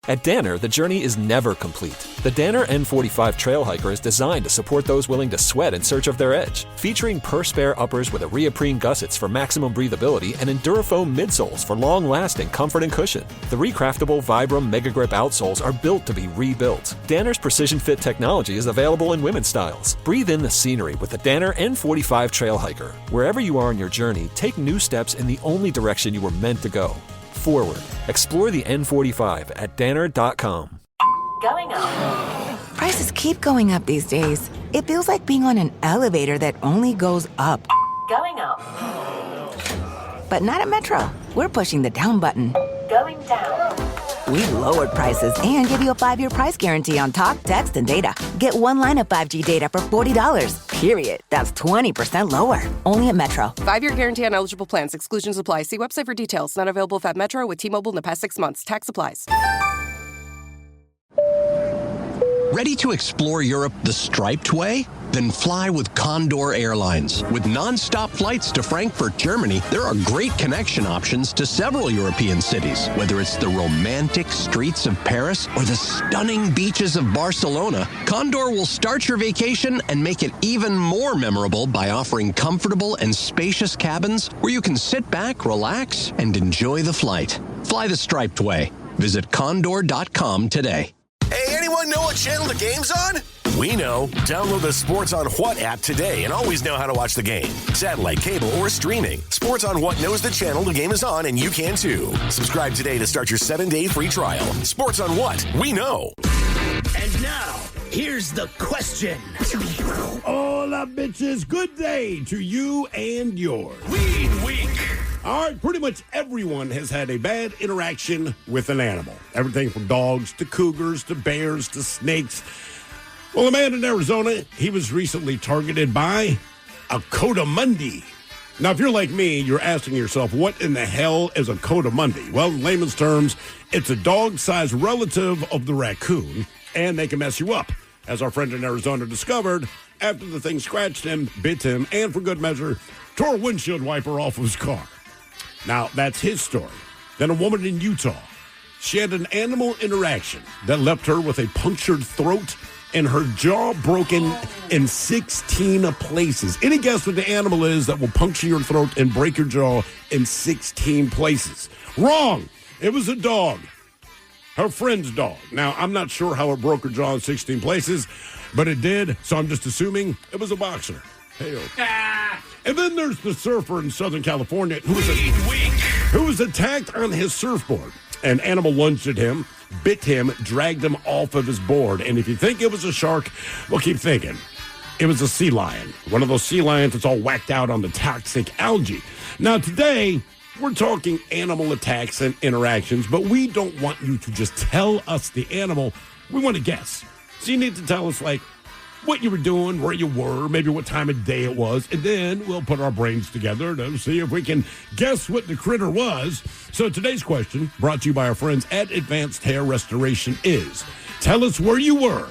At Danner, the journey is never complete. The Danner N45 Trail Hiker is designed to support those willing to sweat in search of their edge. Featuring per-spare uppers with Areoprene gussets for maximum breathability and Endurafoam midsoles for long-lasting comfort and cushion. The recraftable Vibram Mega Grip outsoles are built to be rebuilt. Danner's Precision Fit technology is available in women's styles. Breathe in the scenery with the Danner N45 Trail Hiker. Wherever you are on your journey, take new steps in the only direction you were meant to go. Forward. Explore the N45 at Danner.com. Going up. Prices keep going up these days. It feels like being on an elevator that only goes up. Going up. But not at Metro. We're pushing the down button. Going down. We lowered prices and give you a 5-year price guarantee on talk, text, and data. Get one line of 5G data for $40. Period. That's 20% lower. Only at Metro. 5-year guarantee on eligible plans. Exclusions apply. See website for details. Not available at Metro with T-Mobile in the past 6 months. Tax applies. Ready to explore Europe the striped way? Then fly with Condor Airlines. With non-stop flights to Frankfurt, Germany, there are great connection options to several European cities. Whether it's the romantic streets of Paris or the stunning beaches of Barcelona, Condor will start your vacation and make it even more memorable by offering comfortable and spacious cabins where you can sit back, relax, and enjoy the flight. Fly the striped way. Visit condor.com today. Hey, anyone know what channel the game's on? We know. Download the Sports on What app today and always know how to watch the game. Satellite, cable, or streaming. Sports on What knows the channel the game is on, and you can too. Subscribe today to start your 7-day free trial. Sports on What? We know. And now, here's the question. Hola, bitches. Good day to you and yours. Weed Week. All right, pretty much everyone has had a bad interaction with an animal. Everything from dogs to cougars to bears to snakes. Well, a man in Arizona, he was recently targeted by a coatimundi. Now, if you're like me, you're asking yourself, what in the hell is a coatimundi? Well, in layman's terms, it's a dog-sized relative of the raccoon, and they can mess you up. As our friend in Arizona discovered, after the thing scratched him, bit him, and for good measure, tore a windshield wiper off of his car. Now, that's his story. Then a woman in Utah, she had an animal interaction that left her with a punctured throat and her jaw broken in 16 places. Any guess what the animal is that will puncture your throat and break your jaw in 16 places? Wrong. It was a dog. Her friend's dog. Now, I'm not sure how it broke her jaw in 16 places, but it did, so I'm just assuming it was a boxer. Hey-o. And then there's the surfer in Southern California who was attacked on his surfboard. An animal lunged at him, bit him, dragged him off of his board. And if you think it was a shark, well, keep thinking. It was a sea lion. One of those sea lions that's all whacked out on the toxic algae. Now, today, we're talking animal attacks and interactions, but we don't want you to just tell us the animal. We want to guess. So you need to tell us, like, what you were doing, where you were, maybe what time of day it was, and then we'll put our brains together to see if we can guess what the critter was. So today's question, brought to you by our friends at Advanced Hair Restoration, is tell us where you were,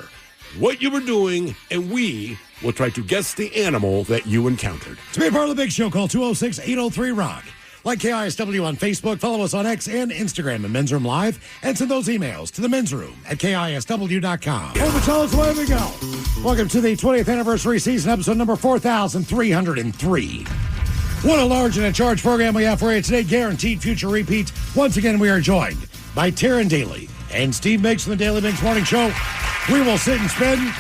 what you were doing, and we will try to guess the animal that you encountered. To be a part of the big show, call 206-803-ROCK. Like KISW on Facebook, follow us on X and Instagram at Men's Room Live, and send those emails to the Men's Room at KISW.com. And the show's way we go. Welcome to the 20th anniversary season, episode number 4,303. What a large and a charged program we have for you today. Guaranteed future repeats. Once again, we are joined by Taryn Daly and Steve Mix from the Daily Mix Morning Show. We will sit and spin,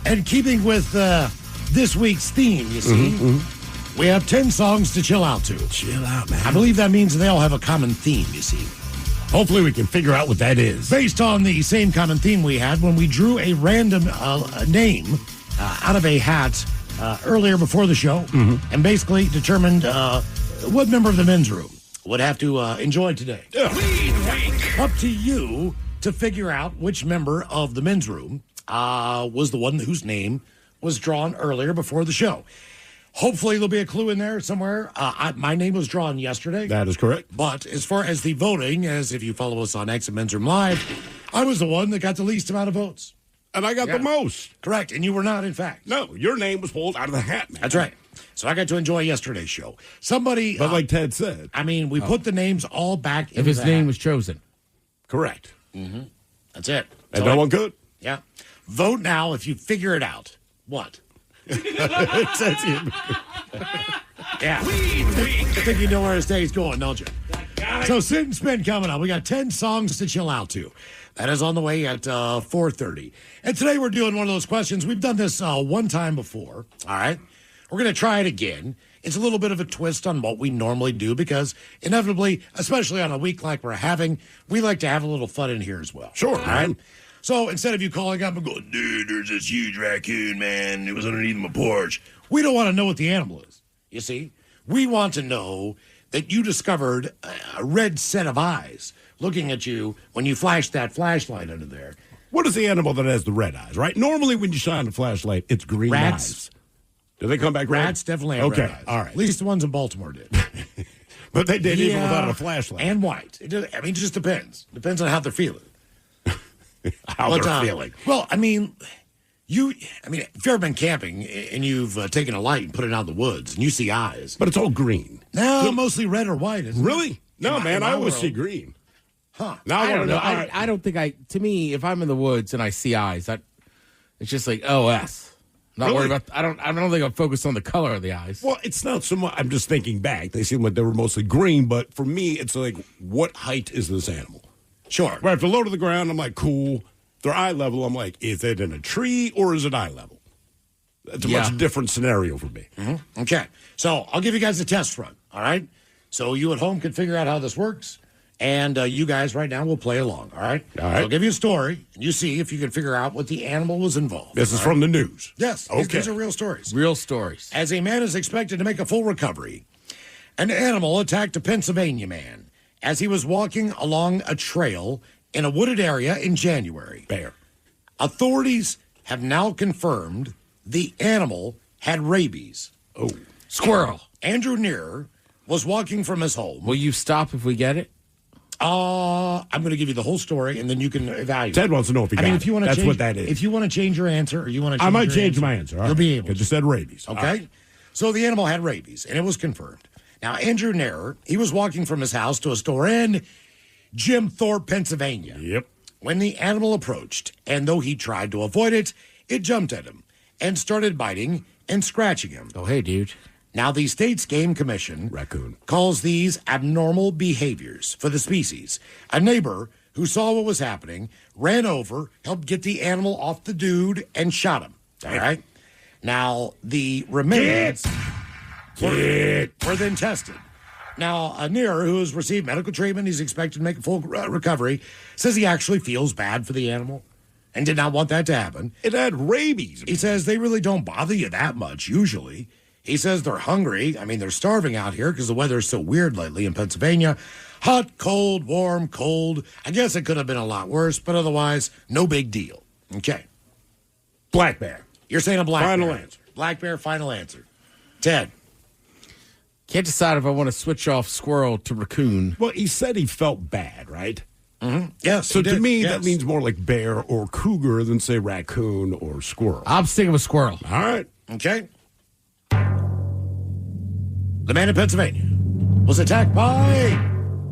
and keeping with this week's theme, you see, we have 10 songs to chill out to. Chill out, man. I believe that means they all have a common theme, you see. Hopefully we can figure out what that is. Based on the same common theme we had when we drew a random name out of a hat earlier before the show, and basically determined what member of the men's room would have to enjoy today. Up to you to figure out which member of the men's room was the one whose name was drawn earlier before the show. Hopefully there'll be a clue in there somewhere. My name was drawn yesterday. That is correct. But as far as the voting, as if you follow us on X and Men's Room Live, I was the one that got the least amount of votes. And I got the most. Correct. And you were not, in fact. No, your name was pulled out of the hat, man. That's right. So I got to enjoy yesterday's show. Somebody... But like Ted said... I mean, we put the names all back in if his the name hat. was chosen. Correct. That's it. And no one could. Yeah. Vote now if you figure it out. What? It says here. Yeah. I think you know where this day's going, don't you? So sit and spin coming up. We got 10 songs to chill out to. That is on the way at 4:30. And today we're doing one of those questions. We've done this one time before. All right. We're going to try it again. It's a little bit of a twist on what we normally do because inevitably, especially on a week like we're having, we like to have a little fun in here as well. Sure. All right. So instead of you calling up and going, dude, there's this huge raccoon, man. It was underneath my porch. We don't want to know what the animal is. You see? We want to know that you discovered a red set of eyes looking at you when you flashed that flashlight under there. What is the animal that has the red eyes, right? Normally when you shine a flashlight, it's green Rats. eyes. Do they come back red? Rats definitely have red eyes. All right. At least the ones in Baltimore did. But they did even without a flashlight. And white. It just depends. Depends on how they're feeling. How they're feeling. Well, I mean, if you've ever been camping and you've taken a light and put it out in the woods and you see eyes. But it's all green. No, mostly red or white, isn't it? Really? No, man, I always see green. Huh. Now I don't know. I don't think to me, if I'm in the woods and I see eyes, it's just like OS. I'm not worried about. I don't think I'm focused on the color of the eyes. Well, it's not so much. I'm just thinking back. They seem like they were mostly green, but for me, it's like, what height is this animal? Sure. Right, if they're low to the ground, I'm like, cool. Their eye level, I'm like, is it in a tree or is it eye level? That's a much different scenario for me. Mm-hmm. Okay. So I'll give you guys a test run, all right? So you at home can figure out how this works, and you guys right now will play along, all right? All right. So I'll give you a story, and you see if you can figure out what the animal was involved. This is from the news. Yes. Okay. These are real stories. Real stories. As a man is expected to make a full recovery, an animal attacked a Pennsylvania man as he was walking along a trail in a wooded area in January. Bear. Authorities have now confirmed the animal had rabies. Oh. Squirrel. Andrew Neer was walking from his home. Will you stop if we get it? I'm going to give you the whole story, and then you can evaluate. Ted wants to know if he got if you want to That's change, what that is. If you want to change your answer, or you want to, I might change my answer. All You'll right. be able. Because you said rabies. Okay. Right. So the animal had rabies, and it was confirmed. Now, Andrew Nair, he was walking from his house to a store in Jim Thorpe, Pennsylvania. Yep. When the animal approached, and though he tried to avoid it, it jumped at him and started biting and scratching him. Oh, hey, dude. Now, the state's game commission Raccoon calls these abnormal behaviors for the species. A neighbor who saw what was happening ran over, helped get the animal off the dude, and shot him. All right? Now, the remains were then tested. Now, Anir, who has received medical treatment, he's expected to make a full recovery, says he actually feels bad for the animal and did not want that to happen. It had rabies. He says they really don't bother you that much, usually. He says they're hungry. I mean, they're starving out here because the weather is so weird lately in Pennsylvania. Hot, cold, warm, cold. I guess it could have been a lot worse, but otherwise, no big deal. Okay. Black bear. You're saying a black Final bear. answer. Black bear, final answer. Ted. Can't decide if I want to switch off squirrel to raccoon. Well, he said he felt bad, right? Mm-hmm. Yes. So to me, yes. that means more like bear or cougar than, say, raccoon or squirrel. I'm sticking with squirrel. All right. Okay. The man in Pennsylvania was attacked by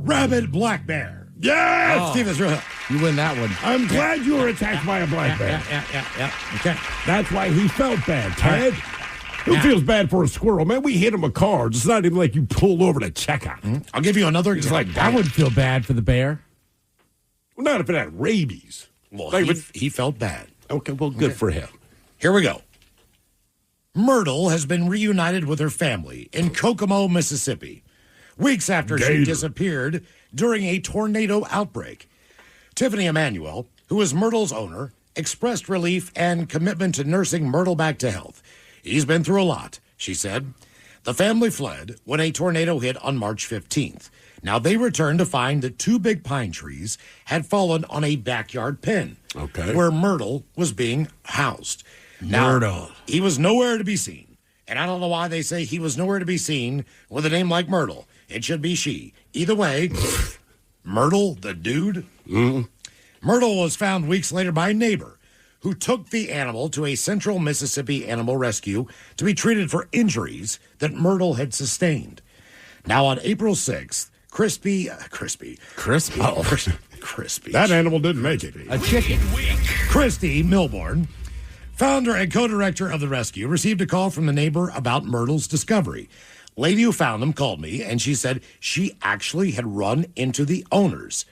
rabid black bear. Yes! Steve is real. You win that one. I'm glad you were attacked by a black bear. Yeah. Okay. That's why he felt bad, Ted. Who feels bad for a squirrel? Man, we hit him with cars. It's not even like you pulled over to check on him. I'll give you another It's example. like, I wouldn't feel bad for the bear. Well, not if it had rabies. Well, Like, he felt bad. okay, well, good for him. Here we go. Myrtle has been reunited with her family in Kokomo, Mississippi, weeks after she Gator. disappeared during a tornado outbreak. Tiffany Emanuel, who is Myrtle's owner, expressed relief and commitment to nursing Myrtle back to health. He's been through a lot, she said. The family fled when a tornado hit on March 15th. Now, they returned to find that 2 big pine trees had fallen on a backyard pen where Myrtle was being housed. Now, Myrtle. he was nowhere to be seen. And I don't know why they say he was nowhere to be seen with a name like Myrtle. It should be she. Either way, Myrtle, the dude. Mm-hmm. Myrtle was found weeks later by a neighbor who took the animal to a Central Mississippi Animal Rescue to be treated for injuries that Myrtle had sustained. Now, on April 6th, crispy. Oh, crispy. That animal didn't make it. A chicken. Christy Milbourne, founder and co-director of the rescue, received a call from the neighbor about Myrtle's discovery. Lady who found them called me, and she said she actually had run into the owners.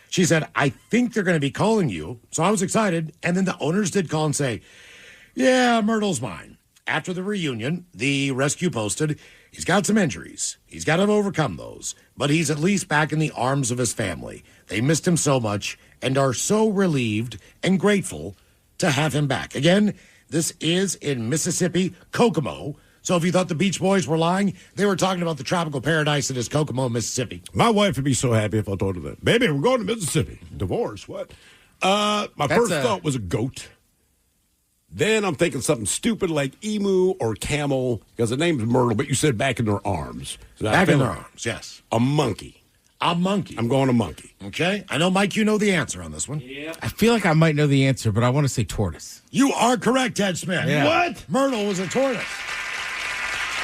She said, I think they're going to be calling you. So I was excited. And then the owners did call and say, yeah, Myrtle's mine. After the reunion, the rescue posted, he's got some injuries. He's got to overcome those. But he's at least back in the arms of his family. They missed him so much and are so relieved and grateful to have him back. Again, this is in Mississippi, Kokomo. So if you thought the Beach Boys were lying, they were talking about the tropical paradise that is Kokomo, Mississippi. My wife would be so happy if I told her that. Baby, we're going to Mississippi. Divorce, what? My first thought was a goat. Then I'm thinking something stupid like emu or camel, because the name's Myrtle, but you said back in their arms. So back in their arms, yes. A monkey. A monkey. I'm going a monkey. Okay. I know, Mike, you know the answer on this one. Yeah. I feel like I might know the answer, but I want to say tortoise. You are correct, Ted Smith. Yeah. What? Myrtle was a tortoise.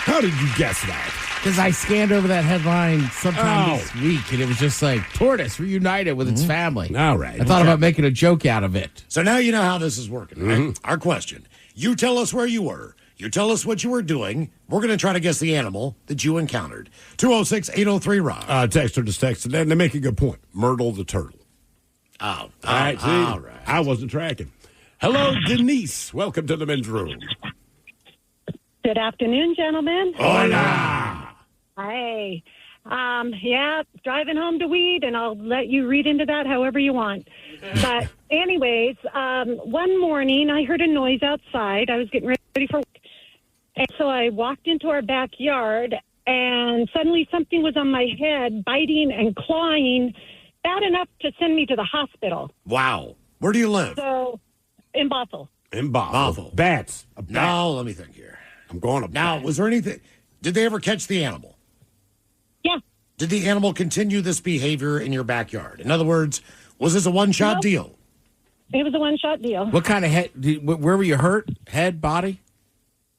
How did you guess that? Because I scanned over that headline sometime this week, and it was just like, tortoise reunited with its family. All right. I thought about making a joke out of it. So now you know how this is working, right? Our question. You tell us where you were. You tell us what you were doing. We're going to try to guess the animal that you encountered. 206-803-ROCK. Text or just text, and they make a good point. Myrtle the turtle. Oh, All right, see? all right. I wasn't tracking. Hello, Denise. Welcome to the men's room. Good afternoon, gentlemen. Hola. Hi. Driving home to weed, and I'll let you read into that however you want. But anyways, one morning I heard a noise outside. I was getting ready for work. And so I walked into our backyard, and suddenly something was on my head, biting and clawing, bad enough to send me to the hospital. Wow. Where do you live? So, in Bothell. In Bothell. Bats. A bat. No, let me think here. I'm going up. Now, was there anything? Did they ever catch the animal? Yeah. Did the animal continue this behavior in your backyard? In other words, was this a one-shot deal? It was a one-shot deal. What kind of head? Where were you hurt? Head, body?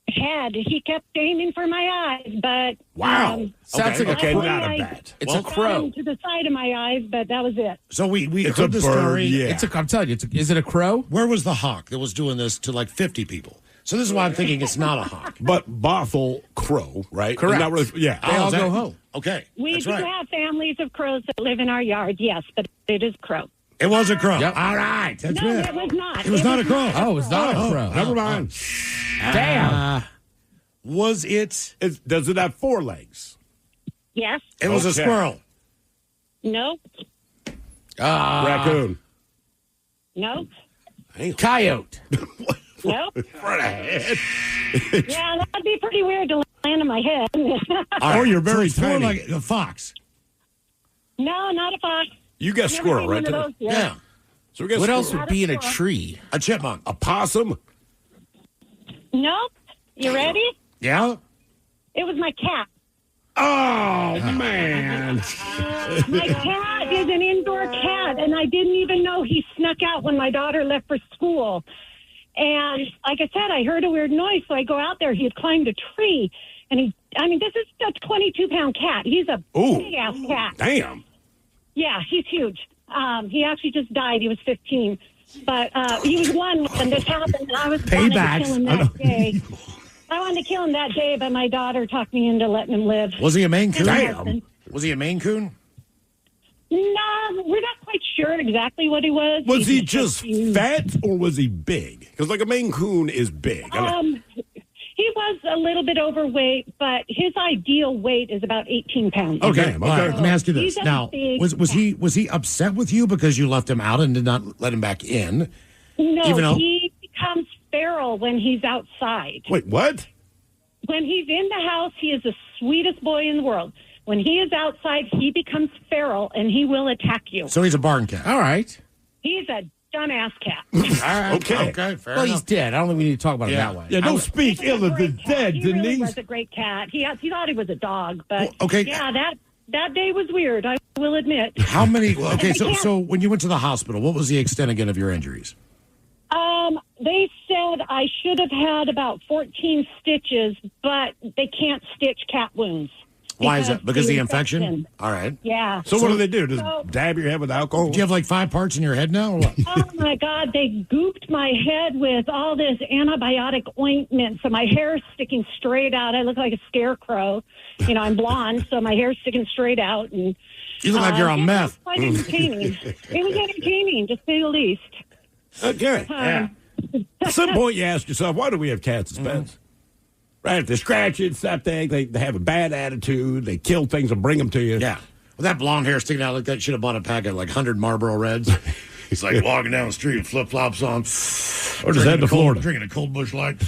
Head. He kept aiming for my eyes, but... Wow. Sounds like okay, a crow. not a bat. It's a crow. To the side of my eyes, but that was it. So we It's heard a the bird, story. yeah. I'm telling you, is it a crow? Where was the hawk that was doing this to like 50 people? So this is why I'm thinking it's not a hawk. But Bothell crow, right? Correct. Not really, yeah. They all is that- go home. Okay, We that's do right. have families of crows that live in our yard, yes, but it is crow. It was a crow. Yep. All right, that's No, it. it was not. It was not a crow. Oh, it's not a crow. Never mind. Damn. Was it? Does it have 4 legs? Yes. It was a Okay. squirrel. Nope. Raccoon. Nope. Coyote. Nope. Right ahead. Yeah, that'd be pretty weird to land on my head. Or you're very so it's more tiny. like a fox. No, not a fox. You guess Never squirrel, seen right? one of those yet. Yeah. So we guess What else squirrel. would be in a tree? A chipmunk. A possum. Nope. You ready? Yeah. It was my cat. Oh, man. My cat is an indoor cat, and I didn't even know he snuck out when my daughter left for school. And like I said, I heard a weird noise, so I go out there. He had climbed a tree, and this is a 22-pound cat. He's a big-ass cat. Damn. Yeah, he's huge. He actually just died. He was 15. But he was one when this happened, and I was planning to kill him that day. I wanted to kill him that day, but my daughter talked me into letting him live. Was he a Maine Coon? Damn. Was he a Maine Coon? No, we're not quite sure exactly what he was. Was he was just fat or was he big? Because like a Maine Coon is big. He was a little bit overweight, but his ideal weight is about 18 pounds. Okay. Damn, All right. okay. Let me ask you this. He's a Now, big was he upset with you because you left him out and did not let him back in? No, Even though- he becomes feral when he's outside. Wait, what? When he's in the house, he is the sweetest boy in the world. When he is outside, he becomes feral, and he will attack you. So he's a barn cat. All right. He's a dumbass cat. All right. Okay. Okay. Fair Well, enough. he's dead. I don't think we need to talk about Yeah. it that way. Yeah, don't speak He was ill a of the great cat. dead, He really Denise. was a great cat. He thought he was a dog, but Well, okay. yeah, that day was weird, I will admit. How many? Okay. And I can't- So when you went to the hospital, what was the extent again of your injuries? They said I should have had about 14 stitches, but they can't stitch cat wounds. Why is that? Because of the infection? All right. Yeah. So what do they do? Just dab your head with alcohol? Do you have like 5 parts in your head now? Or what? Oh, my God. They gooped my head with all this antibiotic ointment, so my hair's sticking straight out. I look like a scarecrow. You know, I'm blonde, so my hair's sticking straight out. And You look like you're on meth. It was quite entertaining. It was entertaining, to say the least. Okay. Yeah. At some point, you ask yourself, why do we have cats as pets? Right? They scratch it, something. They have a bad attitude. They kill things and bring them to you. Yeah. With that blonde hair sticking out like that, should have bought a pack of like 100 Marlboro Reds. He's like walking down the street with flip-flops on. Or just head to Florida. Drinking a cold Busch Light.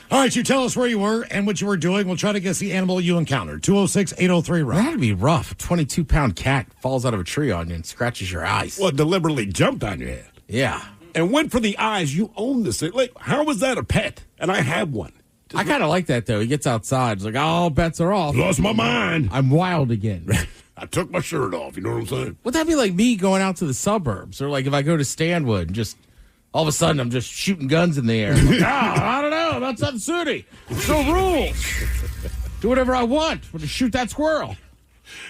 All right, you tell us where you were and what you were doing. We'll try to guess the animal you encountered. 206-803-ROCK. That'd be rough. A 22-pound cat falls out of a tree on you and scratches your eyes. Well, deliberately jumped on your head. Yeah. And went for the eyes. You own this thing. Like, how was that a pet? And I have one. I kind of like that, though. He gets outside. It's like, all bets are off. Lost my mind. I'm wild again. I took my shirt off. You know what I'm saying? Would that be like me going out to the suburbs? Or like if I go to Stanwood and just all of a sudden I'm just shooting guns in the air. Like, I don't know. That's not city. It's no rules. Do whatever I want. We'll just shoot that squirrel.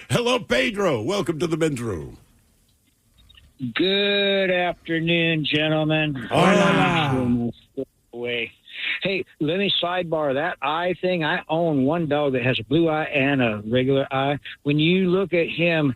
Hello, Pedro. Welcome to the men's room. Good afternoon, gentlemen. Hola. Hey, let me sidebar that eye thing. I own one dog that has a blue eye and a regular eye. When you look at him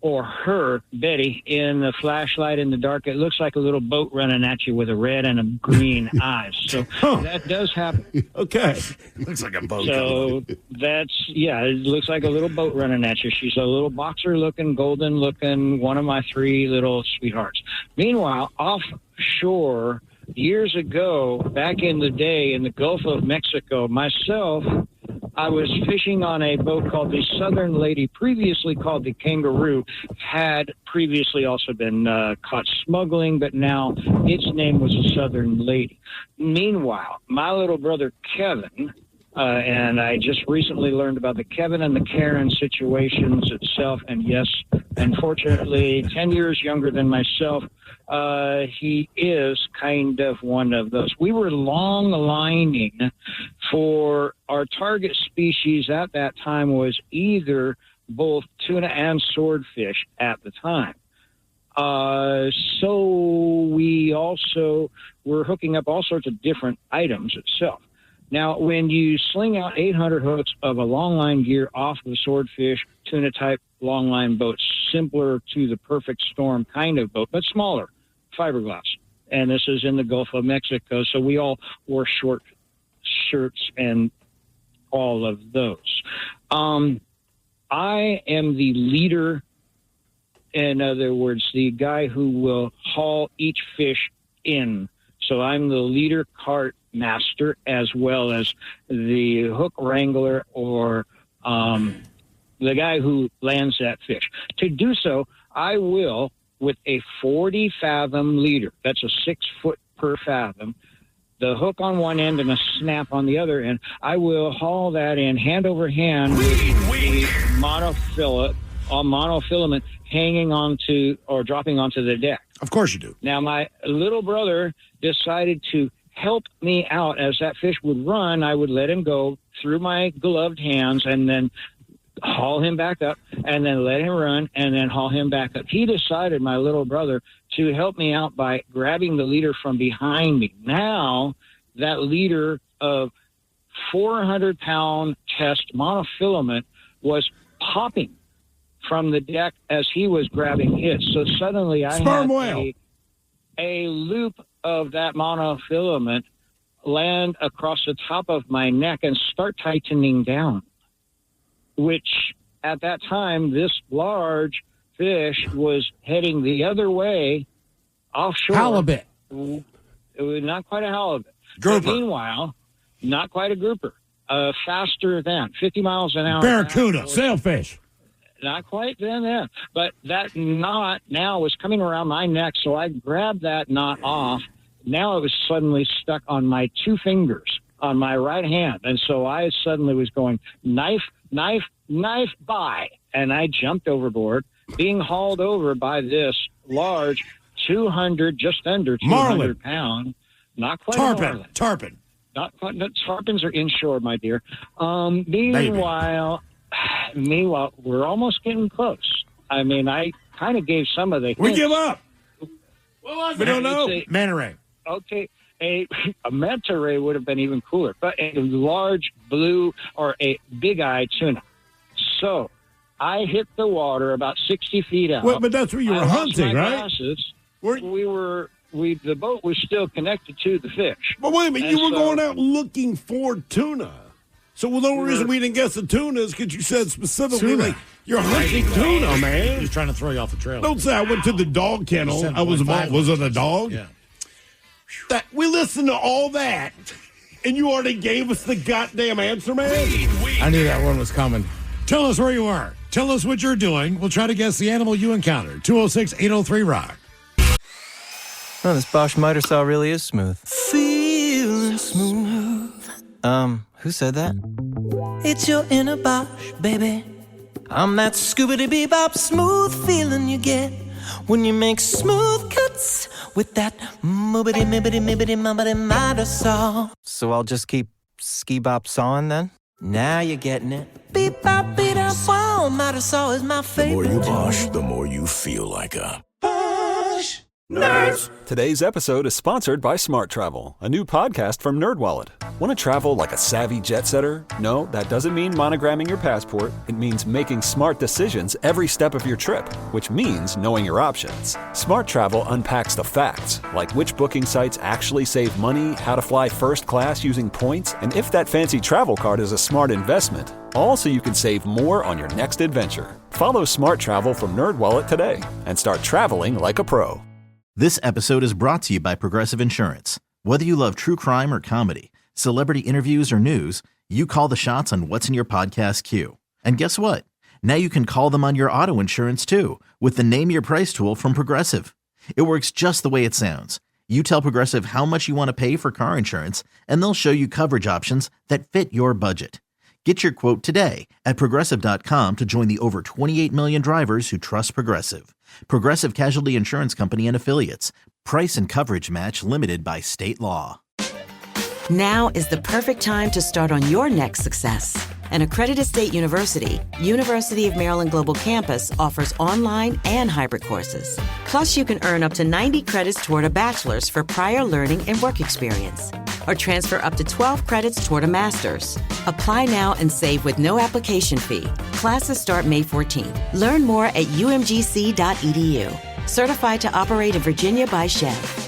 or her, Betty, in the flashlight in the dark, it looks like a little boat running at you with a red and a green eyes. So that does happen. Okay. Looks like a boat. So it looks like a little boat running at you. She's a little boxer looking, golden looking, one of my 3 little sweethearts. Meanwhile, offshore, years ago, back in the day in the Gulf of Mexico, myself, I was fishing on a boat called the Southern Lady, previously called the Kangaroo, had previously also been caught smuggling, but now its name was the Southern Lady. Meanwhile, my little brother Kevin, and I just recently learned about the Kevin and the Karen situations itself, and yes, unfortunately, 10 years younger than myself, he is kind of one of those. We were long lining for our target species at that time was either both tuna and swordfish at the time. So we also were hooking up all sorts of different items itself. Now, when you sling out 800 hooks of a longline gear off of a swordfish, tuna-type longline boat, simpler to the perfect storm kind of boat, but smaller, fiberglass. And this is in the Gulf of Mexico, so we all wore short shirts and all of those. I am the leader, in other words, the guy who will haul each fish in. So I'm the leader cart master as well as the hook wrangler or the guy who lands that fish. To do so, I will, with a 40-fathom leader, that's a 6 foot per fathom, the hook on one end and a snap on the other end, I will haul that in hand over hand with a monofilament hanging onto or dropping onto the deck. Of course you do. Now, my little brother decided to help me out. As that fish would run, I would let him go through my gloved hands and then haul him back up and then let him run and then haul him back up. He decided, my little brother, to help me out by grabbing the leader from behind me. Now, that leader of 400-pound test monofilament was popping from the deck as he was grabbing his. So suddenly I had a loop of that monofilament land across the top of my neck and start tightening down, which at that time, this large fish was heading the other way offshore. Halibut. It was not quite a halibut. Grouper. But meanwhile, not quite a grouper. Faster than 50 miles an hour. Barracuda, sailfish. Not quite then. But that knot now was coming around my neck, so I grabbed that knot off. Now it was suddenly stuck on my 2 fingers on my right hand. And so I suddenly was going, knife, knife, knife, bye. And I jumped overboard, being hauled over by this large 200, just under 200 pound, not quite Tarpon. Tarpons are inshore, my dear. Meanwhile, we're almost getting close. I mean, I kind of gave some of the hints. We give up. What was we it? don't know. Manta ray. Okay. A manta ray would have been even cooler, but a large blue or a big-eyed tuna. So I hit the water about 60 feet out. Well, but that's where you were hunting, right? Glasses. The boat was still connected to the fish. But wait a minute, you were going out looking for tuna. So the only reason we didn't guess the tuna is because you said specifically, like, you're hunting tuna, man. He's trying to throw you off the trail. Don't say I went to the dog kennel. Was it a dog? Yeah. We listened to all that, and you already gave us the goddamn answer, man. I knew that one was coming. Tell us where you are. Tell us what you're doing. We'll try to guess the animal you encountered. 206-803-ROCK. Oh, this Bosch miter saw really is smooth. Feeling smooth. Who said that? It's your inner Bosch, baby. I'm that scoobity-bebop smooth feeling you get when you make smooth cuts with that moobity-mibbity-mibbity-mubbity miter saw. So I'll just keep ski-bop sawing then? Now you're getting it. Beep-bop, beat-up, wow, miter saw is my favorite. The more you Bosch, the more you feel like a Bosch nerd. Today's episode is sponsored by Smart Travel, a new podcast from NerdWallet. Want to travel like a savvy jet setter? No, that doesn't mean monogramming your passport. It means making smart decisions every step of your trip, which means knowing your options. Smart Travel unpacks the facts, like which booking sites actually save money, how to fly first class using points, and if that fancy travel card is a smart investment. All so you can save more on your next adventure. Follow Smart Travel from NerdWallet today and start traveling like a pro. This episode is brought to you by Progressive Insurance. Whether you love true crime or comedy, celebrity interviews or news, you call the shots on what's in your podcast queue. And guess what? Now you can call them on your auto insurance too with the Name Your Price tool from Progressive. It works just the way it sounds. You tell Progressive how much you want to pay for car insurance, and they'll show you coverage options that fit your budget. Get your quote today at Progressive.com to join the over 28 million drivers who trust Progressive. Progressive Casualty Insurance Company and Affiliates. Price and coverage match limited by state law. Now is the perfect time to start on your next success. An accredited state university, University of Maryland Global Campus offers online and hybrid courses. Plus, you can earn up to 90 credits toward a bachelor's for prior learning and work experience, or transfer up to 12 credits toward a master's. Apply now and save with no application fee. Classes start May 14th. Learn more at umgc.edu. Certified to operate in Virginia by Chev.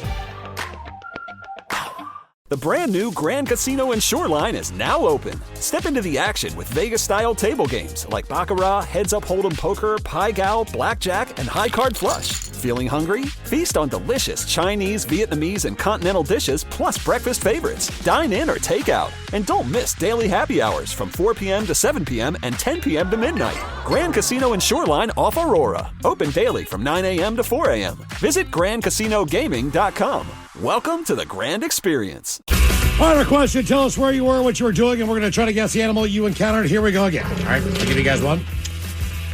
The brand new Grand Casino and Shoreline is now open. Step into the action with Vegas-style table games like Baccarat, Heads Up Hold'em Poker, Pai Gow, Blackjack, and High Card Flush. Feeling hungry? Feast on delicious Chinese, Vietnamese, and continental dishes, plus breakfast favorites. Dine in or take out. And don't miss daily happy hours from 4 p.m. to 7 p.m. and 10 p.m. to midnight. Grand Casino and Shoreline off Aurora. Open daily from 9 a.m. to 4 a.m. Visit GrandCasinoGaming.com. Welcome to the Grand Experience. Final question. Tell us where you were, what you were doing, and we're going to try to guess the animal you encountered. Here we go again. All right, I'll give you guys one.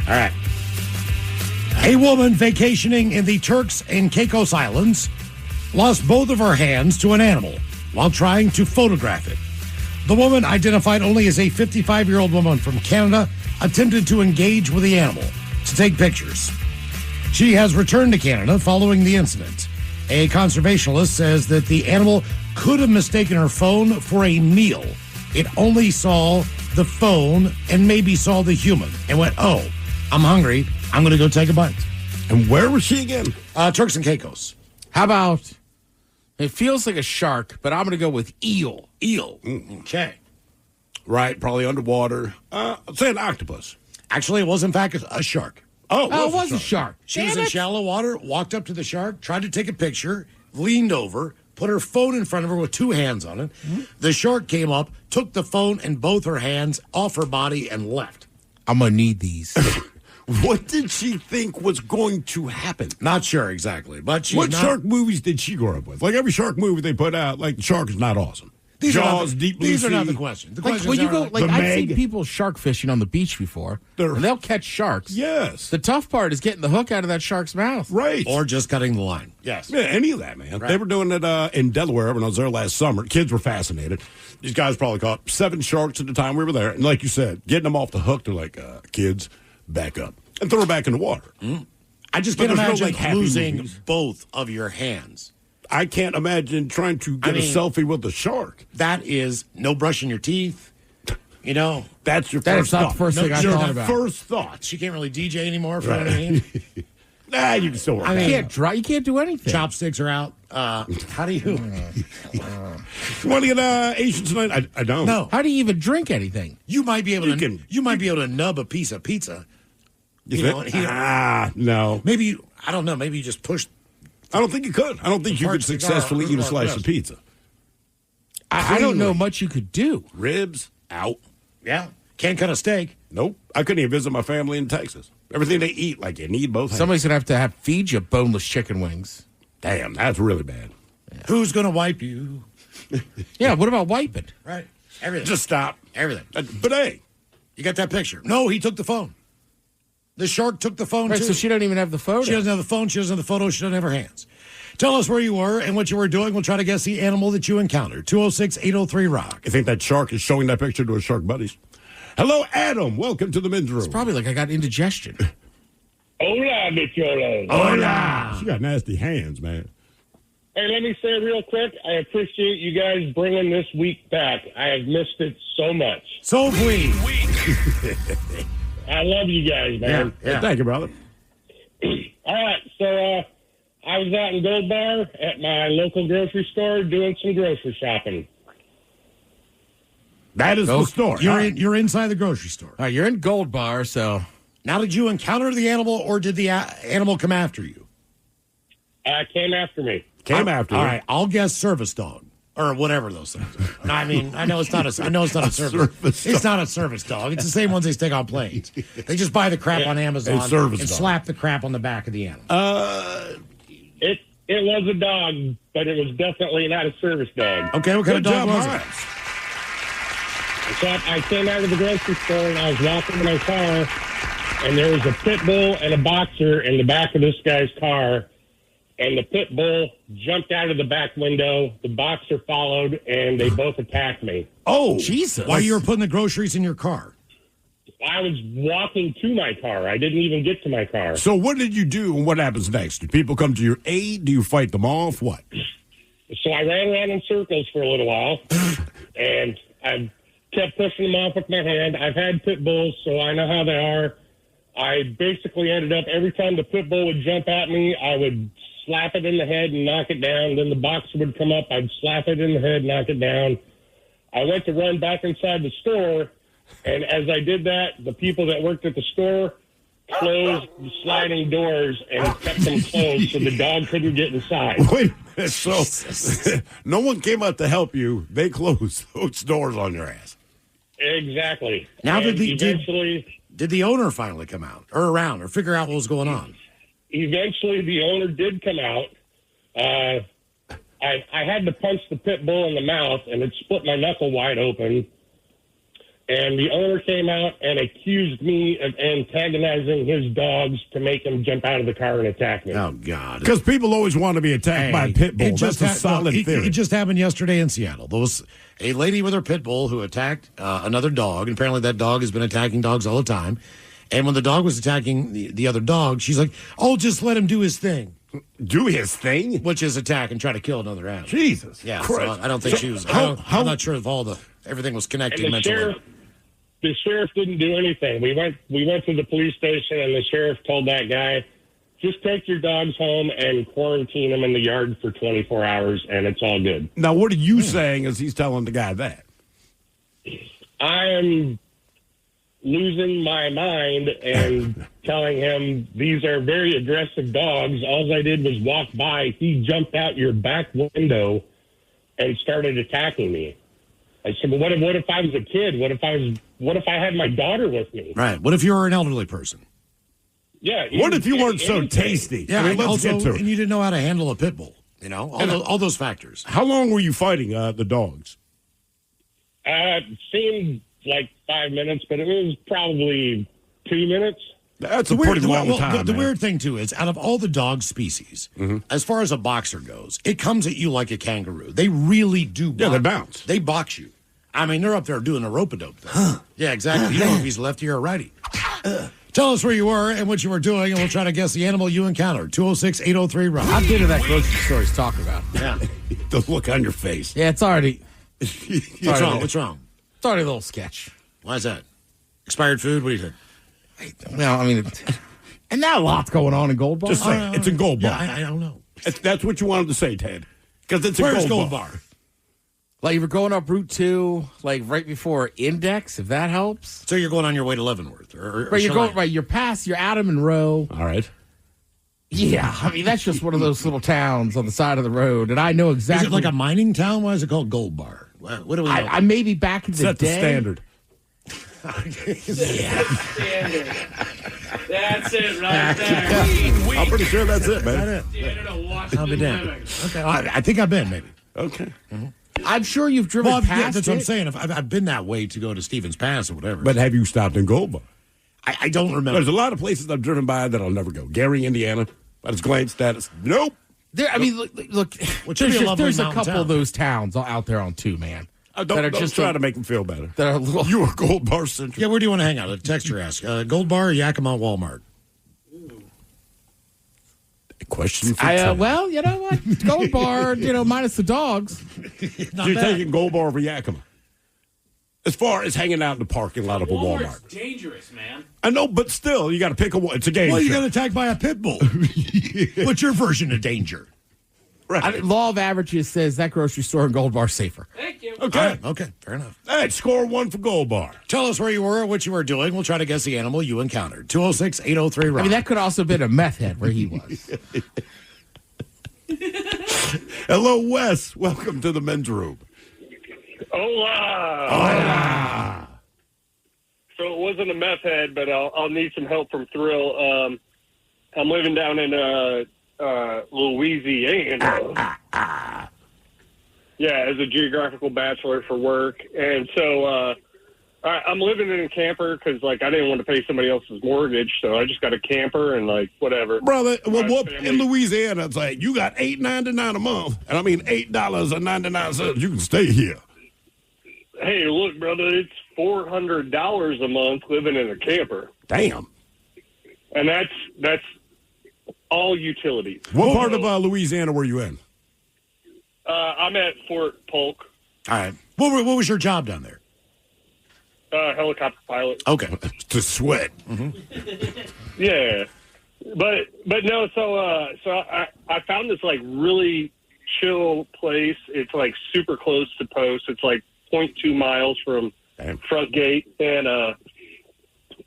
All right. A woman vacationing in the Turks and Caicos Islands lost both of her hands to an animal while trying to photograph it. The woman, identified only as a 55-year-old woman from Canada, attempted to engage with the animal to take pictures. She has returned to Canada following the incident. A conservationist says that the animal could have mistaken her phone for a meal. It only saw the phone and maybe saw the human and went, oh, I'm hungry. I'm going to go take a bite. And where was she again? Turks and Caicos. How about, it feels like a shark, but I'm going to go with eel. Eel. Okay. Right, probably underwater. Say an octopus. Actually, it was, in fact, a shark. Oh, it was a shark. She was in shallow water, walked up to the shark, tried to take a picture, leaned over, put her phone in front of her with two hands on it. Mm-hmm. The shark came up, took the phone and both her hands off her body and left. I'm going to need these. What did she think was going to happen? Not sure exactly. But what shark movies did she grow up with? Like every shark movie they put out, like the shark is not awesome. Jaws, deep blue These are not sea. the questions. The Like questions when you are go, like, like the I've Meg. seen people shark fishing on the beach before. And they'll catch sharks. Yes. The tough part is getting the hook out of that shark's mouth. Right. or just cutting the line. Yes. Yeah, any of that, man. Right. They were doing it in Delaware when I was there last summer. Kids were fascinated. These guys probably caught 7 sharks at the time we were there. And like you said, getting them off the hook, they're like, kids, back up. And throw them back in the water. I just But can't there's no, imagine like, happy losing movies. both of your hands. I can't imagine trying to get a selfie with a shark. That is no brushing your teeth. You know, That's your That first is not thought. the first thing I your thought about. first thought. she can't really DJ anymore. For Right. what I mean, Nah, you can still work. I mean, You can't dry. You can't do anything. chopsticks are out. How do you? You want to get Asian tonight? I don't. No. How do you even drink anything? You might be able You to. can- You might be able to nub a piece of pizza. You know, think? No. maybe you. I don't know. Maybe you just push. I don't think you could. I don't think you could Parts cigar successfully eat a or slice yes. of pizza. I don't know Cleanly. much you could do. Ribs out. Yeah, can't cut a steak. Nope. I couldn't even visit my family in Texas. Everything they eat, like you need both hands. Somebody's gonna have to feed you boneless chicken wings. Damn, that's really bad. Who's gonna wipe you? Yeah. What about wiping? Right. Everything. Just stop. everything. But hey, You got that picture? No, he took the phone. The shark took the phone Right. too. So she doesn't even have the photo. She doesn't have the phone. She doesn't have the photo. She doesn't have her hands. Tell us where you were and what you were doing. We'll try to guess the animal that you encountered. 206-803-ROCK. I think that shark is showing that picture to his shark buddies. Hello, Adam. Welcome to the men's room. It's probably like I got indigestion. Hola, bicholo. Hola. She got nasty hands, man. Hey, let me say real quick, I appreciate you guys bringing this week back. I have missed it so much. So please. I love you guys, man. Yeah. Thank you, brother. All right, so I was out in Gold Bar at my local grocery store doing some grocery shopping. That is the store. You're inside the grocery store. All right, you're in Gold Bar, so Now, did you encounter the animal or did the animal come after you? Came after me. Came after All you. right, I'll guess service dog or whatever those things are. No, I mean, I know it's not a service. service It's not a service dog. It's the same ones they stick on planes. They just buy the crap on Amazon A service and dog. slap the crap on the back of the animal. It was a dog, but it was definitely not a service dog. Okay, what kind of Good dog job, was Hines. it? So I came out of the grocery store and I was walking to my car, and there was a pit bull and a boxer in the back of this guy's car. And the pit bull jumped out of the back window. The boxer followed, and they both attacked me. Oh, Jesus. While you were putting the groceries in your car. I was walking to my car. I didn't even get to my car. So what did you do and what happens next? Do people come to your aid? Do you fight them off? What? So I ran around in circles for a little while, and I kept pushing them off with my hand. I've had pit bulls, so I know how they are. I basically ended up, every time the pit bull would jump at me, I would slap it in the head and knock it down. Then the boxer would come up. I'd slap it in the head, knock it down. I went to run back inside the store, and as I did that, the people that worked at the store closed the sliding doors and kept them closed so the dog couldn't get inside. Wait a minute. So no one came out to help you. They closed those doors on your ass. Exactly. Now, And did the owner finally come out or around or figure out what was going on? Eventually, the owner did come out. I had to punch the pit bull in the mouth, and it split my knuckle wide open. And the owner came out and accused me of antagonizing his dogs to make him jump out of the car and attack me. Oh, God. Because people always want to be attacked by a pit bull. That's a ha- solid no, theory. It just happened yesterday in Seattle. There was a lady with her pit bull who attacked another dog. And apparently that dog has been attacking dogs all the time. And when the dog was attacking the other dog, she's like, oh, just let him do his thing. Do his thing? Which is attack and try to kill another animal. Jesus. Yeah, so I don't think she was. I'm not sure if everything was connected And mentally. the sheriff didn't do anything. We went to the police station, and the sheriff told that guy, just take your dogs home and quarantine them in the yard for 24 hours, and it's all good. Now, what are you saying as he's telling the guy that? I am losing my mind and telling him these are very aggressive dogs. All I did was walk by. He jumped out your back window and started attacking me. I said, well, what if I was a kid? What if I had my daughter with me? Right. What if you were an elderly person? Yeah. What if you weren't so tasty? Yeah, I mean, and let's also, get to it. and you didn't know how to handle a pit bull. You know, all those factors. How long were you fighting the dogs? It seemed like 5 minutes, but it was probably 2 minutes. That's a pretty long time. The weird thing, too, is out of all the dog species, as far as a boxer goes, it comes at you like a kangaroo. They really do box. Yeah, they bounce. They box you. I mean, they're up there doing a rope-a-dope thing. Yeah, exactly. You don't know if he's lefty or righty. Tell us where you were and what you were doing, and we'll try to guess the animal you encountered. 206-803-ROCK. I've been to that grocery store he's talking about. Yeah. The look on your face. Yeah, it's already... What's wrong? What's wrong? It's already a little sketch. Why is that? Expired food? What do you think? Well, I mean, and now a lot's going on in Gold Bar. Just say it's in Gold Bar. Yeah, I don't know. That's what you wanted to say, Ted. Because it's Where's a Gold Bar? Like, if you're going up Route 2, like right before Index, if that helps. So you're going on your way to Leavenworth, right? You're past. You're out of Monroe. All right. Yeah, I mean that's just one of those little towns on the side of the road, and I know exactly. Is it like a mining town? Why is it called Gold Bar? What do we know? I maybe back in the day. Set the standard. That's it right there. I'm pretty sure that's it, man. I'll be damned. Okay, I think I've been, maybe. Okay. I'm sure you've driven past that's what I'm saying. I've been that way to go to Stevens Pass or whatever. But have you stopped in Gold Bar? I don't remember. There's a lot of places I've driven by that I'll never go. Gary, Indiana. I just glanced at it. Nope. I mean, look there's a couple of those towns out there on 2, man. Don't just try to make them feel better. That are a little... You are Gold Bar centric. Yeah, where do you want to hang out? A texter ask. Gold Bar or Yakima Walmart? Question for well, you know what? Gold Bar, minus the dogs. You're taking Gold Bar over Yakima. As far as hanging out in the parking lot of a Walmart. It's dangerous, man. I know, but still, you got to pick one. It's a game. Well, you got attacked by a pit bull. What's your version of danger? Right. I mean, law of averages says that grocery store and Gold Bar safer. Thank you. Okay. Right, okay, fair enough. All right, score 1 for Gold Bar. Tell us where you were, what you were doing. We'll try to guess the animal you encountered. 206-803-ROCK. I mean, that could also have been a meth head where he was. Hello, Wes. Welcome to the men's room. Hola. Hola. So it wasn't a meth head, but I'll need some help from Thrill. I'm living down in Louisiana. Yeah, as a geographical bachelor for work. And so I'm living in a camper because, I didn't want to pay somebody else's mortgage, so I just got a camper and, whatever. Brother, in Louisiana, it's like you got $8.99 a month, and I mean $8.99. You can stay here. Hey, look, brother, it's $400 a month living in a camper. Damn. And that's all utilities. What part of Louisiana were you in? I'm at Fort Polk. All right. What was your job down there? Helicopter pilot. Okay. To sweat. Mm-hmm. Yeah. But no, so I found this really chill place. It's super close to post. It's 0.2 miles from front gate. And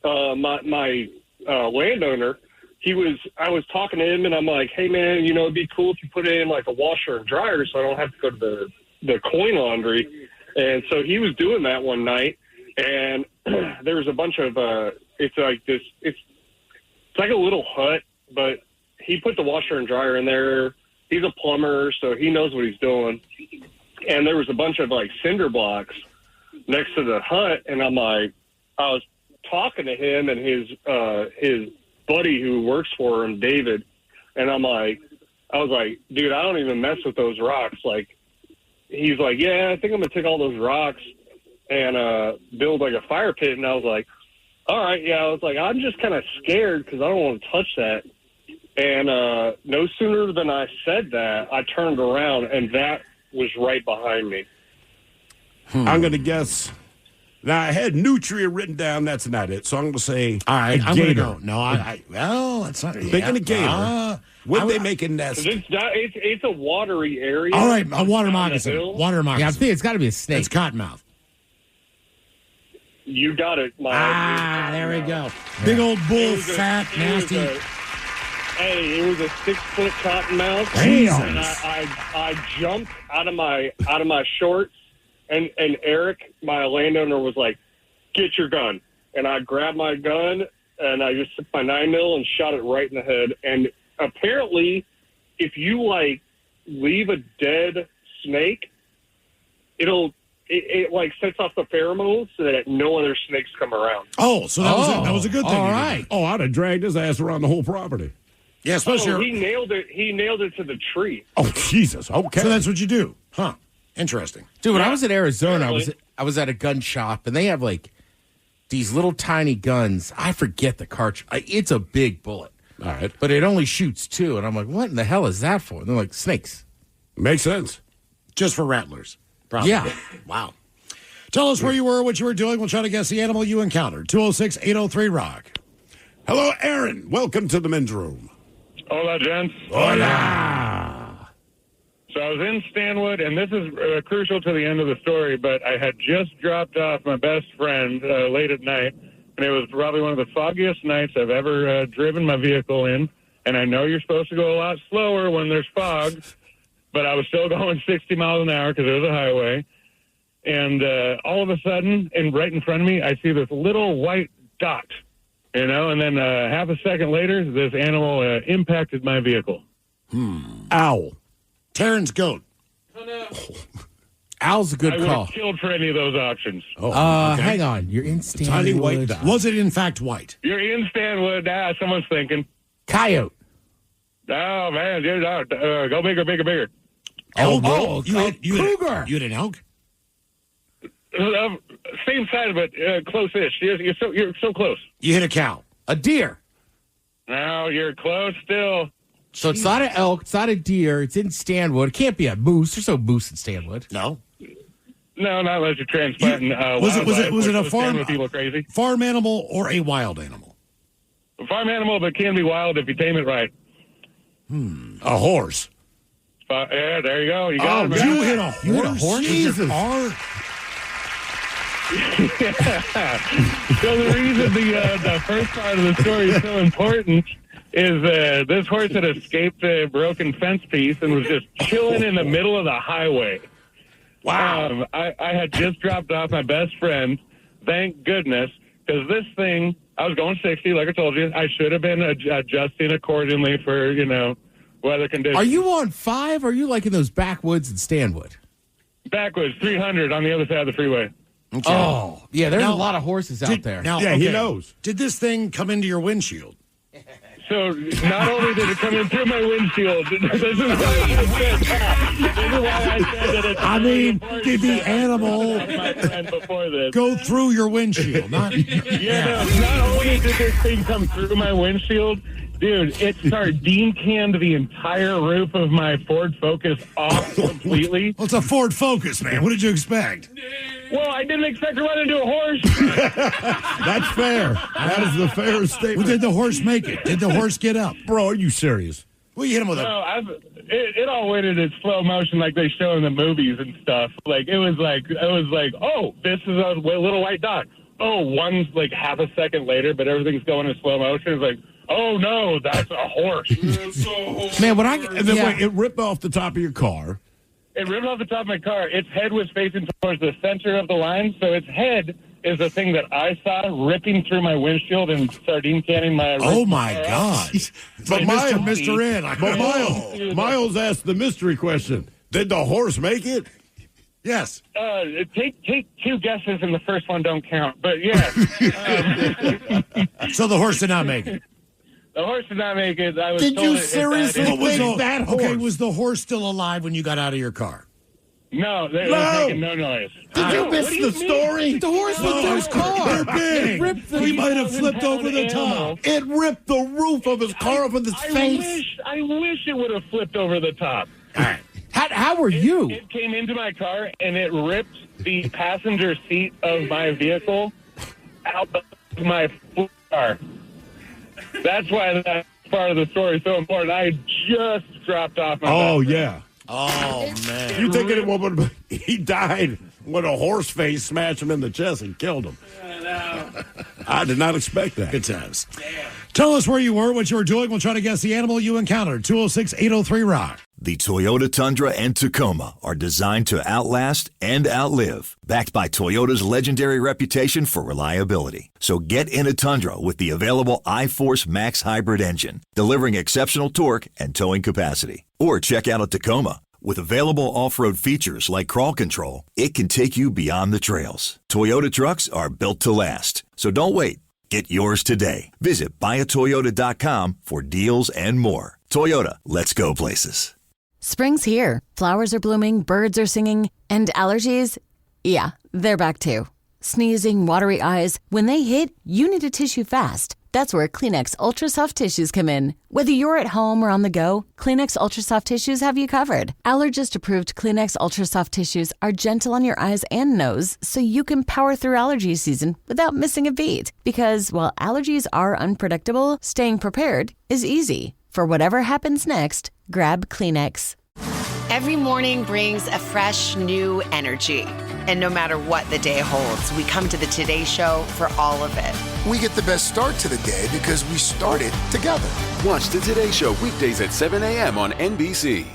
my landowner, I was talking to him and I'm like, hey man, it'd be cool if you put in a washer and dryer so I don't have to go to the coin laundry. And so he was doing that one night and there was a bunch of, it's like a little hut, but he put the washer and dryer in there. He's a plumber, so he knows what he's doing. And there was a bunch of cinder blocks next to the hut. And I was talking to him and his buddy who works for him, David, and I was like, dude, I don't even mess with those rocks. He's like, yeah, I think I'm gonna take all those rocks and build a fire pit. And I was like, all right, yeah. I was like, I'm just kind of scared because I don't want to touch that. And no sooner than I said that, I turned around and that was right behind me. I'm gonna guess. Now, I had nutria written down. That's not it. So I'm going to say all right, a I'm gator. Gonna go. No, well, that's not Thinking a gator. Would they make a nest? It's a watery area. All right, a water moccasin. Water moccasin. Yeah, I think it's got to be a snake. It's cottonmouth. You got it, Mike. There we go. Big old bull, fat, nasty. It was a 6-foot cottonmouth. Damn. And I jumped out of my shorts. And Eric, my landowner, was like, get your gun. And I grabbed my gun, and I just took my 9mm and shot it right in the head. And apparently, if you, leave a dead snake, it'll it like sets off the pheromones so that no other snakes come around. Oh, so that was a good thing. All right. Oh, I'd have dragged his ass around the whole property. Yeah, especially he nailed it. He nailed it to the tree. Oh, Jesus. Okay. So that's what you do. Huh. Interesting. Dude, when I was in Arizona, I was at a gun shop, and they have, like, these little tiny guns. I forget the cartridge. It's a big bullet. All right. But it only shoots 2. And I'm like, what in the hell is that for? And they're like, snakes. Makes sense. Just for rattlers. Probably. Yeah. Wow. Tell us where you were, what you were doing. We'll try to guess the animal you encountered. 206-803-ROCK. Hello, Aaron. Welcome to the men's room. Hola, gents. Hola. So I was in Stanwood, and this is crucial to the end of the story, but I had just dropped off my best friend late at night, and it was probably one of the foggiest nights I've ever driven my vehicle in. And I know you're supposed to go a lot slower when there's fog, but I was still going 60 miles an hour because it was a highway. And all of a sudden, and right in front of me, I see this little white dot, and then half a second later, this animal impacted my vehicle. Owl. Terran's goat. Oh, no. Owl's a good I would call. have killed for any of those options. Hang on. You're in Stanwood. Tiny white dot. Was it in fact white? You're in Stanwood. Someone's thinking. Coyote. Oh, man. Dude, go bigger, bigger, bigger. Elk? You cougar. You hit an elk? Same side, but close-ish. You're so close. You hit a cow. A deer. No, you're close still. So it's not an elk. It's not a deer. It's in Stanwood. It can't be a moose. There's no moose in Stanwood. No. No, not unless you're transplanting. Was it a farm? People crazy. Farm animal or a wild animal? A farm animal, but can be wild if you tame it right. A horse. Yeah, there you go. You got it, man. You hit a horse? You hit a horse? Jesus. So the reason the first part of the story is so important is this horse had escaped a broken fence piece and was just chilling in the middle of the highway. Wow. I had just dropped off my best friend, thank goodness, because this thing, I was going 60, like I told you. I should have been adjusting accordingly for, weather conditions. Are you on 5 or are you like in those backwoods in Stanwood? Backwards, 300 on the other side of the freeway. Okay. Oh, yeah, there's a lot of horses out there. He knows. Did this thing come into your windshield? So not only did it come in through my windshield, this is why I said that it's did the animal go through your windshield? Not only did this thing come through my windshield, dude, it sardine canned the entire roof of my Ford Focus off completely. Well, it's a Ford Focus, man. What did you expect? Well, I didn't expect to run into a horse. That's fair. That is the fairest statement. Well, did the horse make it? Did the horse get up? Bro, are you serious? Well, you hit him with it all went in its slow motion like they show in the movies and stuff. Like it was like, oh, this is a little white dot. Oh, one's like half a second later, but everything's going in slow motion. It's like, oh no, that's a horse. Man, and then wait, it ripped off the top of your car. It ripped off the top of my car. Its head was facing towards the center of the line, so its head is the thing that I saw ripping through my windshield and sardine canning my. Oh my God! But Mr. In. But Miles asked the mystery question: did the horse make it? Yes. Take 2 guesses, and the first one don't count. But yes. So the horse did not make it. The horse did not make it. I was Did told you it seriously died. think that horse? Okay, was the horse still alive when you got out of your car? No, it was making no noise. Did you miss the story? The horse went through his car. They're big. He might have flipped over the top. It ripped the roof of his car up in his face. I wish it would have flipped over the top. All right. How were you? It came into my car, and it ripped the passenger seat of my vehicle out of my car. That's why that part of the story is so important. I just dropped off my best friend. Yeah. Oh, man. You thinking he died when a horse face smashed him in the chest and killed him. I did not expect that. Good times. Tell us where you were, what you were doing. We'll try to guess the animal you encountered. 206-803-ROCK. The Toyota Tundra and Tacoma are designed to outlast and outlive, backed by Toyota's legendary reputation for reliability. So get in a Tundra with the available iForce Max hybrid engine, delivering exceptional torque and towing capacity. Or check out a Tacoma, With available off-road features like crawl control, it can take you beyond the trails. Toyota trucks are built to last. So don't wait. Get yours today. Visit buyatoyota.com for deals and more. Toyota, let's go places. Spring's here. Flowers are blooming, birds are singing, and allergies, yeah, they're back too. Sneezing, watery eyes, when they hit, you need a tissue fast. That's where Kleenex Ultra Soft Tissues come in. Whether you're at home or on the go, Kleenex Ultra Soft Tissues have you covered. Allergist-approved Kleenex Ultra Soft Tissues are gentle on your eyes and nose, so you can power through allergy season without missing a beat. Because while allergies are unpredictable, staying prepared is easy. For whatever happens next, grab Kleenex. Every morning brings a fresh, new energy. And no matter what the day holds, we come to the Today Show for all of it. We get the best start to the day because we started together. Watch the Today Show weekdays at 7 a.m. on NBC.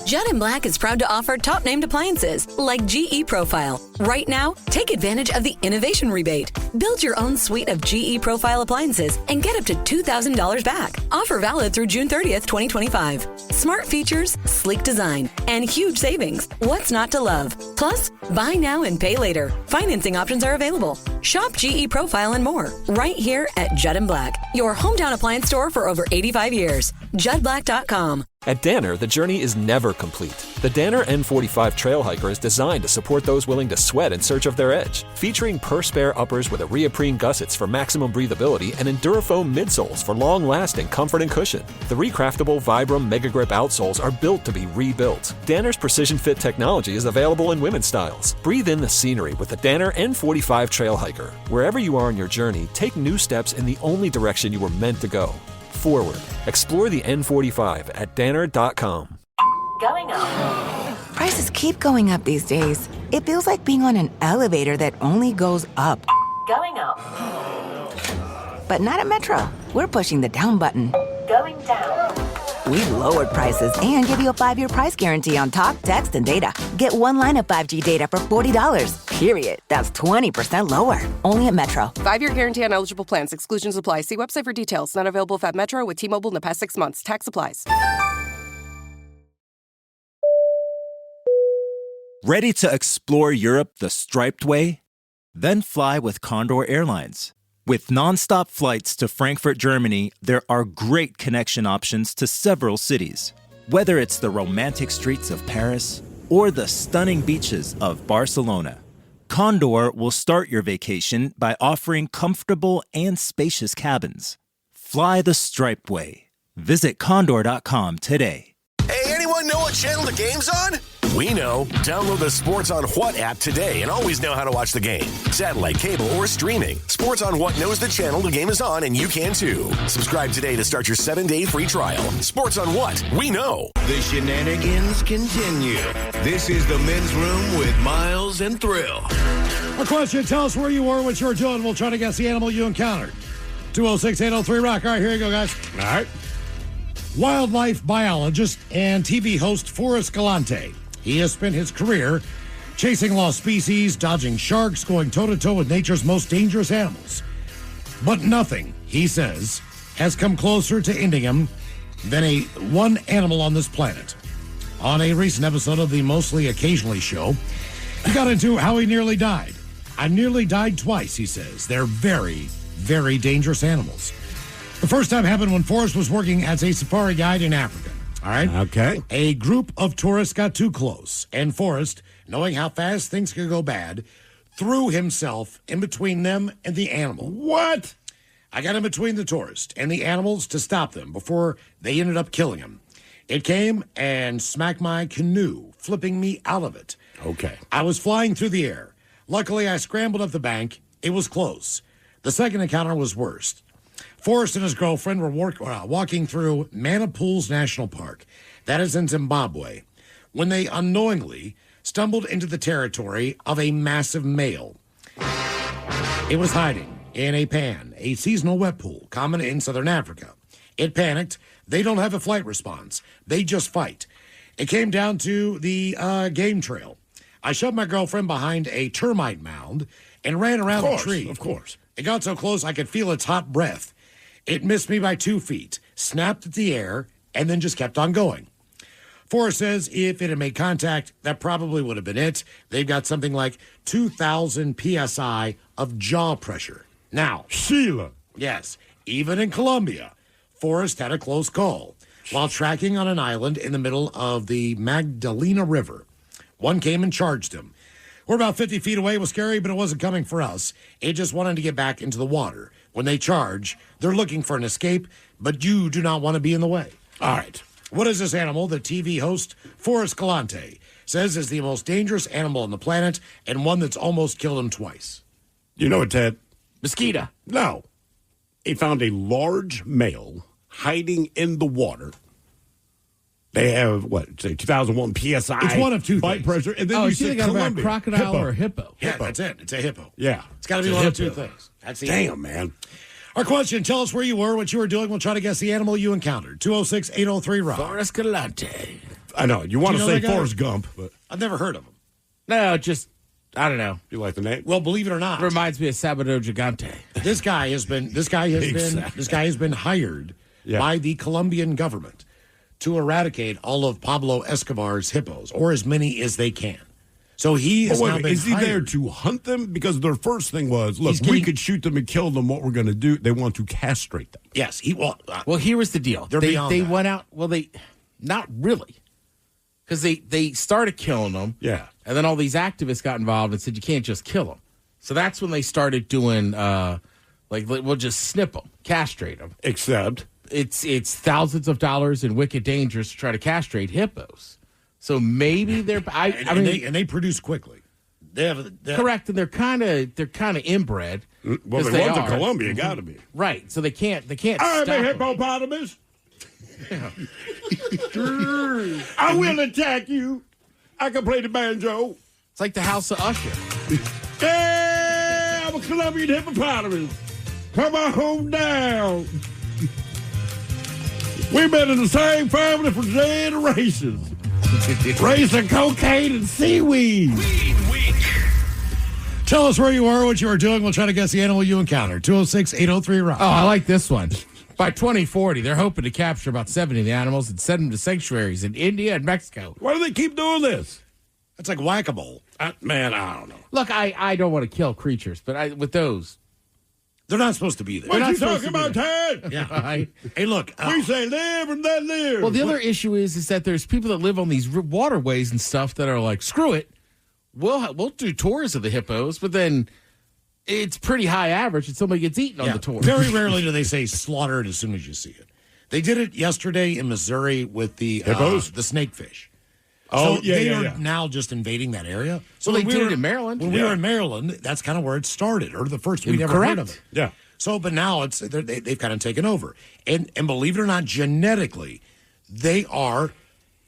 Judd & Black is proud to offer top-named appliances like GE Profile. Right now, take advantage of the Innovation Rebate. Build your own suite of GE Profile appliances and get up to $2,000 back. Offer valid through June 30th, 2025. Smart features, sleek design, and huge savings. What's not to love? Plus, buy now and pay later. Financing options are available. Shop GE Profile and more right here at Judd & Black, your hometown appliance store for over 85 years. JuddBlack.com. At Danner, the journey is never complete. The Danner N45 Trail Hiker is designed to support those willing to sweat in search of their edge. Featuring per-spare uppers with a reaprene gussets for maximum breathability and Endurafoam midsoles for long-lasting comfort and cushion. The recraftable Vibram Mega Grip outsoles are built to be rebuilt. Danner's precision fit technology is available in women's styles. Breathe in the scenery with the Danner N45 Trail Hiker. Wherever you are on your journey, take new steps in the only direction you were meant to go. Forward. Explore the N45 at Danner.com. Going up. Prices keep going up these days. It feels like being on an elevator that only goes up. Going up. But not at Metro. We're pushing the down button. Going down. We've lowered prices and give you a 5-year price guarantee on talk, text, and data. Get one line of 5G data for $40. Period. That's 20% lower. Only at Metro. 5-year guarantee on eligible plans. Exclusions apply. See website for details. Not available if at Metro with T-Mobile in the past 6 months. Tax applies. Ready to explore Europe the striped way? Then fly with Condor Airlines. With nonstop flights to Frankfurt, Germany, there are great connection options to several cities. Whether it's the romantic streets of Paris or the stunning beaches of Barcelona, Condor will start your vacation by offering comfortable and spacious cabins. Fly the striped way. Visit condor.com today. Hey, anyone know what channel the game's on? We know. Download the Sports on What app today and always know how to watch the game. Satellite, cable, or streaming. Sports on What knows the channel the game is on, and you can too. Subscribe today to start your 7-day free trial. Sports on What? We know. The shenanigans continue. This is the Men's Room with Miles and Thrill. A question, tell us where you were, what you were doing. We'll try to guess the animal you encountered. 206-803-ROCK. All right, here you go, guys. All right. Wildlife biologist and TV host Forrest Galante. He has spent his career chasing lost species, dodging sharks, going toe-to-toe with nature's most dangerous animals. But nothing, he says, has come closer to ending him than one animal on this planet. On a recent episode of the Mostly Occasionally show, he got into how he nearly died. I nearly died twice, he says. They're very, very dangerous animals. The first time happened when Forrest was working as a safari guide in Africa. All right? Okay. A group of tourists got too close, and Forrest, knowing how fast things could go bad, threw himself in between them and the animal. What? I got in between the tourist and the animals to stop them before they ended up killing him. It came and smacked my canoe, flipping me out of it. Okay. I was flying through the air. Luckily, I scrambled up the bank. It was close. The second encounter was worse. Forrest and his girlfriend were walking through Manapools National Park. That is in Zimbabwe. When they unknowingly stumbled into the territory of a massive male. It was hiding in a pan, a seasonal wet pool common in southern Africa. It panicked. They don't have a flight response. They just fight. It came down to the game trail. I shoved my girlfriend behind a termite mound and ran around the tree. Of course. It got so close I could feel its hot breath. It missed me by 2 feet, snapped at the air, and then just kept on going. Forrest says if it had made contact, that probably would have been it. They've got something like 2,000 psi of jaw pressure. Now, Sheila. Yes, even in Colombia, Forrest had a close call. While tracking on an island in the middle of the Magdalena River, one came and charged him. We're about 50 feet away. It was scary, but it wasn't coming for us. It just wanted to get back into the water. When they charge, they're looking for an escape, but you do not want to be in the way. All right. What is this animal that TV host Forrest Galante says is the most dangerous animal on the planet and one that's almost killed him twice? You know what, Ted? Mosquito. No. He found a large male hiding in the water. They have, say 2001 PSI. It's one of two bite things. pressure. And then you so they said got about a Colombia. crocodile Hippo. or a hippo. Yeah, that's it. It's a hippo. Yeah. It's got to be It's a one of two hippo. things. That's the Damn, man. Our question, tell us where you were, what you were doing. We'll try to guess the animal you encountered. 206-803-ROCK. Forrest Galante. I know. You want Do to you know say that guy? Forrest Gump, but I've never heard of him. No, just, I don't know. you like the name? Well, believe it or not, Reminds me of Sabado Gigante. this guy has been hired Yeah. by the Colombian government to eradicate all of Pablo Escobar's hippos, or as many as they can. So he But has wait, now a minute, been is he there hired. to hunt them? Because their first thing was, look, He's we getting- could shoot them and kill them. What we're going to do, they want to castrate them. Yes, he Well, here was the deal. They're they beyond they that. went out. Well, they not really, because they started killing them. Yeah. And then all these activists got involved and said you can't just kill them. So that's when they started doing like we'll just snip them, castrate them. Except It's thousands of dollars and wicked dangerous to try to castrate hippos. So maybe they're I mean they produce quickly. They have correct, and they're kind of inbred. well, 'cause the ones in are. Colombia got to be. Right, so they can't I'm stop a 'em. hippopotamus. I will attack you. I can play the banjo. It's like the House of Usher. Yeah, I'm a Colombian hippopotamus. Come on home down. We've been in the same family for generations. Raising cocaine and seaweed. Tell us where you are, what you were doing. We'll try to guess the animal you encountered. 206-803-ROCK. Oh, I like this one. By 2040, they're hoping to capture about 70 of the animals and send them to sanctuaries in India and Mexico. Why do they keep doing this? It's like whack-a-mole. Man, I don't know. Look, I don't want to kill creatures, but with those, they're not supposed to be there. What not you supposed talking to be about, Ted? Yeah. Hey, look. We say live and let live. well, the other issue is that there's people that live on these waterways and stuff that are like, screw it, we'll do tours of the hippos, but then it's pretty high average and somebody gets eaten on the tour. Very rarely do they say slaughter it as soon as you see it. They did it yesterday in Missouri with the hippos, the snakefish. Oh, so yeah, they yeah, are yeah. now just invading that area. So Well, they when did we it were- in Maryland. When we were in Maryland, that's kind of where it started, or the first we'd ever heard of it. Yeah. So, but now they've kind of taken over, and believe it or not, genetically, they are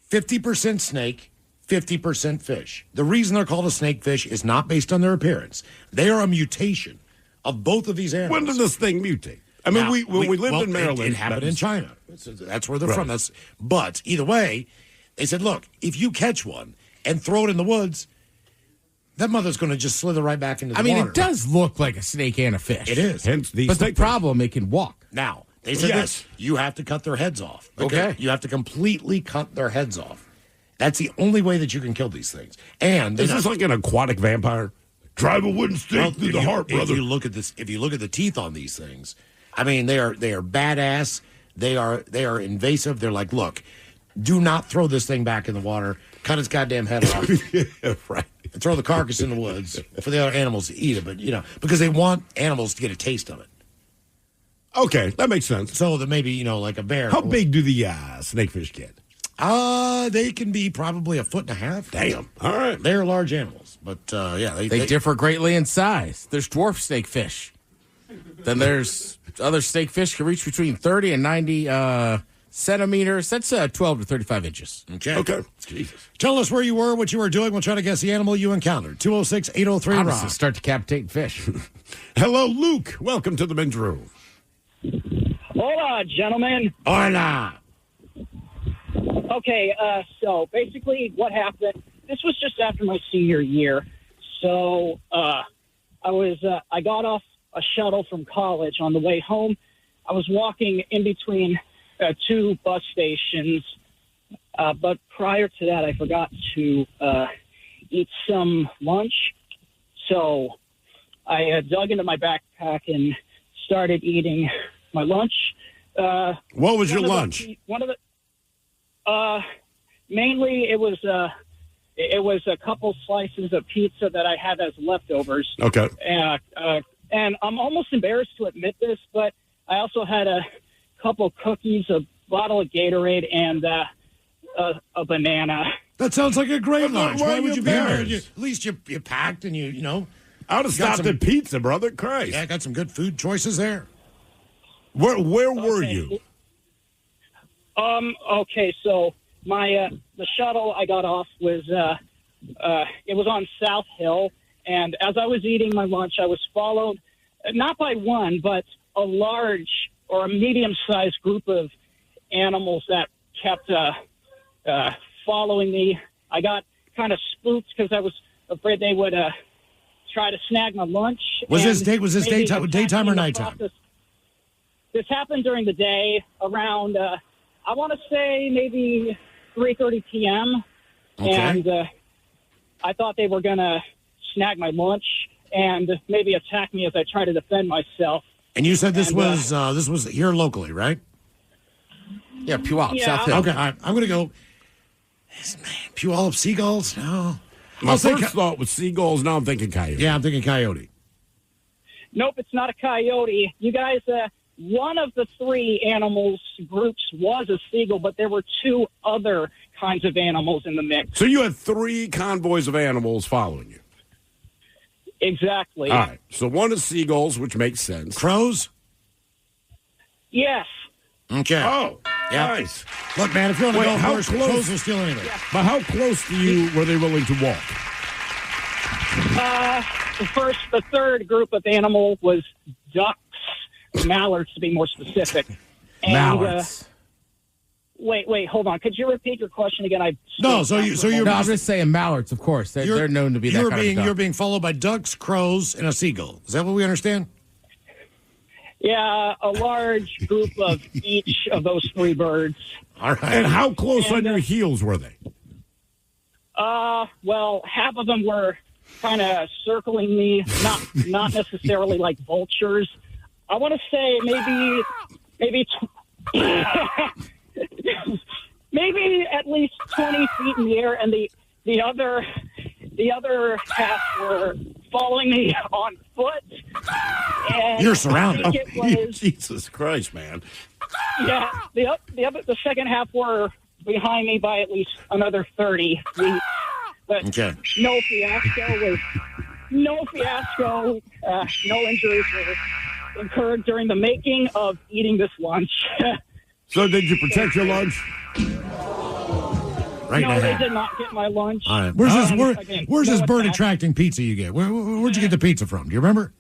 50% snake, 50% fish. The reason they're called a snakefish is not based on their appearance; they are a mutation of both of these animals. When did this thing mutate? I mean, when we lived in Maryland. It happened in China. That's where they're Right. from. But either way, they said, look, if you catch one and throw it in the woods, that mother's going to just slither right back into the water. it does look like a snake and a fish. It is. Hence the But the snake problem, it can walk. Now, they said Yes. this, you have to cut their heads off. Okay. You have to completely cut their heads off. That's the only way that you can kill these things. And Is this like an aquatic vampire? Drive a wooden stake through the heart, brother. If you look at this, if you look at the teeth on these things, I mean, they are badass. They are invasive. They're like, look, do not throw this thing back in the water. Cut its goddamn head off. Yeah, right. And throw the carcass in the woods for the other animals to eat it. But because they want animals to get a taste of it. Okay, that makes sense. So that maybe like a bear. How big do the snakefish get? They can be probably 1.5 feet. Damn. All right. They're large animals, but yeah, They differ greatly in size. There's dwarf snakefish. Then there's other snakefish can reach between 30 and 90 centimeters. That's 12 to 35 inches. Okay. Jesus. Tell us where you were, what you were doing. We'll try to guess the animal you encountered. 206-803-ROCK. Obviously, start decapitating fish. Hello, Luke. Welcome to the men's room. Hola, gentlemen. Hola. Okay, so basically what happened, this was just after my senior year. So I got off a shuttle from college. On the way home, I was walking in between two bus stations But prior to that, I forgot to eat some lunch. So I dug into my backpack and started eating my lunch. What was your lunch? Mainly it was a couple slices of pizza that I had as leftovers. Okay. And I'm almost embarrassed to admit this, but I also had a couple cookies, a bottle of Gatorade, and a banana. That sounds like a great lunch. why Why are would you you be embarrassed? embarrassed? At least you packed and you know. I would have got stopped at pizza, brother. Christ. Yeah, got some good food choices there. Where were you? Okay, so my the shuttle I got off was it was on South Hill, and as I was eating my lunch, I was followed not by one, but a large or a medium-sized group of animals that kept following me. I got kind of spooked because I was afraid they would try to snag my lunch. Was this daytime or nighttime? This happened during the day around, I want to say maybe 3:30 p.m. Okay. And I thought they were going to snag my lunch and maybe attack me as I try to defend myself. And you said this was here locally, right? Yeah, Puyallup, Yeah. South Hill. Okay, I'm going to go. Puyallup Seagulls? No. My first thought was seagulls. Now I'm thinking coyote. Yeah, I'm thinking coyote. Nope, it's not a coyote. You guys, one of the three animals groups was a seagull, but there were two other kinds of animals in the mix. So you had three convoys of animals following you. Exactly. All right. So one is seagulls, which makes sense. Crows? Yes. Okay. Oh, yeah. nice. Look, man, if you want to go how first, close- crows will steal anything. But how close to you were they willing to walk? The third group of animal was ducks, mallards to be more specific. And, Mallards. Wait, hold on. Could you repeat your question again? No, I'm just saying mallards, of course. They're known to be that kind of duck. You're being followed by ducks, crows, and a seagull. Is that what we understand? Yeah, a large group of each of those three birds. All right. And how close on your heels were they? Well, half of them were kind of circling me, not necessarily like vultures. I want to say maybe maybe at least 20 feet in the air, and the other half were following me on foot. And You're surrounded. I think it was, Jesus Christ, man. yeah, the second half were behind me by at least another 30 feet. But Okay. no fiasco. No injuries were incurred during the making of eating this lunch. So did you protect your lunch? Right no, now. they did not get my lunch. All right. Where's Again, this no bird attack. attracting pizza you get? Where'd you get the pizza from? Do you remember?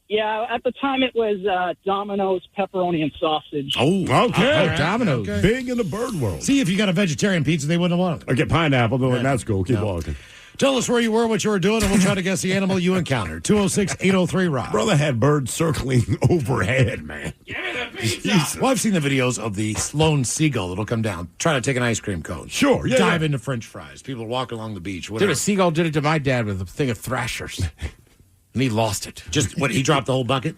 Yeah, at the time it was Domino's pepperoni and sausage. Oh, okay. Right. Domino's. Okay. Big in the bird world. See, if you got a vegetarian pizza, they wouldn't have wanted it. Okay, pineapple, though, and that's cool. Keep No. walking. Tell us where you were, what you were doing, and we'll try to guess the animal you encountered. 206-803-ROCK. Brother had birds circling overhead, man. Well, I've seen the videos of the lone seagull that'll come down, try to take an ice cream cone. Sure, yeah, Dive yeah. into French fries. People walk along the beach. Dude, Whatever. a seagull did it to my dad with a thing of thrashers. And he lost it. Just what, he dropped the whole bucket?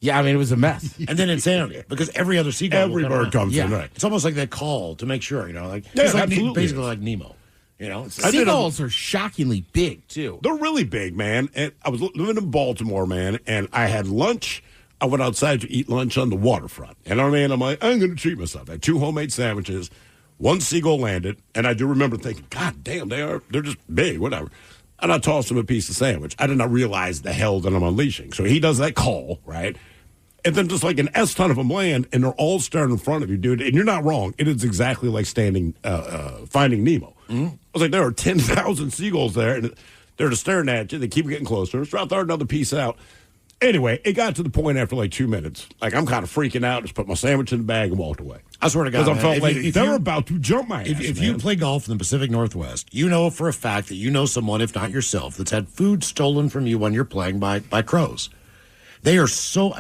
Yeah, I mean, it was a mess. And then insanity, because every other seagull Every will come bird around. comes in, Yeah. right. It's almost like that call to make sure, like, Yeah, it's like absolutely basically is. like Nemo. It's Seagulls are shockingly big, too. They're really big, man. And I was living in Baltimore, man, and I had lunch. I went outside to eat lunch on the waterfront. And I'm like, I'm going to treat myself. I had 2 homemade sandwiches. One seagull landed, and I do remember thinking, God damn, they're just big, whatever. And I tossed him a piece of sandwich. I did not realize the hell that I'm unleashing. So he does that call, right? And then just like an S-ton of them land, and they're all staring in front of you, dude. And you're not wrong. It is exactly like Finding Nemo. I was like, there are 10,000 seagulls there, and they're just staring at you. They keep getting closer. So I throw another piece out. Anyway, it got to the point after like 2 minutes. Like, I'm kind of freaking out. Just put my sandwich in the bag and walked away. I swear to God, Because I felt man, like if they're you- about to jump my ass, If man. you play golf in the Pacific Northwest, you know for a fact that you know someone, if not yourself, that's had food stolen from you when you're playing by crows. They are so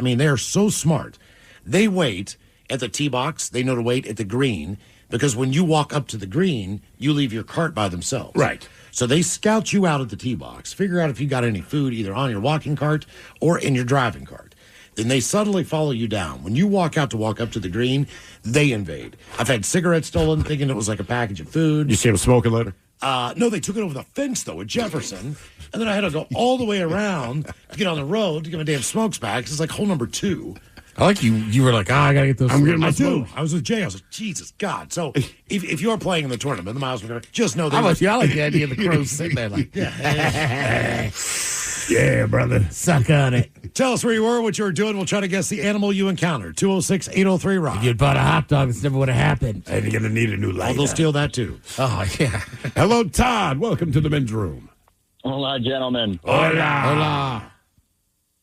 smart. They wait at the tee box. They know to wait at the green. because when you walk up to the green, you leave your cart by themselves. Right. So they scout you out at the tee box, figure out if you got any food either on your walking cart or in your driving cart. Then they subtly follow you down. When you walk up to the green, they invade. I've had cigarettes stolen thinking it was like a package of food. You see them smoking later? No, they took it over the fence, though, at Jefferson. And then I had to go all the way around to get on the road to get my damn smokes back. It's like hole number 2. I like you. You were like, I got to get those. I'm getting my I do. smokes. I was with Jay. I was like, Jesus God. So if you're playing in the tournament, the Miles, just know I like the idea of the crows sitting there like, yeah, brother. Suck on it. Tell us where you were, what you were doing. We'll try to guess the animal you encountered. 206-803-ROCK. If you'd bought a hot dog, this never would have happened. And you're going to need a new light. They'll steal that, too. Oh, yeah. Hello, Todd. Welcome to the men's room. Hola, gentlemen. Hola. Hola.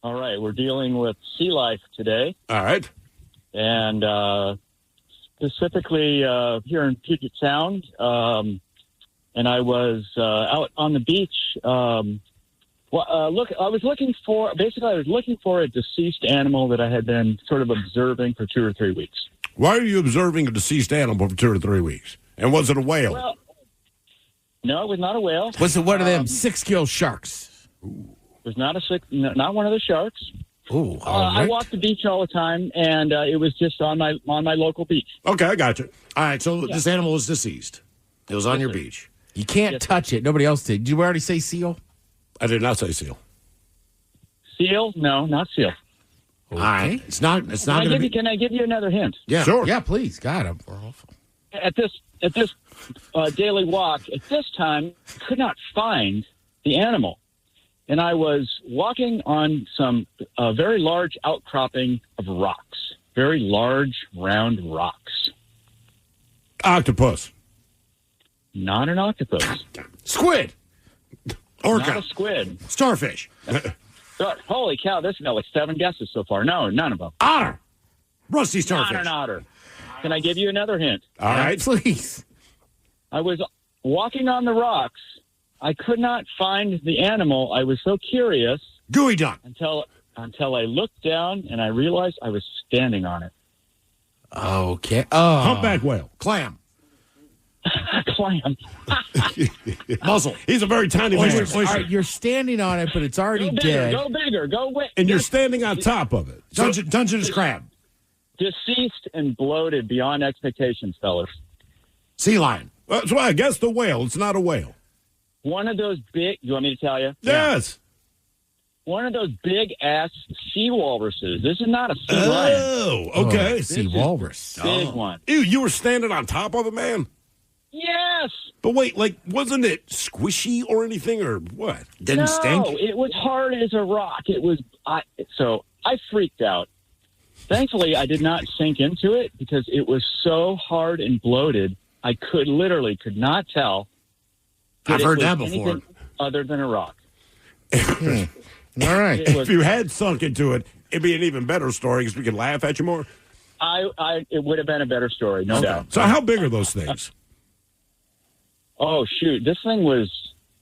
All right, we're dealing with sea life today. All right. And specifically here in Puget Sound. And I was out on the beach. I was looking for a deceased animal that I had been sort of observing for 2 or 3 weeks. Why are you observing a deceased animal for 2 or 3 weeks? And was it a whale? Well, no, it was not a whale. Was it one of them 6-gill sharks? It was not one of the sharks. Ooh, I walk the beach all the time, and it was just on my local beach. Okay, I got you. All right, so this animal was deceased. It was on your beach. You can't touch it. Nobody else did. Did you already say seal? I did not say seal. Seal? No, not seal. Okay. All right. It's not going to be... Can I give you another hint? Yeah. Sure. Yeah, please. God, we're awful. At this daily walk, at this time, I could not find the animal. And I was walking on some very large outcropping of rocks. Very large, round rocks. Octopus. Not an octopus. Squid. Orca. Not a squid. Starfish. Holy cow, this got like 7 guesses so far. No, none of them. Otter. Rusty starfish. Not an otter. Can I give you another hint? All right. Please. I was walking on the rocks. I could not find the animal. I was so curious. Gooey duck. Until I looked down and I realized I was standing on it. Okay. Oh. Humpback whale. Clam. Clam. Mussel. He's a very tiny man. All right, you're standing on it, but it's already dead. Go bigger. Go away. And you're standing on top of it. Dungeness crab. Deceased and bloated beyond expectations, fellas. Sea lion. That's why I guess the whale. It's not a whale. One of those big... You want me to tell you? Yes. One of those big-ass sea walruses. This is not a sea lion. Oh, okay. Sea walrus. Big one. Ew, you were standing on top of it, man? Yes. But wait, wasn't it squishy or anything, or what? Didn't stink? No, it was hard as a rock. It was... So I freaked out. Thankfully, I did not sink into it because it was so hard and bloated, I could not tell. I've heard that before. Other than a rock. All right. If you had sunk into it, it'd be an even better story because we could laugh at you more. It would have been a better story, no doubt. So how big are those things? Oh, shoot. This thing was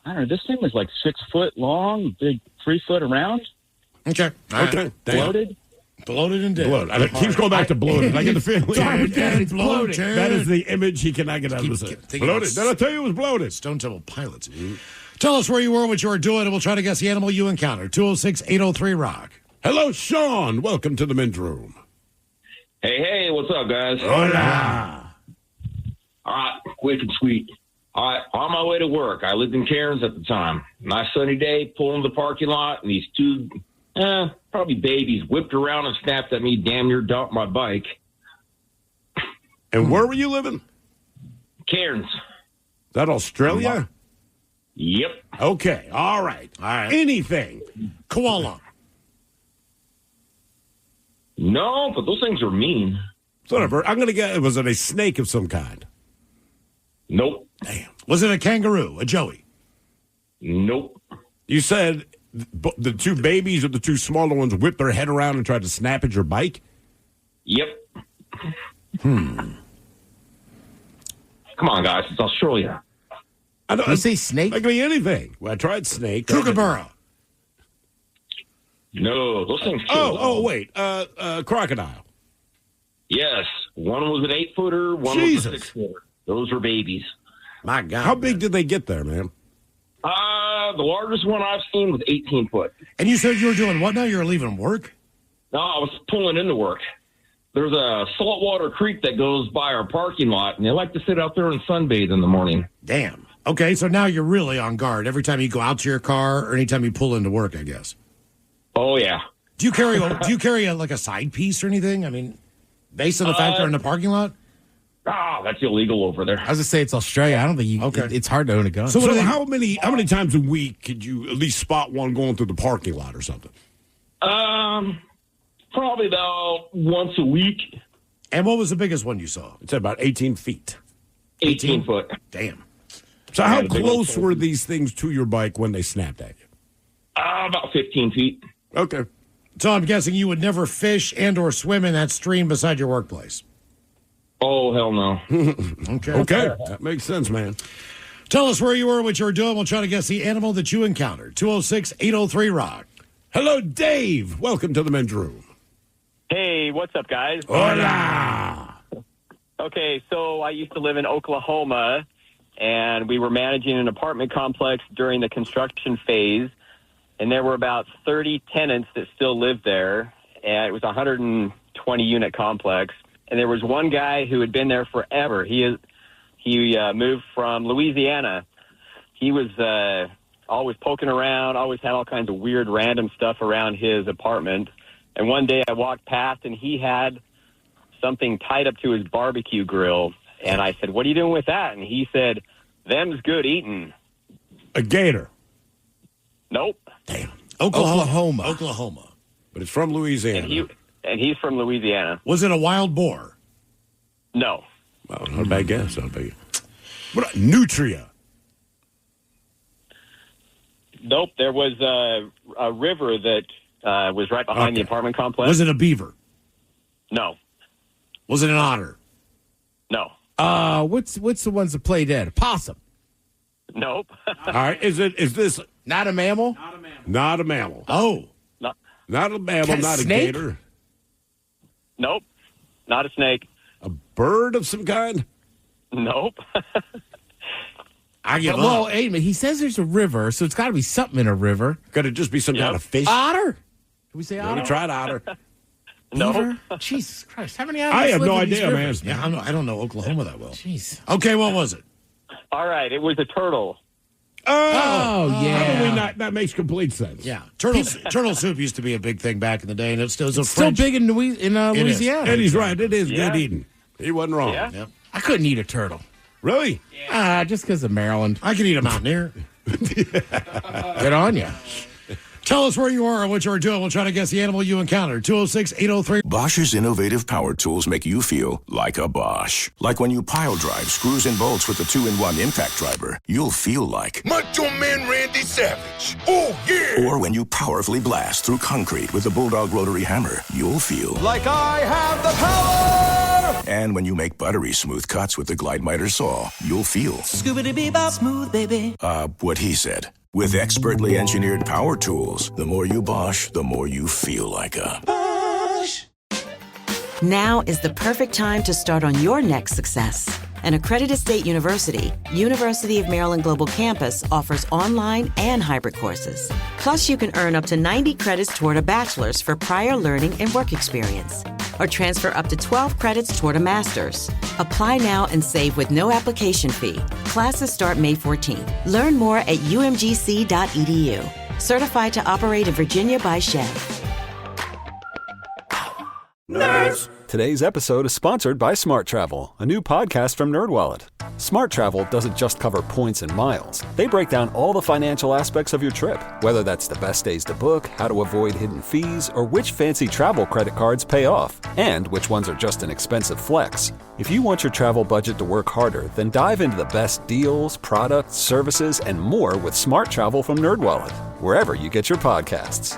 like 6 foot long, big 3 foot around. Okay. Okay. Bloated. Bloated and dead. Bloated. He keeps going back to bloated. I get the feeling. Dead, bloated. That is the image he cannot get out of his head. Bloated. Did I tell you it was bloated? Stone Temple Pilots. Tell us where you were, what you were doing, and we'll try to guess the animal you encountered. 206-803-ROCK. Hello, Sean. Welcome to the men's room. Hey, what's up, guys? Hola. All right, quick and sweet. All right, on my way to work. I lived in Cairns at the time. Nice sunny day, pulling into the parking lot, and these two, probably babies, whipped around and snapped at me, damn near dumped my bike. And where were you living? Cairns. Is that Australia? Yep. Okay, all right. Anything. Koala. No, but those things are mean. Whatever. I'm going to guess, was it a snake of some kind? Nope. Damn. Was it a kangaroo, a joey? Nope. You said the two babies or the two smaller ones whipped their head around and tried to snap at your bike? Yep. Come on, guys. It's Australia. I don't You say snake? That could be anything. Well, I tried snake. Kookaburra. No, those things kill. Oh, wait. Crocodile. Yes. One was an 8-footer, one was a 6-footer. Those were babies. My God. How big did they get there, man? The largest one I've seen was 18 foot. And you said you were doing what now? You were leaving work? No, I was pulling into work. There's a saltwater creek that goes by our parking lot, and they like to sit out there and sunbathe in the morning. Damn. Okay, so now you're really on guard every time you go out to your car or anytime you pull into work, I guess. Oh, yeah. Do you carry like a side piece or anything? I mean, based on the fact they're in the parking lot? That's illegal over there. I was going to say it's Australia. I don't think you. Okay. It's hard to own a gun. So how many times a week could you at least spot one going through the parking lot or something? Probably about once a week. And what was the biggest one you saw? It's about 18 feet. 18 foot. Damn. So how close were these things to your bike when they snapped at you? About 15 feet. Okay. So I'm guessing you would never fish and or swim in that stream beside your workplace. Oh, hell no. Okay. That makes sense, man. Tell us where you were, what you were doing. We'll try to guess the animal that you encountered. 206-803-ROCK. Hello, Dave. Welcome to the men's room. Hey, what's up, guys? Hola. Okay, so I used to live in Oklahoma, and we were managing an apartment complex during the construction phase, and there were about 30 tenants that still lived there, and it was a 120-unit complex, and there was one guy who had been there forever. He moved from Louisiana. He was always poking around, always had all kinds of weird, random stuff around his apartment. And one day I walked past, and he had something tied up to his barbecue grill. And I said, "What are you doing with that?" And he said, "Them's good eating." A gator. Nope. Damn. Oklahoma. But it's from Louisiana. And he's from Louisiana. Was it a wild boar? No. Well, not a bad guess. What nutria? Nope. There was a river that was right behind the apartment complex. Was it a beaver? No. Was it an otter? No. What's the ones that play dead? A possum. Nope. All right. Is this not a mammal? Not a mammal. Oh. Not a mammal, not a snake? gator. Nope. Not a snake. A bird of some kind? Nope. I give Well, up. wait a minute. He says there's a river, so it's got to be something in a river. Could it just be some kind of fish? Otter? Did we say otter? We tried otter. No. Jesus Christ. How many otters I have live no in these idea, man. rivers? Yeah, I don't know Oklahoma that well. Jeez. Okay, what was it? All right. It was a turtle. Oh, yeah. How do we not? That makes complete sense. Yeah. Turtle soup used to be a big thing back in the day, and it's still Still big in Louisiana. And he's right. It is Yeah. good eating. He wasn't wrong. Yeah. Yep. I couldn't eat a turtle. Really? Just because of Maryland. I can eat a mountaineer. Good on you. Tell us where you are and what you are doing. We'll try to guess the animal you encountered. 206-803. Bosch's innovative power tools make you feel like a Bosch. Like when you pile drive screws and bolts with the 2-in-1 impact driver, you'll feel like Macho Man Randy Savage. Oh, yeah. Or when you powerfully blast through concrete with the Bulldog rotary hammer, you'll feel Like I have the power. And when you make buttery smooth cuts with the Glide Miter saw, you'll feel Scooby-Doo-Bebop smooth, baby. what he said. With expertly engineered power tools, the more you Bosch, the more you feel like a Bosch. Now is the perfect time to start on your next success. An accredited state university, University of Maryland Global Campus offers online and hybrid courses. Plus, you can earn up to 90 credits toward a bachelor's for prior learning and work experience. Or transfer up to 12 credits toward a master's. Apply now and save with no application fee. Classes start May 14th. Learn more at umgc.edu. Certified to operate in Virginia by Chev. Nerds! Today's episode is sponsored by Smart Travel, a new podcast from NerdWallet. Smart Travel doesn't just cover points and miles. They break down all the financial aspects of your trip, whether that's the best days to book, how to avoid hidden fees, or which fancy travel credit cards pay off, and which ones are just an expensive flex. If you want your travel budget to work harder, then dive into the best deals, products, services, and more with Smart Travel from NerdWallet, wherever you get your podcasts.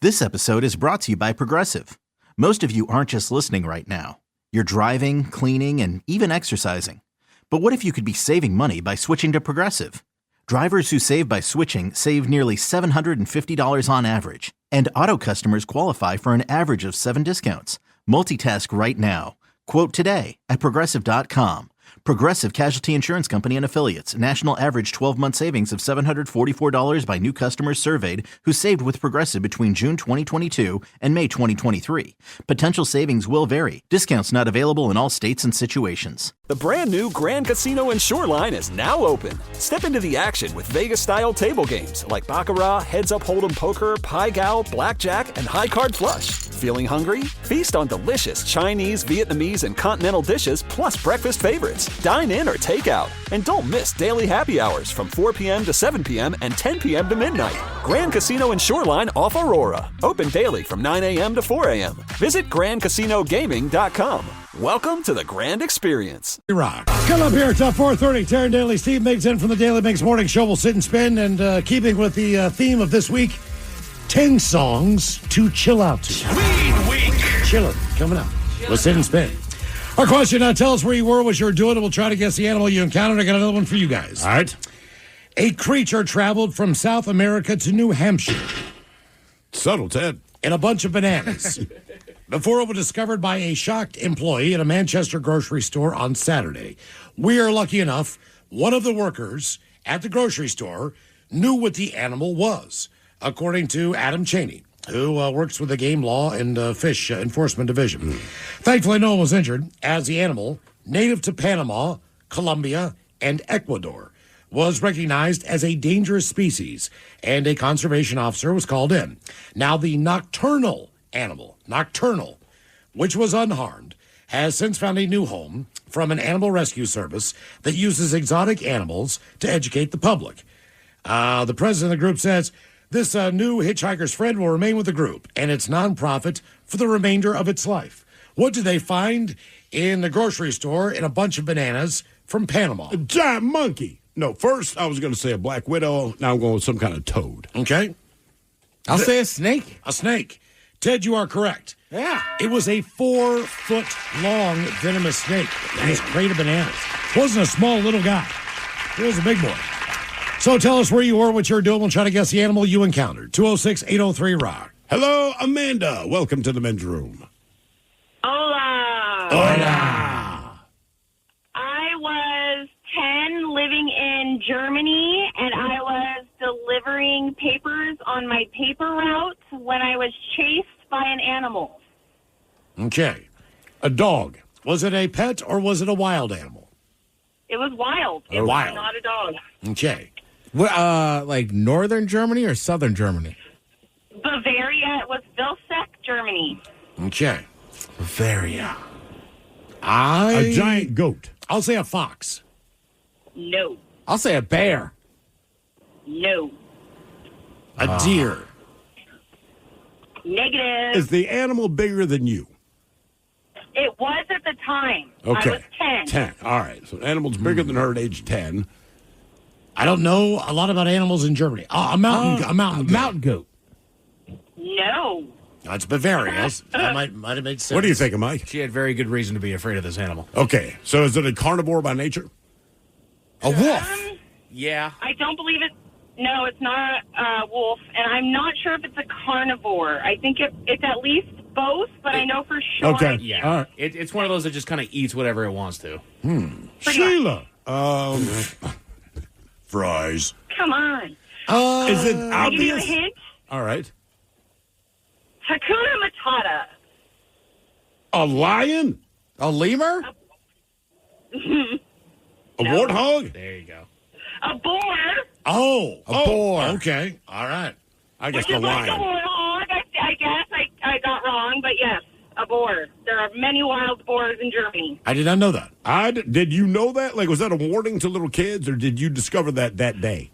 This episode is brought to you by Progressive. Most of you aren't just listening right now. You're driving, cleaning, and even exercising. But what if you could be saving money by switching to Progressive? Drivers who save by switching save nearly $750 on average. And auto customers qualify for an average of 7 discounts. Multitask right now. Quote today at Progressive.com. Progressive Casualty Insurance Company and Affiliates. National average 12-month savings of $744 by new customers surveyed who saved with Progressive between June 2022 and May 2023. Potential savings will vary. Discounts not available in all states and situations. The brand new Grand Casino and Shoreline is now open. Step into the action with Vegas-style table games like Baccarat, Heads Up Hold'em Poker, Pai Gow, Blackjack, and High Card Flush. Feeling hungry? Feast on delicious Chinese, Vietnamese, and continental dishes plus breakfast favorites. Dine in or take out. And don't miss daily happy hours from 4 p.m. to 7 p.m. and 10 p.m. to midnight. Grand Casino and Shoreline off Aurora. Open daily from 9 a.m. to 4 a.m. Visit GrandCasinoGaming.com. Welcome to the Grand Experience. Rock. Come up here, it's 4:30. Taryn Daly, Steve Miggs in from the Daily Miggs Morning Show. We'll sit and spin, and keeping with the theme of this week, 10 songs to chill out to. Weed Week. Chillin', coming up. We'll sit and spin. Our question now, tell us where you were, what you were doing, and we'll try to guess the animal you encountered. I got another one for you guys. All right. A creature traveled from South America to New Hampshire. Subtle, Ted. In a bunch of bananas. Before it was discovered by a shocked employee at a Manchester grocery store on Saturday. We are lucky enough, one of the workers at the grocery store knew what the animal was, according to Adam Cheney, who works with the Game Law and Fish Enforcement Division. Thankfully, no one was injured, as the animal, native to Panama, Colombia, and Ecuador, was recognized as a dangerous species, and a conservation officer was called in. Now, the nocturnal animal, which was unharmed, has since found a new home from an animal rescue service that uses exotic animals to educate the public. The president of the group says, this new hitchhiker's friend will remain with the group and its nonprofit for the remainder of its life. What did they find in the grocery store in a bunch of bananas from Panama? A giant monkey. No, first I was going to say a black widow. Now I'm going with some kind of toad. Okay. I'll say a snake. A snake. Ted, you are correct. Yeah. It was a 4-foot-long venomous snake in this crate of bananas. It wasn't a small little guy. It was a big boy. So tell us where you were, what you're doing. We'll try to guess the animal you encountered. 206-803-ROCK. Hello, Amanda. Welcome to the men's room. Hola. Hola. I was 10 living in Germany, and I was delivering papers on my paper route when I was chased by an animal. Okay. A dog. Was it a pet or was it a wild animal? It was wild. It wild. was not a dog. Okay. What, like northern Germany or southern Germany? Bavaria. It was Vilseck, Germany. Okay. Bavaria. A giant goat. I'll say a fox. No. I'll say a bear. No. A deer. Negative. Is the animal bigger than you? It was at the time. Okay. I was 10. 10. All right. So an animal's bigger than her at age 10. I don't know a lot about animals in Germany. A mountain goat. No. That's Bavaria. That might have made sense. What do you think, Mike? She had very good reason to be afraid of this animal. Okay. So is it a carnivore by nature? A wolf. Yeah. I don't believe it. No, it's not a wolf, and I'm not sure if it's a carnivore. I think it's at least both, but I know for sure. Okay. Yeah. All right. It's one of those that just kind of eats whatever it wants to. Sheila. Fries. Come on. Is it Can I give you a obvious? hint? All right. Hakuna Matata. A lion? A lemur? A warthog? There you go. A boar. Oh, a boar. Okay. All right. I guess Which the is like a lion. warthog. I guess I got wrong, but yes, a boar. There are many wild boars in Germany. I did not know that. Did you know that? Like, was that a warning to little kids, or did you discover that day?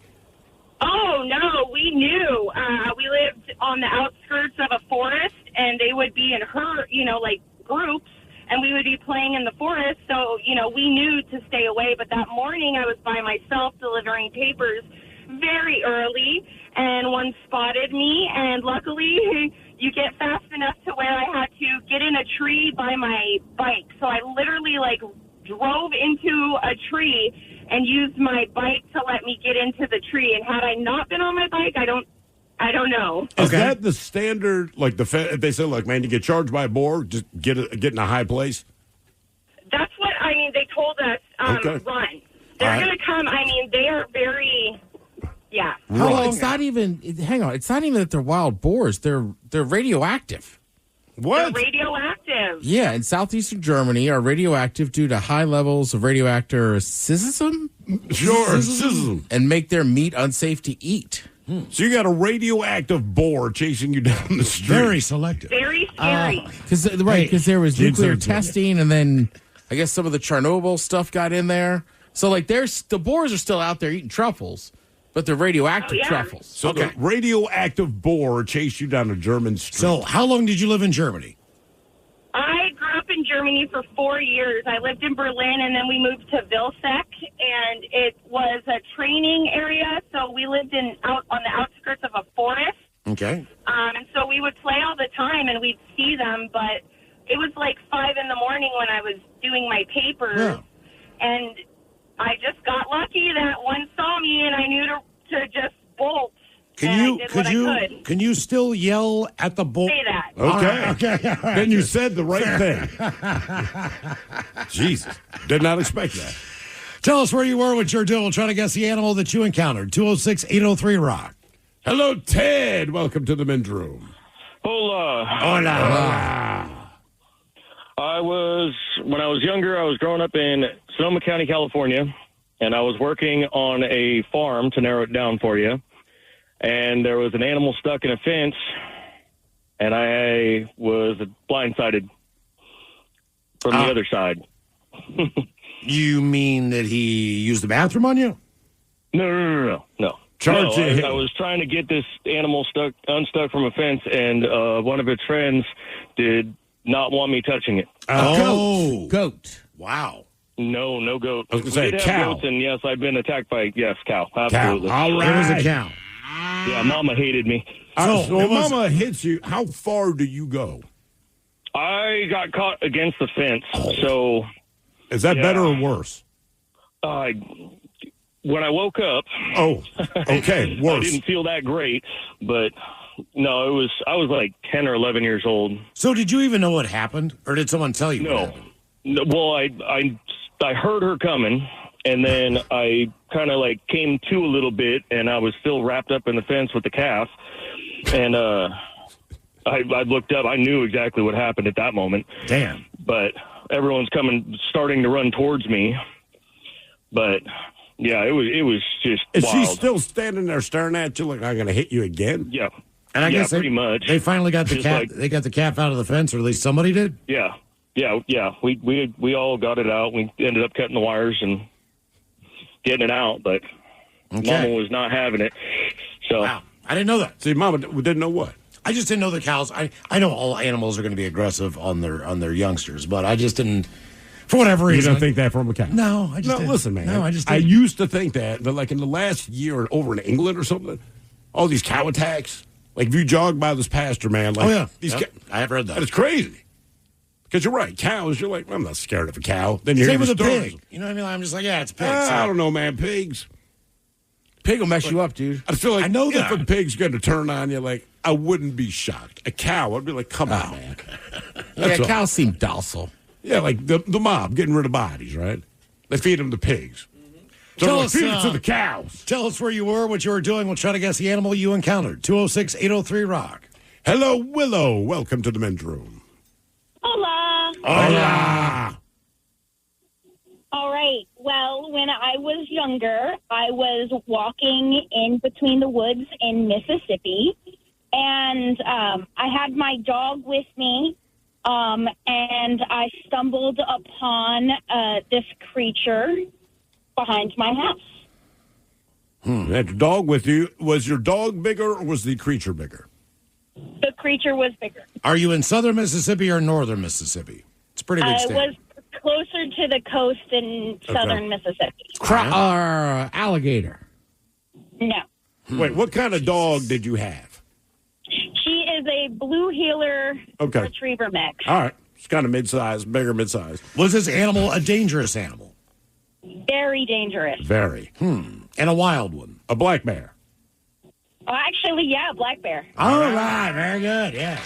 Oh, no, we knew. We lived on the outskirts of a forest, and they would be in groups, and we would be playing in the forest, so, we knew to stay away. But that morning, I was by myself delivering papers very early, and one spotted me, and luckily, you get fast enough to where I had to get in a tree by my bike. So I literally, drove into a tree and used my bike to let me get into the tree. And had I not been on my bike, I don't I don't know. Is that the standard? Like if they say, "Look, man, you get charged by a boar, just get in a high place." That's what I mean. They told us run. They're going to come. I mean, they are very. Yeah. Well, it's not even. Hang on. It's not even that they're wild boars. They're radioactive. What? They're radioactive. Yeah, in southeastern Germany, are radioactive due to high levels of radioactive cesium. Cesium. And make their meat unsafe to eat. So you got a radioactive boar chasing you down the street. Very selective. Very scary. Because there was nuclear testing, and then I guess some of the Chernobyl stuff got in there. So like, the boars are still out there eating truffles, but they're radioactive truffles. So the radioactive boar chased you down a German street. So how long did you live in Germany? I grew up in Germany for 4 years. I lived in Berlin, and then we moved to Vilseck, and it was a training area. So we lived out on the outskirts of a forest. Okay. And so we would play all the time, and we'd see them. But it was like 5 in the morning when I was doing my papers, and I just got lucky that one saw me, and I knew to just bolt. Can you still yell at the bull? Say that. Okay. Then you said the right thing. Jesus. Did not expect that. Tell us where you were, what you're doing. We'll try to guess the animal that you encountered. 206-803-ROCK. Hello, Ted. Welcome to the men's room. Hola. Hola. When I was younger, I was growing up in Sonoma County, California, and I was working on a farm, to narrow it down for you. And there was an animal stuck in a fence, and I was blindsided from the other side. You mean that he used the bathroom on you? No. I was trying to get this animal unstuck from a fence, and one of its friends did not want me touching it. Goat. Wow. No goat. I was going to say did cow. Have goats, and yes, I've been attacked by cow. Absolutely. All right. It was a cow. Yeah, Mama hated me. So if Mama hits you, how far do you go? I got caught against the fence, so... Is that better or worse? When I woke up... Oh, okay, worse. I didn't feel that great, but no, I was like 10 or 11 years old. So did you even know what happened, or did someone tell you what happened? No, well, I heard her coming, and then I kind of like came to a little bit, and I was still wrapped up in the fence with the calf, and I looked up. I knew exactly what happened at that moment. Damn. But everyone's starting to run towards me. But yeah, it was just Is wild. she still standing there staring at you like, I'm going to hit you again? Yeah. And I guess pretty much. They finally got the Just cat. like- They got the calf out of the fence, or at least somebody did. Yeah. We all got it out. We ended up cutting the wires and getting it out, but Mama was not having it. So Wow. I didn't know that. See, Mama didn't know what? I just didn't know the cows. I know all animals are going to be aggressive on their youngsters, but I just didn't, for whatever You reason. don't think that from a cow? No, I just didn't. Listen, man. No, I just I didn't. used to think that, but like in the last year over in England or something, all these cow attacks. Like if you jog by this pasture, man. Like, these I have read that. It's crazy. Because you're right. Cows, you're like, I'm not scared of a cow. Then you hear Same with the a stories. pig. You know what I mean? I'm just like, yeah, it's a pig. I don't know, man. Pigs. Pig will mess you up, dude. I feel like I know if that. a pig's going to turn on you, like, I wouldn't be shocked. A cow, I'd be like, come on, man. That's all. Cows seem docile. Yeah, like the mob getting rid of bodies, right? They feed them to pigs. So Tell like, us, feed it to the cows. Tell us where you were, what you were doing. We'll try to guess the animal you encountered. 206-803-ROCK. Hello, Willow. Welcome to the men's room. Hola. Hola. All right. Well, when I was younger, I was walking in between the woods in Mississippi, and I had my dog with me, and I stumbled upon this creature behind my house. You had your dog with you. Was your dog bigger or was the creature bigger? The creature was bigger. Are you in southern Mississippi or northern Mississippi? It's a pretty big I state. was closer to the coast in southern Mississippi. Alligator. No. Wait, what kind of dog did you have? She is a blue heeler retriever mix. All right. It's kind of mid-sized, bigger mid-sized. Was this animal a dangerous animal? Very dangerous. Very. And a wild one? A black bear? Actually, yeah, black bear. All right, very good. Yeah.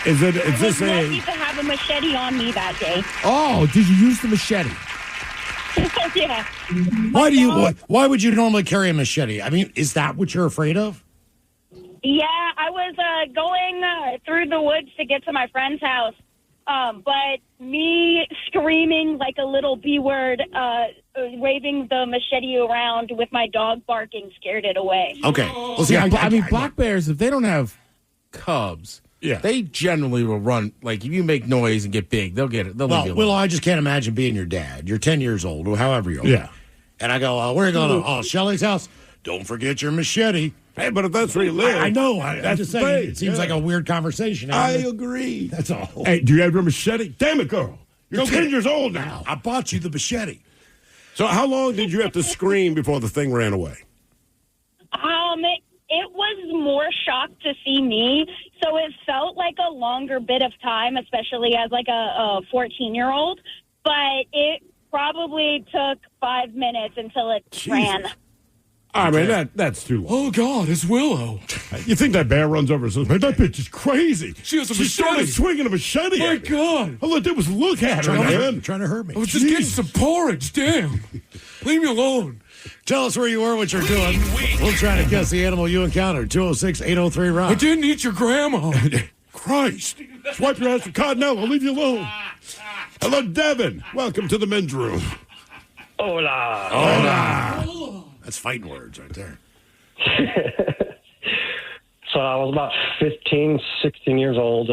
Is I this was a? lucky to have a machete on me that day. Oh, did you use the machete? Yeah. Why would you normally carry a machete? I mean, is that what you're afraid of? Yeah, I was going through the woods to get to my friend's house, but me screaming like a little B word, waving the machete around with my dog barking scared it away. Okay. Well, see, I mean, black bears, if they don't have cubs, they generally will run. Like, if you make noise and get big, they'll get it. They'll leave you alone. Well, I just can't imagine being your dad. You're 10 years old, or however you are. Yeah. And I go, where are you going? Oh, Shelly's house. Don't forget your machete. Hey, but if that's where you live. I know. I'm that's just the saying. thing. It seems like a weird conversation. I agree. That's all. Hey, do you have your machete? Damn it, girl. You're Go 10 get it. years old now. I bought you the machete. So how long did you have to scream before the thing ran away? It was more shocked to see me, so it felt like a longer bit of time, especially as like a 14-year-old. But it probably took 5 minutes until it ran. I mean, that's too long. Oh, God, it's Willow. You think that bear runs over and says, man, that bitch is crazy. She has a She started machete. swinging a machete My at me. God. All I did was look at her, man. Trying to hurt me. I was just getting some porridge. Damn. Leave me alone. Tell us where you were, what you're doing. We'll try to guess the animal you encountered. 206-803-ROCK. I didn't eat your grandma. Christ. Swipe your ass with Cardinal. I'll leave you alone. Hello, Devin. Welcome to the men's room. Hola. Hola. That's fighting words right there. So I was about 15, 16 years old.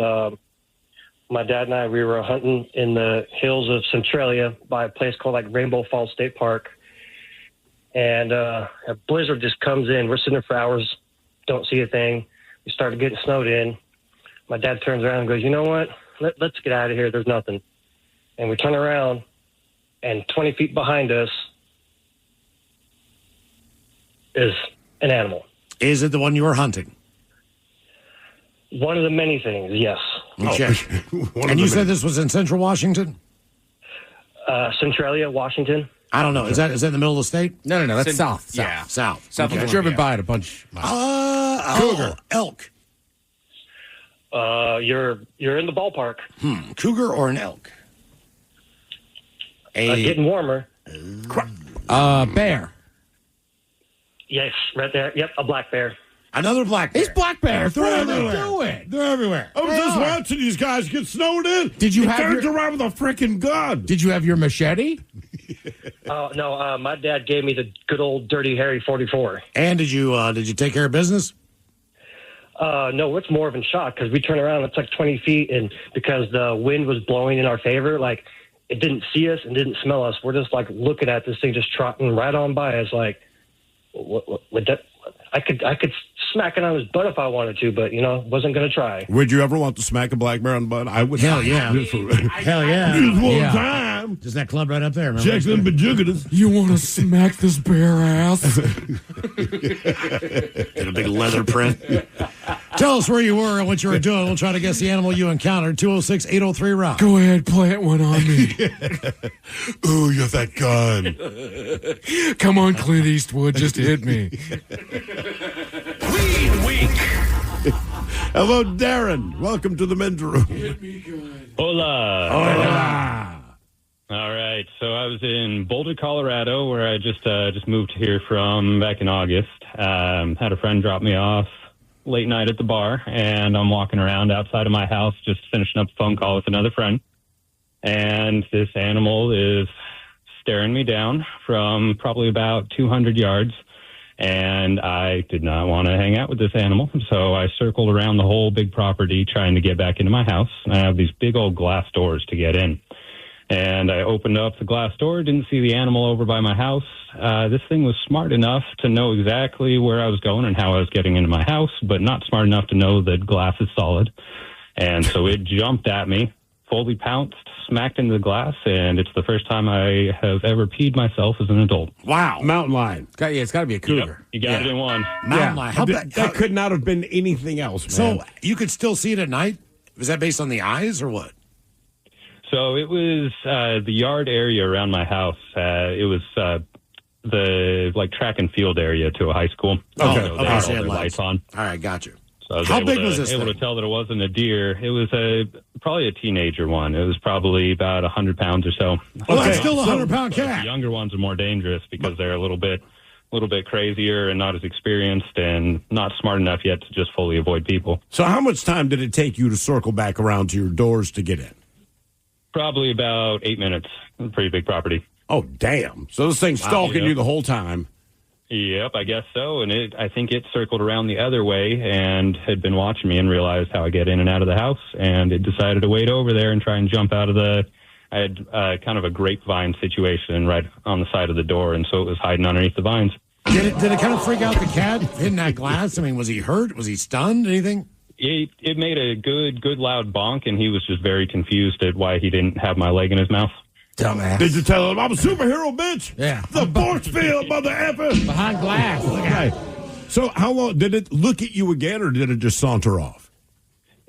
My dad and I, we were hunting in the hills of Centralia by a place called like Rainbow Falls State Park. And a blizzard just comes in. We're sitting there for hours, don't see a thing. We started getting snowed in. My dad turns around and goes, you know what? Let's get out of here. There's nothing. And we turn around, and 20 feet behind us is an animal. Is it the one you were hunting? One of the many things, yes. Okay. And you said this was in Central Washington? Centralia, Washington. I don't know. Is that in the middle of the state? No, that's Cin- south. yeah. South. South. Okay. I've driven by it a bunch. Cougar. Elk. You're in the ballpark. Cougar or an elk? Getting warmer. Bear. Yes, right there. Yep, a black bear. Another black bear. It's black bear. They're What are they everywhere. doing? They're everywhere. I was just watching these guys get snowed in. Did you He have turns your- around with a freaking gun. Did you have your machete? Oh no, my dad gave me the good old Dirty Harry 44. And did you take care of business? No, it's more of a shock because we turn around, it's like 20 feet, and because the wind was blowing in our favor, like it didn't see us and didn't smell us. We're just like looking at this thing just trotting right on by us, like what that. I could smack it on his butt if I wanted to, but wasn't going to try. Would you ever want to smack a black bear on the butt? I would. Hell yeah. Hell yeah. Just one Yeah. time. Just that club right up there. Remember? Check them bajugadas. You want to smack this bear ass? In a big leather print. Tell us where you were and what you were doing. We'll try to guess the animal you encountered. 206-803-ROCK. Go ahead, plant one on me. Ooh, you have that gun. Come on, Clint Eastwood, just hit me. Weed Week. Hello, Darren. Welcome to the men's room. Hola. Hola. All right. So I was in Boulder, Colorado, where I just moved here from back in August. Had a friend drop me off late night at the bar, and I'm walking around outside of my house, just finishing up a phone call with another friend. And this animal is staring me down from probably about 200 yards. And I did not want to hang out with this animal. So I circled around the whole big property trying to get back into my house. And I have these big old glass doors to get in. And I opened up the glass door, didn't see the animal over by my house. This thing was smart enough to know exactly where I was going and how I was getting into my house, but not smart enough to know that glass is solid. And so it jumped at me, fully pounced, smacked into the glass, and it's the first time I have ever peed myself as an adult. Wow. Mountain lion. It's got to be a cougar. Yep, you got it in one. Mountain lion. That could not have been anything else, man. So you could still see it at night? Was that based on the eyes or what? So it was the yard area around my house. It was the like track and field area to a high school. Okay. So they had all their lights on. All right, got you. So I was How able big to, was this able thing? to tell that it wasn't a deer. It was probably a teenager one. It was probably about 100 pounds or so. Well, that's still a 100-pound So cat. the younger ones are more dangerous because they're a little bit crazier and not as experienced and not smart enough yet to just fully avoid people. So how much time did it take you to circle back around to your doors to get in? Probably about 8 minutes. A pretty big property. Oh, damn. So this thing's stalking you the whole time. Yep, I guess so. And I think it circled around the other way and had been watching me and realized how I get in and out of the house. And it decided to wait over there and try and jump out of I had kind of a grapevine situation right on the side of the door. And so it was hiding underneath the vines. Did it kind of freak out the cat hitting that glass? I mean, was he hurt? Was he stunned? Anything? It made a good loud bonk, and he was just very confused at why he didn't have my leg in his mouth. Dumbass. Did you tell him I'm a superhero, bitch? Yeah. The force field, mother effer. Behind glass. Okay. So how long did it look at you again, or did it just saunter off?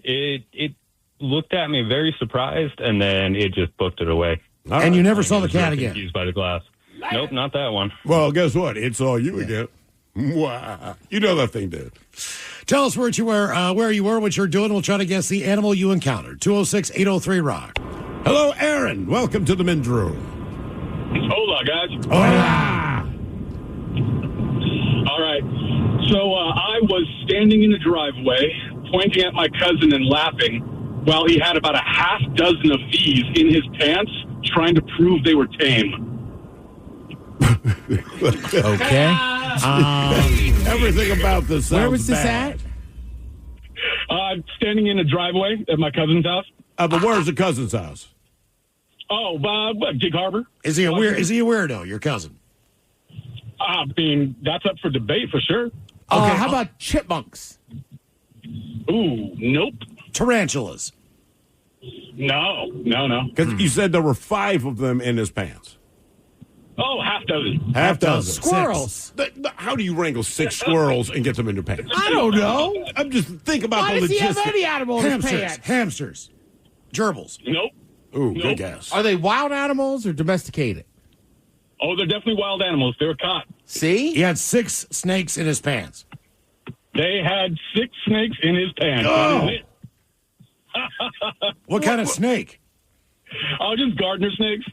It looked at me very surprised, and then it just booked it away. And you never saw the cat again? Confused by the glass. Nope, not that one. Well, guess what? It saw you again. Wow. You know that thing did. Tell us where you were, what you're doing. We'll try to guess the animal you encountered. 206-803-ROCK. Hello, Aaron. Welcome to the men's room. Hola, guys. Hola. All right. So I was standing in the driveway, pointing at my cousin and laughing, while he had about a half dozen of these in his pants, trying to prove they were tame. Okay. Everything about this sounds Where was this bad. at? Standing in a driveway at my cousin's house. But where's the cousin's house? Oh, Gig Harbor. Is he a weirdo, your cousin? I mean, that's up for debate for sure. Okay. How about chipmunks? Ooh, nope. Tarantulas? No. Because you said there were 5 of them in his pants. Oh, half dozen. Half dozen. Squirrels. How do you wrangle 6 squirrels and get them in your pants? I don't know. I'm just thinking about Why the does he have logistics. any animal in his pants? Hamsters. Gerbils. Nope. Ooh, Nope. good guess. Are they wild animals or domesticated? Oh, they're definitely wild animals. They were caught. See? He had 6 snakes in his pants. They had 6 snakes in his pants. Oh. That is it. What kind of snake? Oh, just gardener snakes.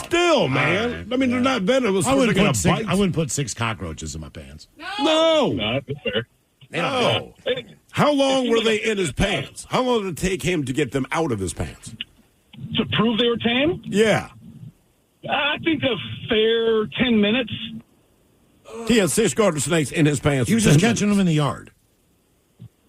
Still, man. I mean, they're not venomous. I wouldn't, They're put gonna six, bite. I wouldn't put 6 cockroaches in my pants. No. No, that's fair. No. How long were they in his pants? How long did it take him to get them out of his pants? To prove they were tame? Yeah. I think a fair 10 minutes. He had 6 garter snakes in his pants. He was just catching them in the yard.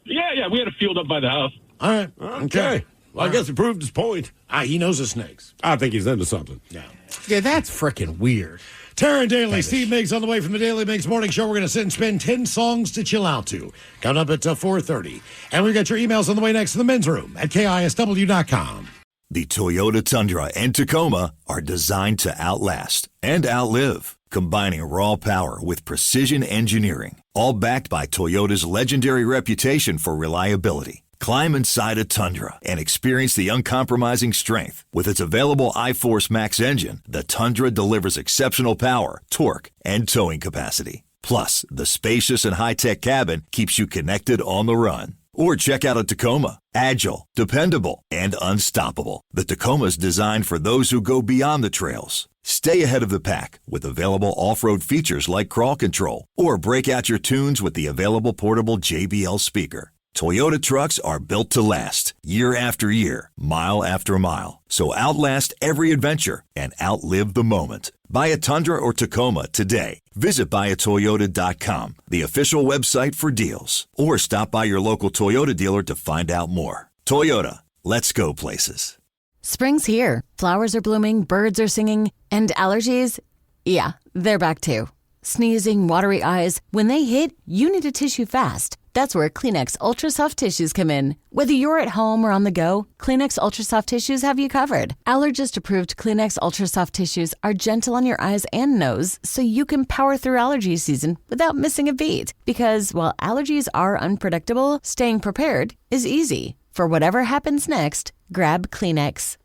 Yeah, we had a field up by the house. All right. Okay. Well, I guess he proved his point. He knows the snakes. I think he's into something. Yeah, that's freaking weird. Taryn Daly, Steve Miggs on the way from the Daily Miggs Morning Show. We're going to sit and spin 10 songs to chill out to. Coming up at 4:30. And we've got your emails on the way next to the men's room at KISW.com. The Toyota Tundra and Tacoma are designed to outlast and outlive, combining raw power with precision engineering, all backed by Toyota's legendary reputation for reliability. Climb inside a Tundra and experience the uncompromising strength. With its available iForce Max engine, the Tundra delivers exceptional power, torque, and towing capacity. Plus, the spacious and high-tech cabin keeps you connected on the run. Or check out a Tacoma. Agile, dependable, and unstoppable. The Tacoma's designed for those who go beyond the trails. Stay ahead of the pack with available off-road features like crawl control. Or break out your tunes with the available portable JBL speaker. Toyota trucks are built to last, year after year, mile after mile. So outlast every adventure and outlive the moment. Buy a Tundra or Tacoma today. Visit buyatoyota.com, the official website for deals. Or stop by your local Toyota dealer to find out more. Toyota, let's go places. Spring's here. Flowers are blooming, birds are singing, and allergies, yeah, they're back too. Sneezing, watery eyes, when they hit, you need a tissue fast. That's where Kleenex Ultra Soft Tissues come in. Whether you're at home or on the go, Kleenex Ultra Soft Tissues have you covered. Allergist-approved Kleenex Ultra Soft Tissues are gentle on your eyes and nose, so you can power through allergy season without missing a beat. Because while allergies are unpredictable, staying prepared is easy. For whatever happens next, grab Kleenex.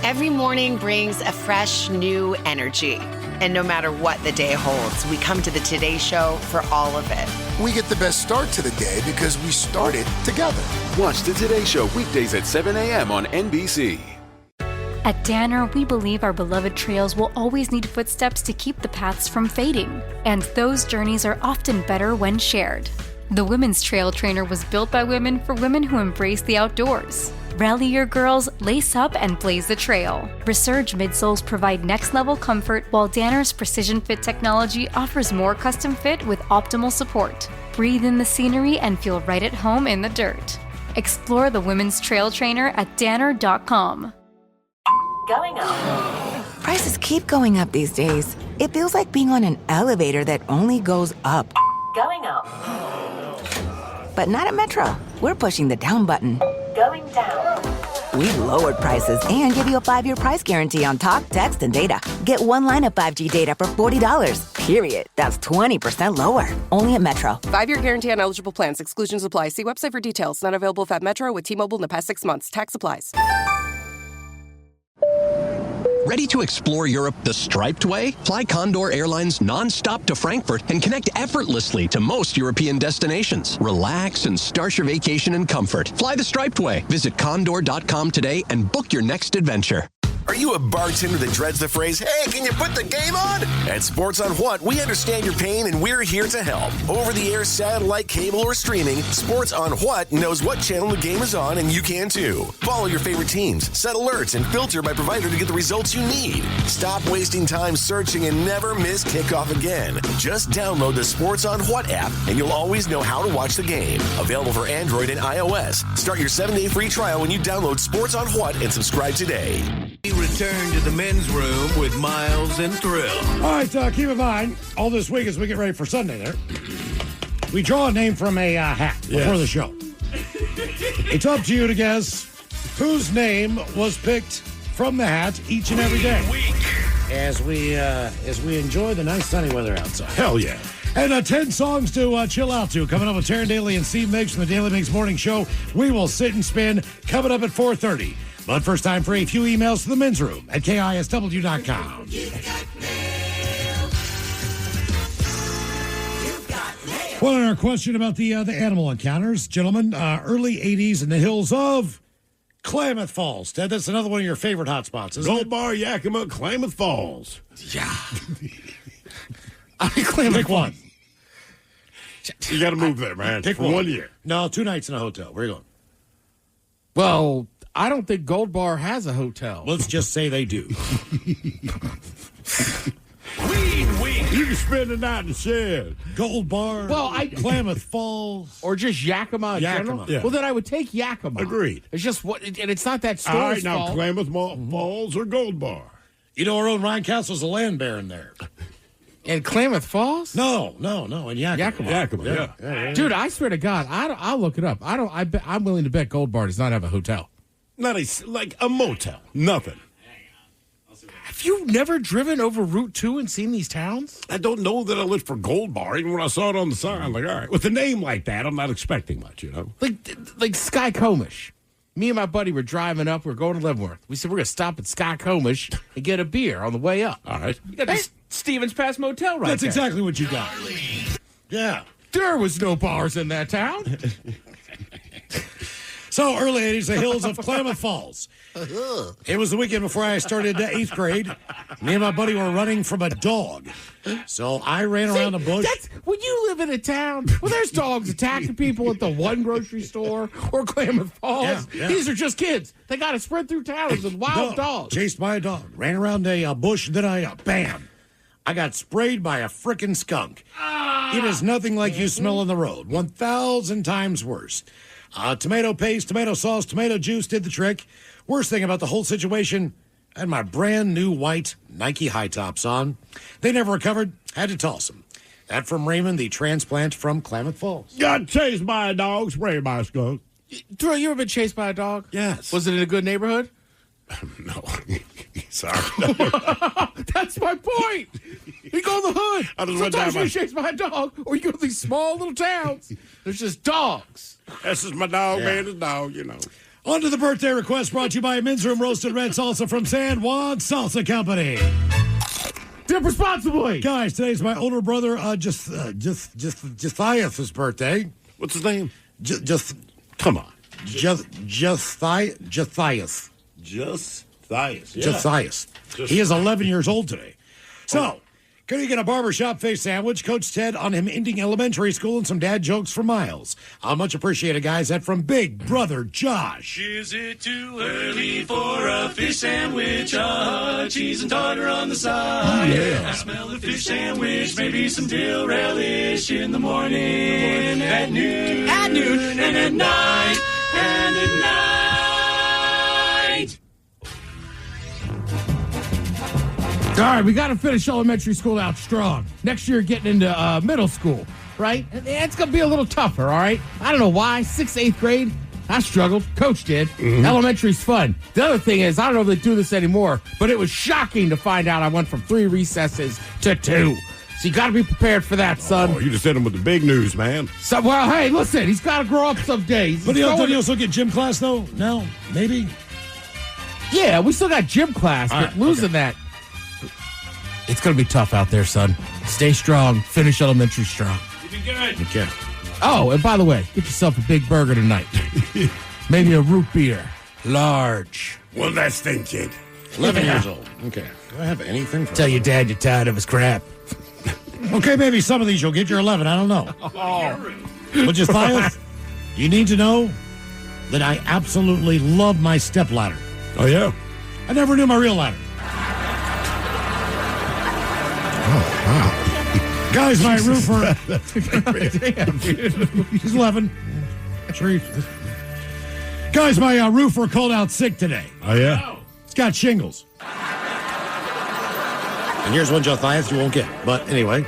Every morning brings a fresh, new energy. And no matter what the day holds, we come to the Today Show for all of it. We get the best start to the day because we started together. Watch the Today Show weekdays at 7 a.m. on NBC. At Danner, we believe our beloved trails will always need footsteps to keep the paths from fading. And those journeys are often better when shared. The Women's Trail Trainer was built by women for women who embrace the outdoors. Rally your girls, lace up, and blaze the trail. Resurge midsoles provide next-level comfort, while Danner's Precision Fit technology offers more custom fit with optimal support. Breathe in the scenery and feel right at home in the dirt. Explore the Women's Trail Trainer at danner.com. Going up. Prices keep going up these days. It feels like being on an elevator that only goes up. Going up. But not at Metro. We're pushing the down button. Going down. We lowered prices and give you a 5-year price guarantee on talk, text, and data. Get one line of 5G data for $40. Period. That's 20% lower. Only at Metro. 5-year guarantee on eligible plans. Exclusions apply. See website for details. Not available at Metro with T-Mobile in the past 6 months. Tax applies. Ready to explore Europe the striped way? Fly Condor Airlines nonstop to Frankfurt and connect effortlessly to most European destinations. Relax and start your vacation in comfort. Fly the striped way. Visit condor.com today and book your next adventure. Are you a bartender that dreads the phrase, hey, can you put the game on? At Sports on What, we understand your pain and we're here to help. Over-the-air, satellite, cable, or streaming, Sports on What knows what channel the game is on, and you can too. Follow your favorite teams, set alerts, and filter by provider to get the results you need. Stop wasting time searching and never miss kickoff again. Just download the Sports on What app, and you'll always know how to watch the game. Available for Android and iOS. Start your 7-day free trial when you download Sports on What and subscribe today. We return to the men's room with Miles and Thrill. All right, keep in mind, all this week as we get ready for Sunday there, we draw a name from a hat before the show. It's up to you to guess whose name was picked from the hat each and every day as we enjoy the nice sunny weather outside. Hell yeah. And 10 songs to chill out to. Coming up with Taryn Daly and Steve Miggs from the Daily Miggs Morning Show. We will sit and spin coming up at 4:30. But first time for a few emails to the men's room at KISW.com. Well, and our question about the animal encounters, gentlemen, early 80s in the hills of Klamath Falls. Ted, that's another one of your favorite hot spots, isn't Gold Bar, Yakima, Klamath Falls. Yeah. Pick one. You got to move there, man. Pick for 1 year. No, 2 nights in a hotel. Where are you going? Well, I don't think Gold Bar has a hotel. Let's just say they do. You can spend the night in the shed. Gold Bar, Klamath Falls. Or just Yakima in general. Yeah. Well, then I would take Yakima. Agreed. It's just what, and it's not that store's All right, now fault. Klamath Falls or Gold Bar? You know, our own Ryan Castle's a land baron there. In Klamath Falls? No, in Yakima. Yakima, yeah. Dude, I swear to God, I'll look it up. I'm willing to bet Gold Bar does not have a hotel. Not like a motel. Nothing. Have you never driven over Route 2 and seen these towns? I don't know that I looked for Gold Bar. Even when I saw it on the sign, I'm like, all right. With a name like that, I'm not expecting much, you know? Like Sky Comish. Me and my buddy were driving up. We're going to Leavenworth. We said we're going to stop at Sky Comish and get a beer on the way up. All right. You got the Stevens Pass Motel right That's there. exactly what you got. Yeah. There was no bars in that town. So, early 80s, the hills of Klamath Falls. It was the weekend before I started 8th grade. Me and my buddy were running from a dog. So, I ran around the bush. That's, when you live in a town where there's dogs attacking people at the one grocery store or Klamath Falls, Yeah. these are just kids. They got to spread through towns with wild dogs. Chased by a dog. Ran around a bush, then bam. I got sprayed by a frickin' skunk. It is nothing like you smell on the road. 1,000 times worse. Tomato paste, tomato sauce, tomato juice did the trick. Worst thing about the whole situation, I had my brand new white Nike high tops on. They never recovered, had to toss them. That from Raymond, the transplant from Klamath Falls. Got chased by a dog, sprayed by a skunk. Drew, you ever been chased by a dog? Yes. Was it in a good neighborhood? No. Sorry. That's my point. You go in the hood. I just went Sometimes down you're chased by a dog, or you go to these small little towns. There's just dogs. That's just my dog, man. This dog, you know. On to the birthday request brought to you by Men's Room Roasted Red Salsa from San Juan Salsa Company. Dip responsibly. Guys, today's my older brother, Josiah's birthday. What's his name? Come on. Josiah. Josiah. Josiah. He is 11 years old today. So, can you get a barbershop fish sandwich, Coach Ted, on him ending elementary school, and some dad jokes for Miles? I'll much appreciate it, guys. That from Big Brother Josh. Is it too early for a fish sandwich? Cheese and tartar on the side. Oh, yeah. I smell a fish sandwich, maybe some dill relish in the morning, at noon, and at night, and at night. All right, we got to finish elementary school out strong. Next year, getting into middle school, right? It's going to be a little tougher, all right? I don't know why. 6th, 8th grade, I struggled. Coach did. Mm-hmm. Elementary's fun. The other thing is, I don't know if they do this anymore, but it was shocking to find out I went from 3 recesses to 2. So you got to be prepared for that, son. Oh, you just hit him with the big news, man. So, well, hey, listen, he's got to grow up some days. But don't you also get gym class, though? No? Maybe? Yeah, we still got gym class, but losing that. It's going to be tough out there, son. Stay strong. Finish elementary strong. You'll be good. Okay. Oh, and by the way, get yourself a big burger tonight. Maybe a root beer. Large. Well, that's thing, kid. 11 years old. Okay. Do I have anything for Tell your dad you're tired of his crap. Okay, maybe some of these you'll get your 11. I don't know. But Josiah, you need to know that I absolutely love my step ladder. Oh, yeah? I never knew my real ladder. Oh, wow. Guys, my roofer. Damn, dude. He's 11. Guys, my roofer called out sick today. Oh, yeah? He's got shingles. And here's one, Josiah, you won't get. But anyway,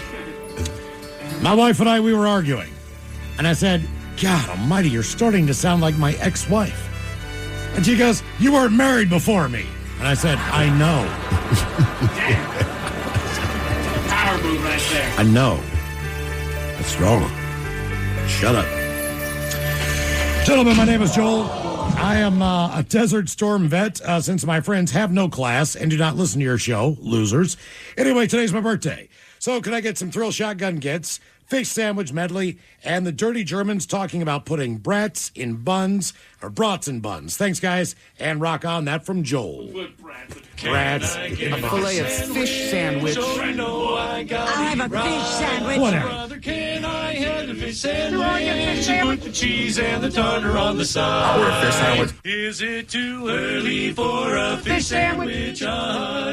my wife and I, we were arguing. And I said, God almighty, you're starting to sound like my ex-wife. And she goes, you weren't married before me. And I said, I know. Power move right there. I know. That's wrong. Shut up. Gentlemen, my name is Joel. I am a Desert Storm vet since my friends have no class and do not listen to your show, losers. Anyway, today's my birthday. So can I get some thrill shotgun kits, fish sandwich medley, and the Dirty Germans talking about putting brats in buns, or brats in buns. Thanks, guys, and rock on. That from Joel. Brats. A fillet of fish sandwich. I'll have a fish sandwich. Whatever. Can I have the fish sandwich? Put the cheese and the tartar on the side. Or a fish sandwich. Is it too early for a fish sandwich?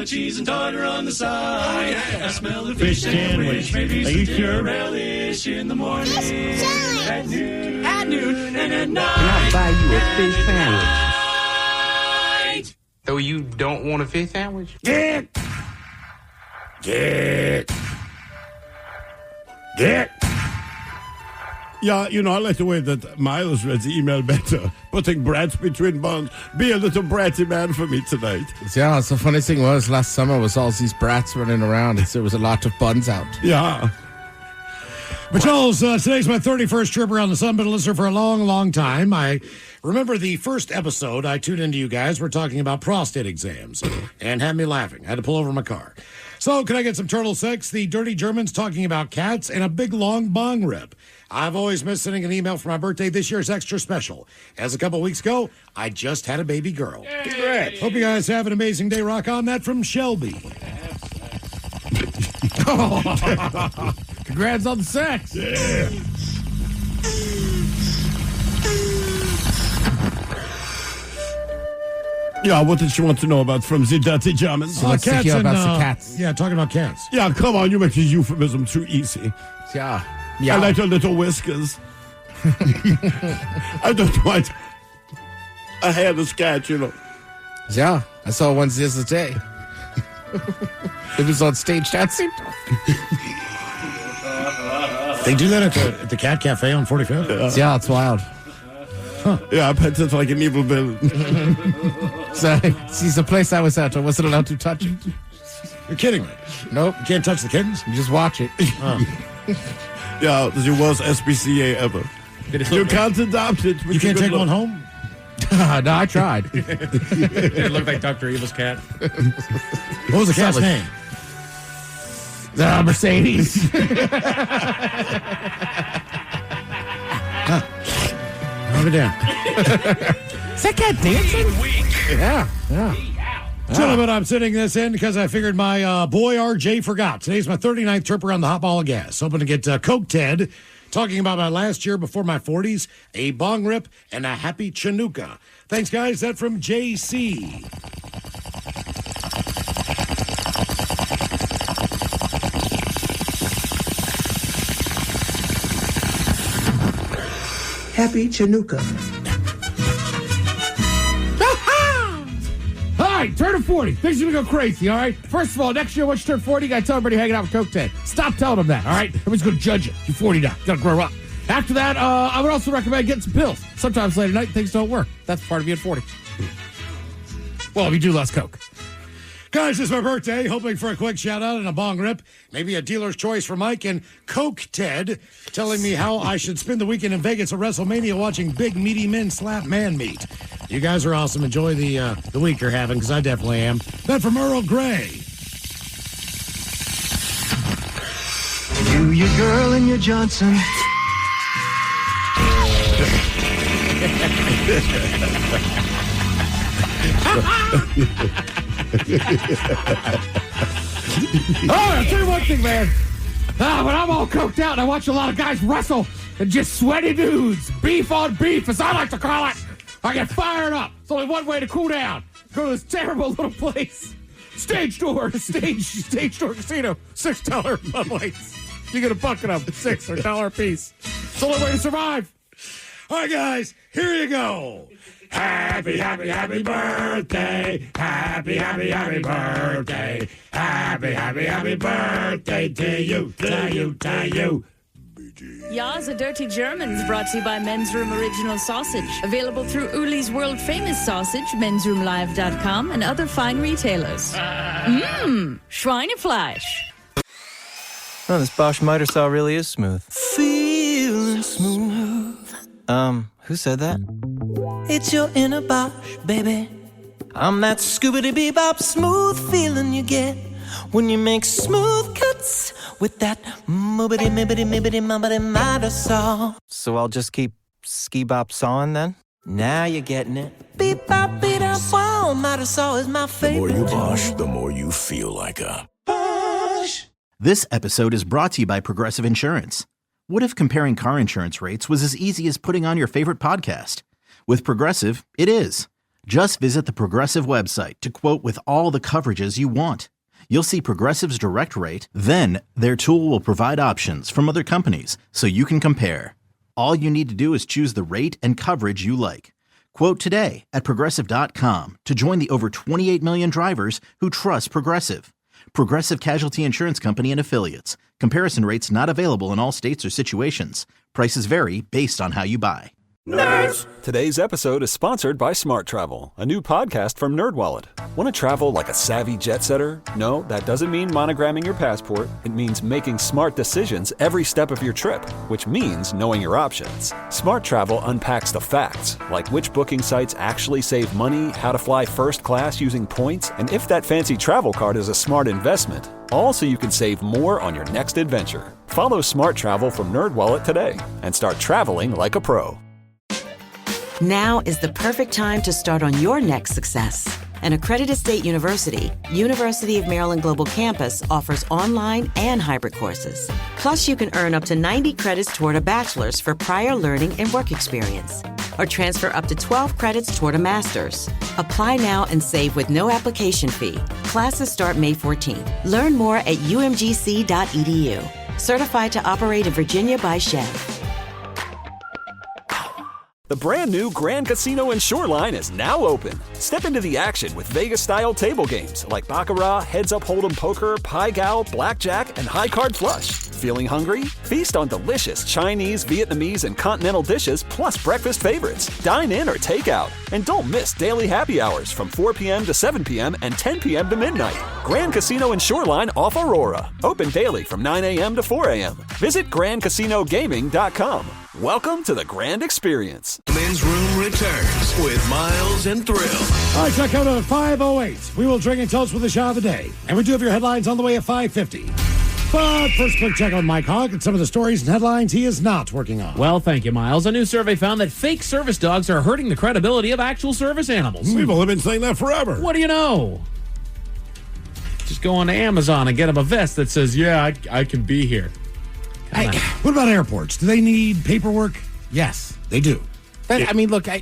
Cheese and tartar on the side. I smell the fish sandwich. Maybe some dill relish in the morning. At noon, and at night. Can I buy you a fish sandwich? Night. So you don't want a fish sandwich? Get. Yeah, you know, I like the way that Miles read the email better. Putting brats between buns. Be a little bratty man for me tonight. Yeah, so funny thing was, last summer was all these brats running around, and there was a lot of buns out. Yeah. But Charles, today's my 31st trip around the sun. Been a listener for a long, long time. I remember the first episode I tuned into you guys. We're talking about prostate exams and had me laughing. I had to pull over my car. So can I get some turtle sex, the Dirty Germans talking about cats, and a big long bong rip? I've always missed sending an email for my birthday. This year's extra special. As a couple weeks ago, I just had a baby girl. Congrats. Hope you guys have an amazing day. Rock on. That from Shelby. Congrats on the sex. Yeah. Yeah, what did she want to know about from the Dirty Germans? Let's Cats hear and, about the cats. Yeah, talking about cats. Yeah, come on, you make the euphemism too easy. Yeah. I like her little whiskers. I don't want a hairless cat, you know. Yeah, I saw one the other day. It was on stage dancing. They do that at the Cat Cafe on 45th? Yeah, it's wild. Huh. Yeah, I bet it's like an evil villain. So, see, the place I was at, I wasn't allowed to touch it. You're kidding me? Nope. You can't touch the kittens? You just watch it. Yeah, this is the worst SPCA ever. You can't adopt it. You can't take one home? No, I tried. It looked like Dr. Evil's cat. What was the cat's name? Mercedes. Have it down. Is that cat dancing? Yeah. Gentlemen, I'm sitting this in because I figured my boy RJ forgot. Today's my 39th trip around the hot ball of gas. Hoping to get Coke Ted talking about my last year before my 40s, a bong rip, and a happy Chinooka. Thanks, guys. That from JC. Happy Chinooka. All right, turn 40. Things are going to go crazy, all right? First of all, next year, once you turn 40, you got to tell everybody hanging out with Coke Ted. Stop telling them that, all right? Everybody's going to judge you. You're 40 now. You got to grow up. After that, I would also recommend getting some pills. Sometimes late at night, things don't work. That's part of being 40. Well, if you do less Coke. Guys, it's my birthday. Hoping for a quick shout out and a bong rip. Maybe a dealer's choice for Mike and Coke Ted telling me how I should spend the weekend in Vegas at WrestleMania watching big meaty men slap man meat. You guys are awesome. Enjoy the week you're having, because I definitely am. That from Earl Grey. You, your girl, and your Johnson. I'll tell you one thing, man. When I'm all coked out and I watch a lot of guys wrestle and just sweaty dudes, beef on beef, as I like to call it, I get fired up. It's only one way to cool down. Go to this terrible little place. Stage door casino. $6 Bud Lights. You get a bucket of them, $6 or $1 a piece. It's the only way to survive. All right, guys, here you go. Happy, happy, happy birthday. Happy, happy, happy birthday. Happy, happy, happy birthday to you, to you, to you. Ya's a Dirty Germans, brought to you by Men's Room Original Sausage. Available through Uli's World Famous Sausage, mensroomlive.com, and other fine retailers. Schweinefleisch. Oh, this Bosch miter saw really is smooth. Feeling smooth. Who said that? It's your inner Bosch, baby. I'm that scoobity-bebop smooth feeling you get when you make smooth cuts with that moobity-mibbity-mibbity-mubbity miter saw. So I'll just keep ski-bop sawing then? Now you're getting it. Beep-bop, beat-up, wow, miter saw is my favorite. The more you Bosch, the more you feel like a Bosch. This episode is brought to you by Progressive Insurance. What if comparing car insurance rates was as easy as putting on your favorite podcast? With Progressive, it is. Just visit the Progressive website to quote with all the coverages you want. You'll see Progressive's direct rate, then their tool will provide options from other companies so you can compare. All you need to do is choose the rate and coverage you like. Quote today at Progressive.com to join the over 28 million drivers who trust Progressive. Progressive Casualty Insurance Company and Affiliates. Comparison rates not available in all states or situations. Prices vary based on how you buy. Nerds! Today's episode is sponsored by Smart Travel, a new podcast from NerdWallet. Want to travel like a savvy jet setter? No, that doesn't mean monogramming your passport. It means making smart decisions every step of your trip, which means knowing your options. Smart Travel unpacks the facts, like which booking sites actually save money, how to fly first class using points, and if that fancy travel card is a smart investment. All so you can save more on your next adventure. Follow Smart Travel from NerdWallet today and start traveling like a pro. Now is the perfect time to start on your next success. An accredited state university, University of Maryland Global Campus offers online and hybrid courses. Plus, you can earn up to 90 credits toward a bachelor's for prior learning and work experience, or transfer up to 12 credits toward a master's. Apply now and save with no application fee. Classes start May 14th. Learn more at umgc.edu. Certified to operate in Virginia by Chev. The brand new Grand Casino and Shoreline is now open. Step into the action with Vegas-style table games like Baccarat, Heads Up Hold'em Poker, Pai Gow, Blackjack, and High Card Flush. Feeling hungry? Feast on delicious Chinese, Vietnamese, and continental dishes, plus breakfast favorites. Dine in or take out. And don't miss daily happy hours from 4 p.m. to 7 p.m. and 10 p.m. to midnight. Grand Casino and Shoreline off Aurora. Open daily from 9 a.m. to 4 a.m. Visit GrandCasinoGaming.com. Welcome to the grand experience. Men's Room returns with Miles and Thrill. All right, check out at 5:08. We will drink and toast with the shot of the day. And we do have your headlines on the way at 5:50. But first, quick check on Mike Hogg and some of the stories and headlines he is not working on. Well, thank you, Miles. A new survey found that fake service dogs are hurting the credibility of actual service animals. We've only been saying that forever. What do you know? Just go on to Amazon and get them a vest that says, yeah, I can be here. What about airports? Do they need paperwork? Yes, they do. I mean, look, to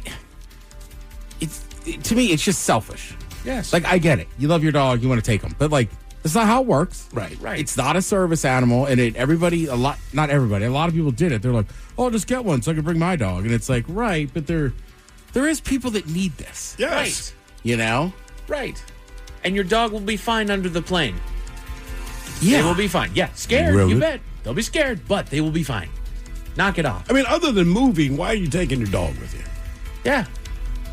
me, it's just selfish. Yes. Like, I get it. You love your dog, you want to take them. But, like, that's not how it works. Right. It's not a service animal. And not everybody, a lot of people did it. They're like, oh, just get one so I can bring my dog. And it's like, right, but there is people that need this. Yes. Right. You know? Right. And your dog will be fine under the plane. Yeah. They will be fine. Yeah, scared, Really? you bet. They'll be scared, but they will be fine. Knock it off. I mean, other than moving, why are you taking your dog with you? Yeah.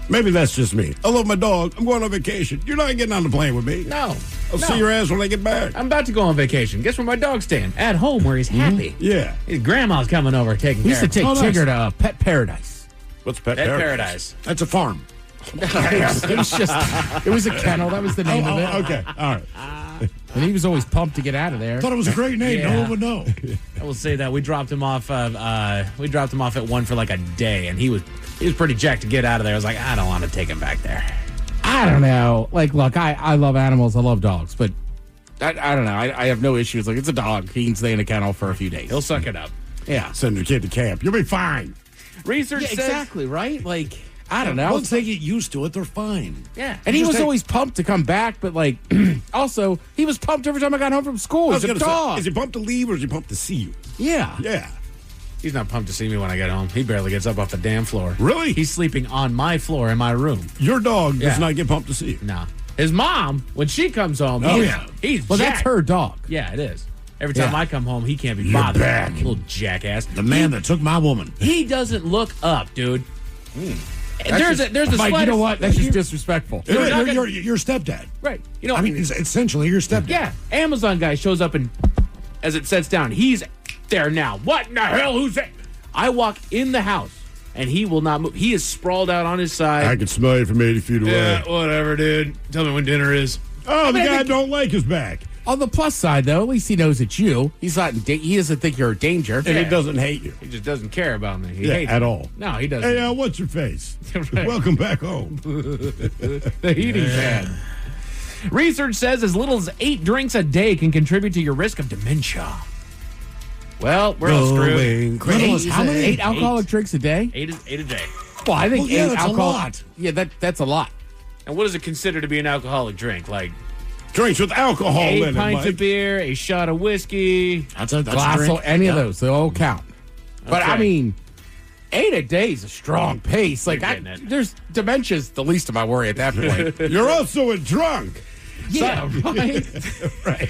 Maybe that's just me. I love my dog. I'm going on vacation. You're not getting on the plane with me. No. I'll see your ass when I get back. I'm about to go on vacation. Guess where my dog's staying? At home, where he's happy. Yeah. His grandma's coming over taking We care used to of him. take Tigger to Pet Paradise. What's Pet Pet Paradise? Paradise. That's a farm. It was a kennel. That was the name of it. Okay. All right. And he was always pumped to get out of there. Thought it was a great name. Yeah. No one would know. I will say that we dropped him off. At one for like a day, and he was pretty jacked to get out of there. I was like, I don't want to take him back there. I don't know. Like, look, I love animals. I love dogs, but I don't know. I have no issues. Like, it's a dog. He can stay in a kennel for a few days. He'll suck it up. Yeah. Send your kid to camp. You'll be fine. Research Yeah, says exactly, right? Like, I don't know. Once they get used to it, they're fine. Yeah. And he Just was take- always pumped to come back, but, like, also, he was pumped every time I got home from school. I was He's a gonna say, dog. is he pumped to leave or is he pumped to see you? Yeah. Yeah. He's not pumped to see me when I get home. He barely gets up off the damn floor. Really? He's sleeping on my floor in my room. Your dog does Yeah. not get pumped to see you. No. His mom, when she comes home, Oh, he's, yeah. he's Well, jacked. that's her dog. Yeah, it is. Every time Yeah. I come home, he can't be You're bothered. back. Little jackass. The man that took my woman. He doesn't look up, dude. There's a Mike, you slight- know what? That's just disrespectful. You're not You're your stepdad. Right. You know, I mean, it's essentially your stepdad. yeah, Amazon guy shows up and as it sets down, he's there now. What in the hell? Who's that? I walk in the house and he will not move. He is sprawled out on his side. I can smell you from 80 feet away. Yeah, whatever, dude. Tell me when dinner is. Oh, the mean, I guy think- don't like his back. On the plus side, though, at least he knows it's you. He's not. He doesn't think you're a danger. And he doesn't hate you. He just doesn't care about me. He Yeah, hates at me. all. No, he doesn't. Hey, what's your face? Right. Welcome back home. The heating pad. Research says as little as 8 drinks a day can contribute to your risk of dementia. Well, we're all screwed. Going crazy. How many? 8 alcoholic drinks a day? 8 a day. Well, I think Well, yeah, 8 that's a alcohol. lot. Yeah, that's a lot. And what is it considered to be an alcoholic drink? Like Drinks with alcohol 8 in it, pints Mike. of beer, a shot of whiskey. That's a Glass drink. of any of Yeah. those, they all count. But Okay. I mean, 8 a day is a strong pace. Like, You're getting it. there's dementia's the least of my worry at that point. You're also a drunk. Yeah, right. Right.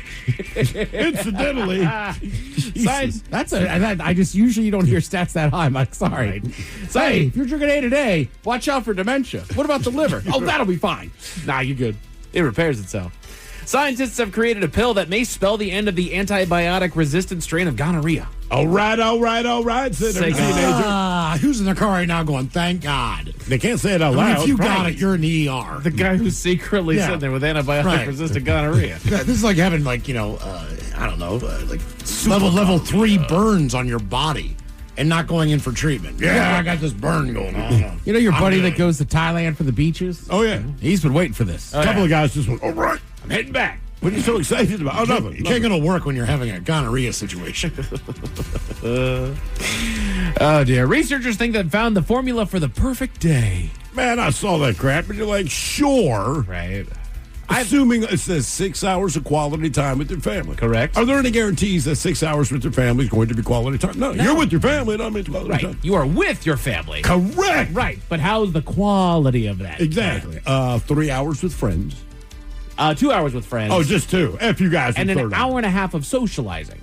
Incidentally. Science. I just usually don't hear stats that high. I'm like, sorry. Say, if you're drinking 8 a day, watch out for dementia. What about the liver? Oh, that'll be fine. Nah, you're good. It repairs itself. Scientists have created a pill that may spell the end of the antibiotic-resistant strain of gonorrhea. All right, said every teenager. Who's in the car right now going, thank God? They can't say it out I mean, loud. if you got Right. it, you're in the ER. The guy who's secretly Yeah. sitting there with antibiotic-resistant gonorrhea. Yeah, this is like having, like, I don't know, like level 3 burns on your body and not going in for treatment. Yeah, I got this burn going on. You know your I'm buddy good. that goes to Thailand for the beaches? Oh, yeah. He's been waiting for this. A couple of guys just went, all right. I'm heading back. What are you so excited about? Oh, nothing. You can't go to work when you're having a gonorrhea situation. Oh, dear. Researchers think they've found the formula for the perfect day. Man, I saw that crap, and you're like, sure. Right. Assuming it says 6 hours of quality time with your family. Correct. Are there any guarantees that 6 hours with your family is going to be quality time? No, you're with your family. That means quality Right. time. You are with your family. Correct. Right. But how's the quality of that? Exactly. 3 hours with friends. 2 hours with friends. Oh, just 2. F you guys. and with an third hour and a half of socializing.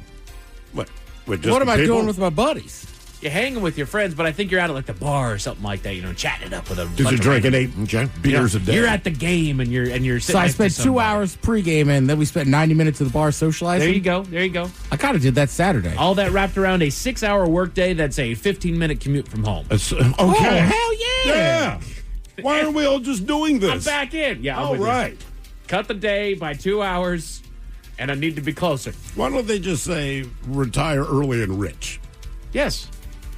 What? With just What am I people? doing with my buddies? You're hanging with your friends, but I think you're out at like the bar or something like that, chatting it up with a Because you're drinking 8 beers a day. You're at the game and you're sitting So I next to spent 2 somebody. hours pregame, and then we spent 90 minutes at the bar socializing. There you go. I kind of did that Saturday. All that wrapped around a 6-hour workday that's a 15-minute commute from home. Okay. Oh, hell yeah! Yeah. Why aren't we all just doing this? I'm back in. Yeah, I'm All with you. right. Cut the day by 2 hours, and I need to be closer. Why don't they just say retire early and rich? Yes.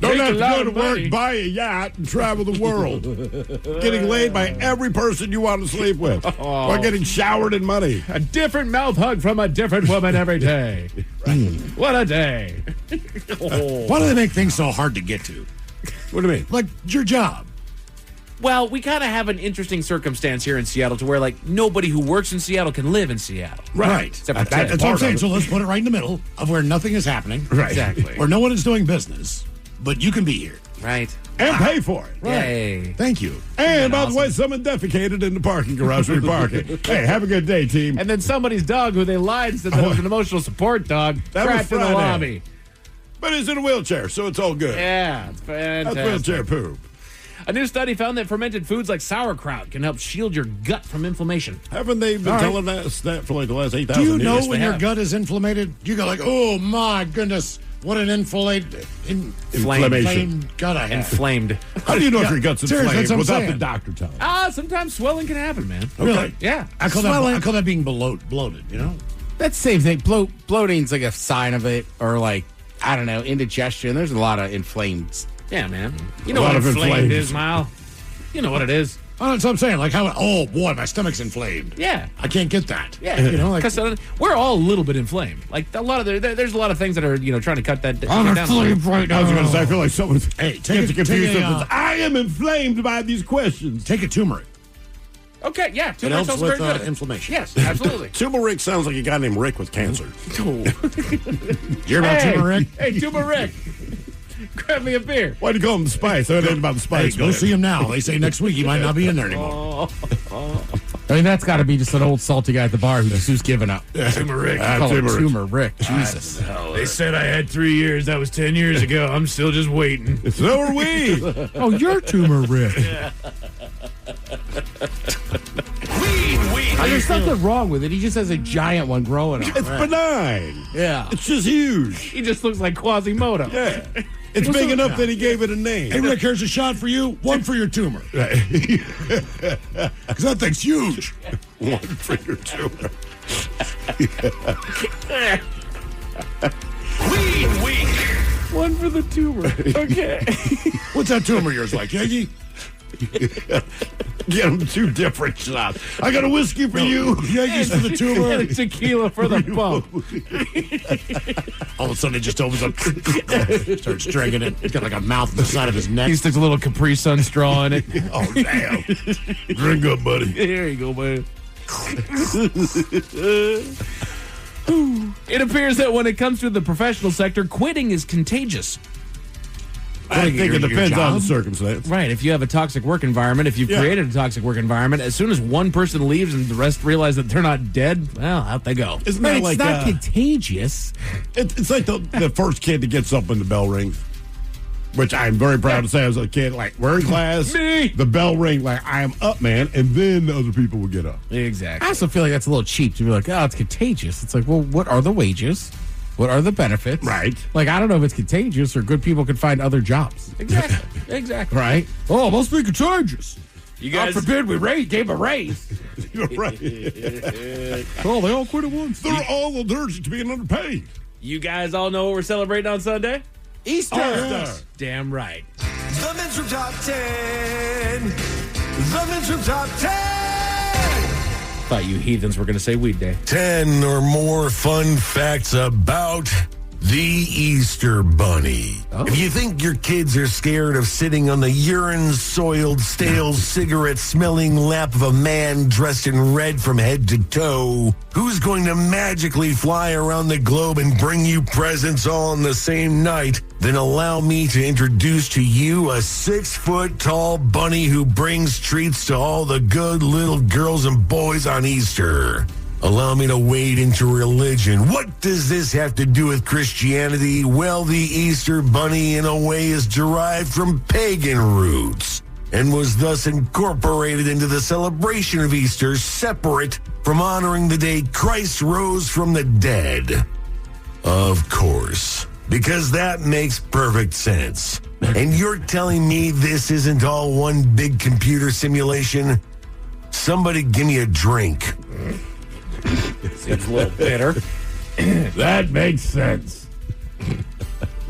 Don't Make have a to lot go to of work, money. buy a yacht, and travel the world. Getting laid by every person you want to sleep with. Or getting showered in money. A different mouth hug from a different woman every day. What a day. Why do they make things so hard to get to? What do you mean? Like your job. Well, we kind of have an interesting circumstance here in Seattle to where, like, nobody who works in Seattle can live in Seattle. Right. Except for That's Ted. what I'm saying. So let's put it right in the middle of where nothing is happening. Right. Exactly. Where no one is doing business, but you can be here. Right. And pay for it. Right. Yay. Thank you. And by the way, someone defecated in the parking garage where you're parking. Hey, have a good day, team. And then somebody's dog who they lied said that was an emotional support dog That was trapped in the Friday. lobby. But he's in a wheelchair, so it's all good. Yeah, it's fantastic. That's wheelchair poop. A new study found that fermented foods like sauerkraut can help shield your gut from inflammation. Haven't they been All right. telling us that for like the last 8,000 Do years? you know Yes, when they your have. gut is inflamed? You go like, oh my goodness, what an inflamed gut I have. Inflamed. How do you know if your gut's Seriously, inflamed that's what I'm without saying. the doctor telling you? Sometimes swelling can happen, man. Really? Yeah. I call that being bloated, you know? That's the same thing. Bloating's like a sign of it, or like, I don't know, indigestion. There's a lot of inflamed. Yeah, man. You A know lot what of inflamed inflamed. is, Mile. You know what it is. Oh, that's what I'm saying. Like how, oh boy, my stomach's inflamed. Yeah. I can't get that. Yeah, You know, like, because we're all a little bit inflamed. Like a lot of there's a lot of things that are trying to cut that I'm down. inflamed right now. I was going to say, I feel like someone's Hey, gets take confused. a, I am inflamed by these questions. take a turmeric. Okay, yeah, It turmeric helps sounds with very good. inflammation. Yes, absolutely. Turmeric sounds like a guy named Rick with cancer. You hear about turmeric? Hey, turmeric. Grab me a beer. Why do you call him the spice? I ain't about the Hey, spice. go man. see him now. They say next week he might not be in there anymore. I mean, that's got to be just an old salty guy at the bar who's giving up. Turmeric. Call him turmeric. Turmeric. Jesus. They said I had 3 years. That was 10 years ago. I'm still just waiting. So are we. Oh, you're turmeric. There's something wrong with it. He just has a giant one growing on. It's benign. Yeah. It's just huge. He just looks like Quasimodo. Yeah. It's big enough that he gave it a name. Hey, Rick, here's a shot for you. One for your tumor. Because that thing's huge. One for your tumor. One for the tumor. Okay. What's that tumor of yours like, Yegi? Get him 2 different shots. I got a whiskey for you. Yegi's for the tumor. And tequila for the bump. All of a sudden, it just opens up, starts drinking it. He's got like a mouth on the side of his neck. He sticks a little Capri Sun straw in it. Oh, damn. Drink up, buddy. There you go, man. It appears that when it comes to the professional sector, quitting is contagious. I think it depends on the circumstance. Right. If you have a toxic work environment, if you've created a toxic work environment, as soon as one person leaves and the rest realize that they're not dead, well, out they go. Isn't But that it's like not contagious. It's like the first kid that gets up when the bell rings, which I'm very proud to say as a kid. Like, we're in class, Me. the bell ring, like, I am up, man, and then the other people will get up. Exactly. I also feel like that's a little cheap to be like, oh, it's contagious. It's like, well, what are the wages? What are the benefits? Right. Like, I don't know if it's contagious or good people can find other jobs. Exactly. Exactly. Right? Oh, it must be contagious. You guys, God forbid we gave a raise. You're right. Oh, they all quit at once. They're all allergic to being underpaid. you guys all know what we're celebrating on Sunday? Easter. Yes. Damn right. The Men's Room Top 10. The Men's Room Top 10. Thought you heathens were going to say Weed Day. 10 or more fun facts about the Easter Bunny. If you think your kids are scared of sitting on the urine-soiled, stale, cigarette-smelling lap of a man dressed in red from head to toe, who's going to magically fly around the globe and bring you presents all on the same night, then allow me to introduce to you a 6-foot-tall bunny who brings treats to all the good little girls and boys on Easter. Allow me to wade into religion. What does this have to do with Christianity? Well, the Easter Bunny, in a way, is derived from pagan roots and was thus incorporated into the celebration of Easter, separate from honoring the day Christ rose from the dead. Of course, because that makes perfect sense. And you're telling me this isn't all one big computer simulation? Somebody give me a drink. Seems a little bitter. That makes sense.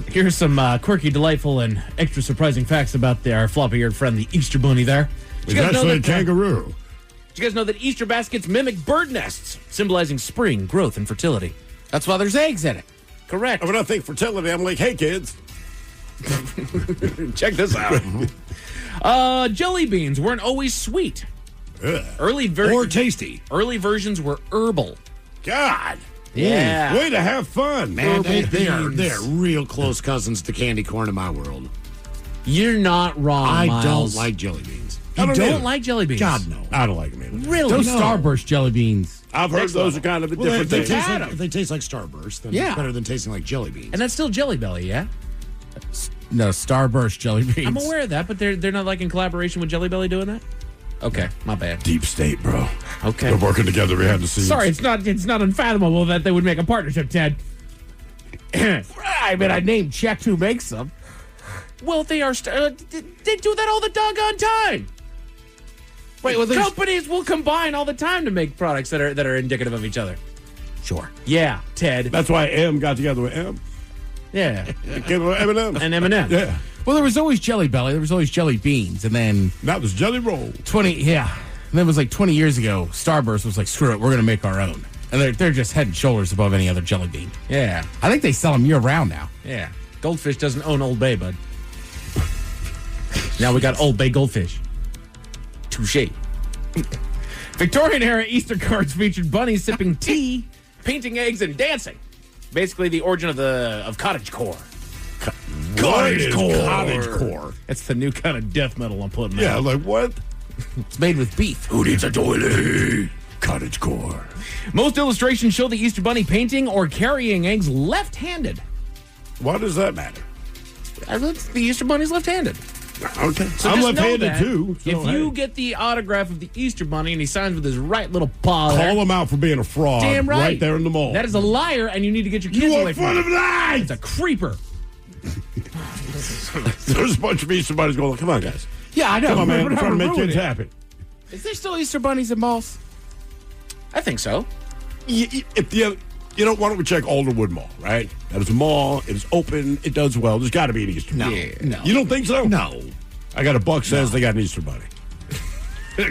Here's some quirky, delightful, and extra surprising facts about our floppy-eared friend, the Easter Bunny there. It's actually a kangaroo. Did you guys know that Easter baskets mimic bird nests, symbolizing spring, growth, and fertility? That's why there's eggs in it. Correct. When I think fertility, I'm like, hey, kids. Check this out. Jelly beans weren't always sweet. Or tasty. Early versions were herbal. God. Yeah. Way to have fun. Man, they are real close cousins to candy corn in my world. You're not wrong, I Miles. don't like jelly beans. You don't like jelly beans? God, no. I don't like them either. Really? Those No. Starburst jelly beans. I've heard those are kind of a different they thing. taste like, if they taste like Starburst, then Yeah. it's better than tasting like jelly beans. And that's still Jelly Belly, yeah? No, Starburst jelly beans. I'm aware of that, but they're not like in collaboration with Jelly Belly doing that? Okay, my bad. Deep state, bro. Okay. They're working together behind the scenes. Sorry, it's not unfathomable that they would make a partnership, Ted. I mean, I named checked who makes them. Well, they are. They do that all the doggone time. Wait, well, companies will combine all the time to make products that are indicative of each other. Sure. Yeah, Ted. That's why M got together with M. Yeah. Came with M&M. And M&M. Yeah. Well, there was always Jelly Belly. There was always Jelly Beans. And then That was Jelly Roll. 20, yeah. And then it was like 20 years ago, Starburst was like, screw it, we're going to make our own. And they're just head and shoulders above any other jelly bean. Yeah. I think they sell them year round now. Yeah. Goldfish doesn't own Old Bay, bud. Now we got Old Bay Goldfish. Touche. Victorian era Easter cards featured bunnies sipping tea, painting eggs, and dancing. Basically, the origin of cottagecore. Cottagecore. That's the new kind of death metal I'm putting Yeah, out. like what? It's made with beef. Who needs a toilet? Cottagecore. Most illustrations show the Easter Bunny painting or carrying eggs left-handed. Why does that matter? The Easter Bunny's left-handed. Okay. So I'm just know left-handed that too. So if you get the autograph of the Easter Bunny and he signs with his right little paw, call him out for being a fraud. damn right, there in the mall. That is a liar, and you need to get your kids You are away from full it. of lies. It's a creeper. There's a bunch of Easter bunnies going, come on, guys. Yeah, I know. Come on, man. We're I'm trying to make ruining kids it. happy. Is there still Easter bunnies in malls? I think so. If you know, why don't we check Alderwood Mall, right? That is a mall. It is open. It does well. There's got to be an Easter bunny. No. You don't think so? No. I got a buck says they got an Easter bunny.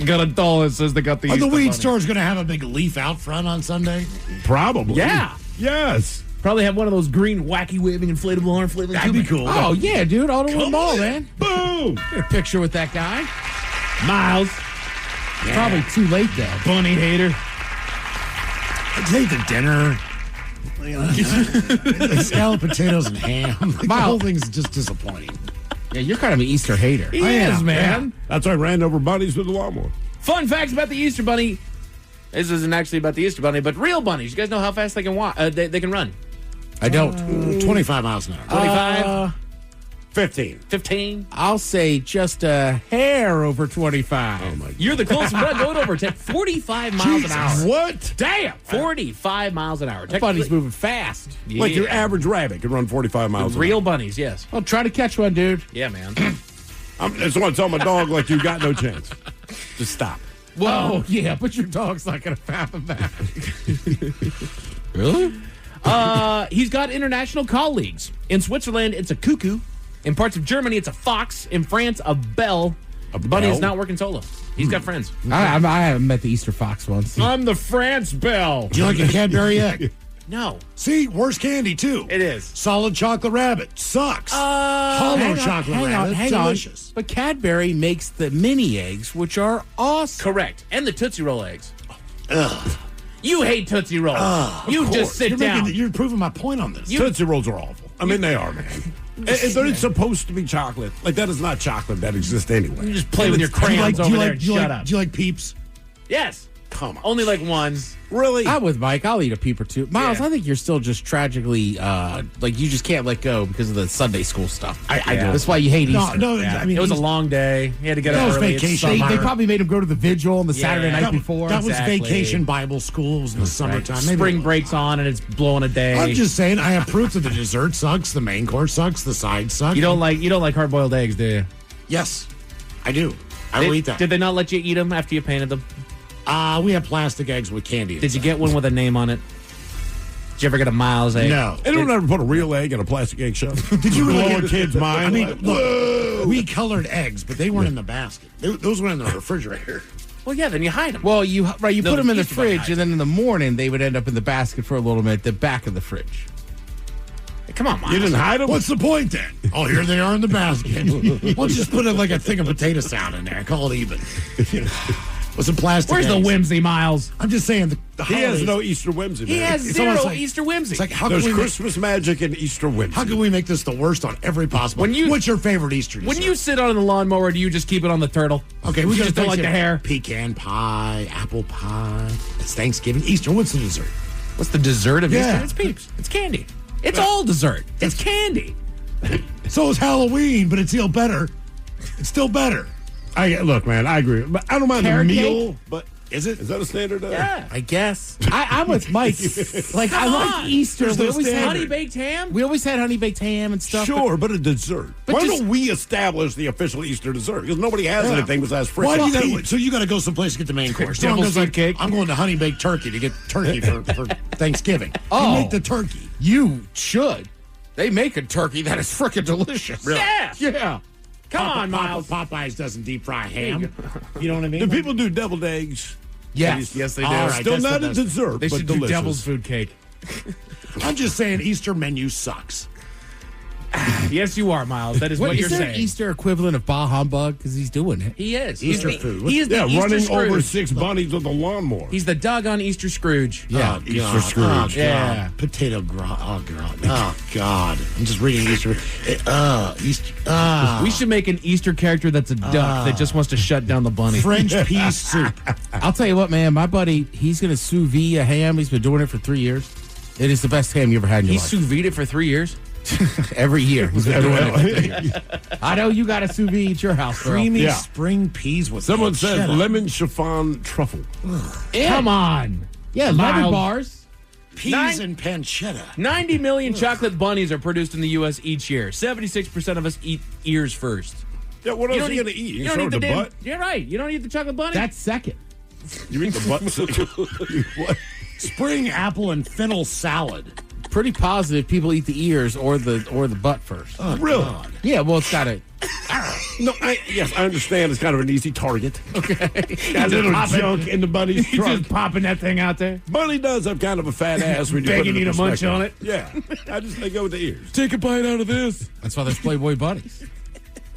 Got a doll that says they got the Are Easter the weed Bunny. store's going to have a big leaf out front on Sunday? Probably. Yeah. Yes. Probably have one of those green, wacky, waving, inflatable arm flailing. That'd be cool. Oh, yeah, dude. Alderwood Come Mall, on. man. Boom. Get a picture with that guy. Miles. Probably too late, though. Bunny hater. I take the dinner. Scalloped potatoes and ham. The whole thing's just disappointing. Yeah, you're kind of an Easter hater. He I is, am, man. That's why I ran over bunnies with the lawnmower. Fun facts about the Easter Bunny. This isn't actually about the Easter Bunny, but real bunnies. You guys know how fast they can walk? They can run. I don't. 25 miles an hour. 25? 15. 15? I'll say just a hair over 25. Oh, my God. You're the closest. We're not going over 10. 45 miles an hour. What? Damn! 45 miles an hour. That bunny's moving fast. Like your Yeah. average rabbit can run 45 miles an Real hour. bunnies, yes. Well, try to catch one, dude. Yeah, man. I just want to tell my dog, like, you got no chance. Just stop. Whoa, yeah, but your dog's not going to fathom that. Really? He's got international colleagues. In Switzerland, it's a cuckoo. In parts of Germany, it's a fox. In France, a bell. A The bunny bell? is not working solo. He's got friends. I haven't met the Easter fox once. I'm the France bell. Do you like a Cadbury egg? No. See, worse candy, too. It is. Solid chocolate rabbit. Sucks. Hollow Hang on, chocolate hang on, rabbit. hang on. Delicious. But Cadbury makes the mini eggs, which are awesome. Correct. And the Tootsie Roll eggs. Ugh. You hate Tootsie Rolls. You just sit down. You're proving my point on this. Tootsie Rolls are awful. I mean, they are, man. They're supposed to be chocolate. Like, that is not chocolate that exists anyway. You just play with your crayons over there and shut up. Do you like Peeps? Yes. Come on. Only like one. Really? I'm with Mike. I'll eat a peep or two. Miles, I think you're still just tragically, like you just can't let go because of the Sunday school stuff. I do. That's why you hate Easter. I mean, it was a long day. He had to get up early. Vacation. They probably made him go to the vigil on the Saturday night before. That was vacation Bible school. It was in the summertime. Right. Spring break's on and it's blowing a day. I'm just saying, I have proof that the dessert sucks, the main course sucks, the sides suck. You don't like hard boiled eggs, do you? Yes, I do. I will eat that. Did they not let you eat them after you painted them? We have plastic eggs with candy. Did you get one with a name on it? Did you ever get a Miles egg? No. Anyone ever put a real egg in a plastic egg shell? Did you really blow a kid's mind? I mean, look, we colored eggs, but they weren't in the basket. Those were in the refrigerator. Well, yeah, then you hide them. Well, you put them in the fridge, and then in the morning they would end up in the basket for a little bit, the back of the fridge. Hey, come on, Miles. You didn't hide them? What's the point then? Oh, here they are in the basket. We'll just put like a thing of potato salad in there. Call it even. With some plastic Where's eggs. the whimsy, Miles? I'm just saying the He has holidays- no Easter whimsy. He man. has It's zero almost like- Easter whimsy. It's like how There's can we Christmas magic and Easter whimsy. how can we make this the worst on every possible? What's your favorite Easter dessert? When you sit on the lawnmower, do you just keep it on the turtle? Okay, you we just don't like the hair. Pecan pie, apple pie. It's Thanksgiving. Easter. What's the dessert? What's the dessert of Yeah. Easter? It's peeps. It's candy. It's all dessert. It's candy. So is Halloween, but it's still better. It's still better. Look, man, I agree. But I don't mind Carrot the meal, cake? but is that a standard? Yeah. I guess. I'm with Mike. Like, I like Easter. There's We no always had standard. Honey baked ham? We always had honey baked ham and stuff. Sure, but a dessert. But Why just- don't we establish the official Easter dessert? Because nobody has Yeah. anything besides Why do you freaking gotta, so you got to go someplace to get the main course. Devil's Someone goes food cake. I'm going to honey baked turkey to get turkey for Thanksgiving. Oh. You make the turkey. You should. They make a turkey that is freaking delicious. Yeah. Yeah. Come on, Miles. Popeyes doesn't deep fry ham. You know what I mean? Do people do deviled eggs? Yes. Yes, they do. All right, Still that's not the a best. dessert, They but should delicious. do devil's food cake. I'm just saying Easter menu sucks. Yes, you are, Miles. That is what Is you're there saying. an Easter equivalent of bah humbug? Because he's doing it. He is. Easter He's the, food. He is the Yeah, Easter running Scrooge. over 6 bunnies with a lawnmower. He's the doggone Easter Scrooge. Yeah. Oh, Easter God. Scrooge. Oh, God. Yeah. Potato gratin. Oh, God. Oh, God. I'm just reading Easter. Easter. We should make an Easter character that's a duck that just wants to shut down the bunny. French pea soup. I'll tell you what, man. My buddy, he's going to sous vide a ham. He's been doing it for 3 years. It is the best ham you ever had in your He life. sous vide it for 3 years. Every year. He's been doing it. I know you got a sous vide at your house, girl. Creamy Yeah. spring peas with Someone said pancetta. lemon chiffon truffle. Come on. Yeah, lemon Mild. bars. Peas and pancetta. 90 million chocolate bunnies are produced in the U.S. each year. 76% of us eat ears first. Yeah, what else are you going to eat? You don't show eat the damn- butt? You're right. You don't eat the chocolate bunny? That's second. You eat the butt? What? Spring apple and fennel salad. Pretty positive people eat the ears or the butt first. Oh, Really? God. Yeah, well, it's got a No, yes, I understand it's kind of an easy target. Okay. Got a little junk in the bunny's He's trunk. just popping that thing out there. Bunny does have kind of a fat ass when you Begging put it you in to munch perspective. on it. Yeah, they go with the ears. take a bite out of this. That's why there's Playboy bunnies.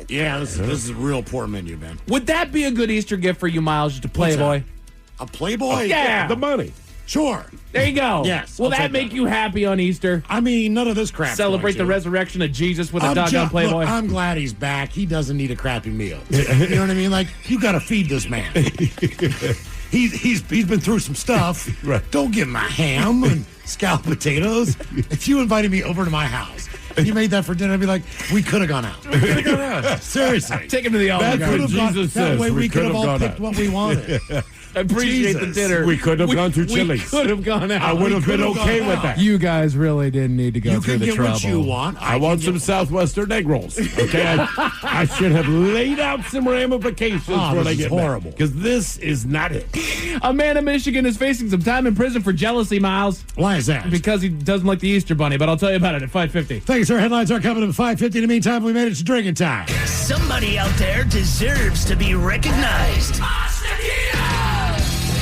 Yeah, this is a real poor menu, man. Would that be a good Easter gift for you, Miles, just a Playboy? A Playboy? Yeah. The money. Sure. There you go. Yes, Will I'll that take make that. you happy on Easter? I mean, none of this crap. Celebrate the resurrection of Jesus with a doggone Playboy? Look, I'm glad he's back. He doesn't need a crappy meal. You know what I mean? Like, you got to feed this man. He's been through some stuff. Right. Don't give him a ham and scalloped potatoes. If you invited me over to my house and you made that for dinner, I'd be like, we could have gone out. Seriously. Take him to the Olive That could Garden. have gone. Jesus That says way we we could could have have all gone picked out. what we wanted. I appreciate the Jesus. dinner. We could have gone through Chili's. We could have gone out. I would have could been have okay gone with out. that. You guys really didn't need to go You through can the get trouble. what you want. I want some Southwestern egg rolls. Okay, I should have laid out some ramifications Oh, when this I is get horrible. Because this is not it. A man in Michigan is facing some time in prison for jealousy, Miles, Why is that? because he doesn't like the Easter Bunny. But I'll tell you about it at 5:50. Thanks. Our headlines are coming at 5:50. In the meantime, we made it to drinking time. Somebody out there deserves to be recognized.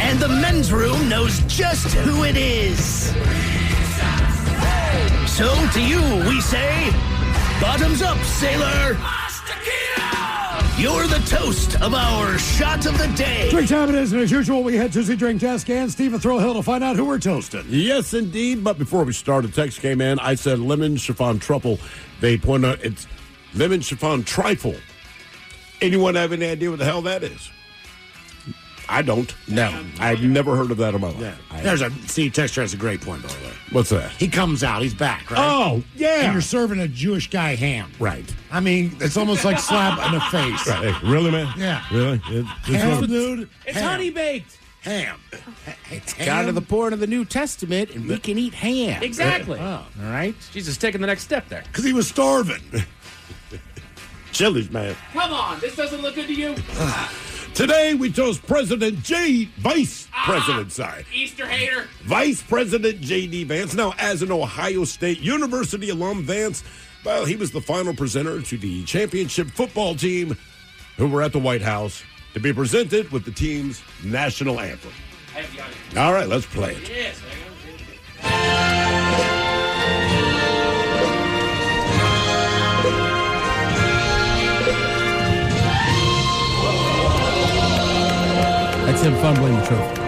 And the men's room knows just who it is. So to you, we say, bottoms up, sailor. You're the toast of our shot of the day. Drink time it is, and as usual, we head to the drink desk and Stephen Throwhill to find out who we're toasting. Yes, indeed. But before we start, a text came in. I said lemon chiffon truffle. They point out it's lemon chiffon trifle. Anyone have any idea what the hell that is? I don't. No. I've never heard of that in my life. Yeah. Steve Texter has a great point, by the way. What's that? He comes out, he's back, right? Oh, yeah. And you're serving a Jewish guy ham. Right. I mean, it's almost like slap in the face. Right. Hey, really, man? Yeah. Really? Ham, dude. It's ham. honey baked. Ham. Got to the point of the New Testament, and we can eat ham. Exactly. Oh, all right. Jesus taking the next step there. Because he was starving. Chili's, man. Come on, this doesn't look good to you. Today, we chose Vice President Easter hater. Vice President J.D. Vance. Now, as an Ohio State University alum, Vance, well, he was the final presenter to the championship football team who were at the White House to be presented with the team's national anthem. All right, let's play it. Yes, That's him fumbling the trophy.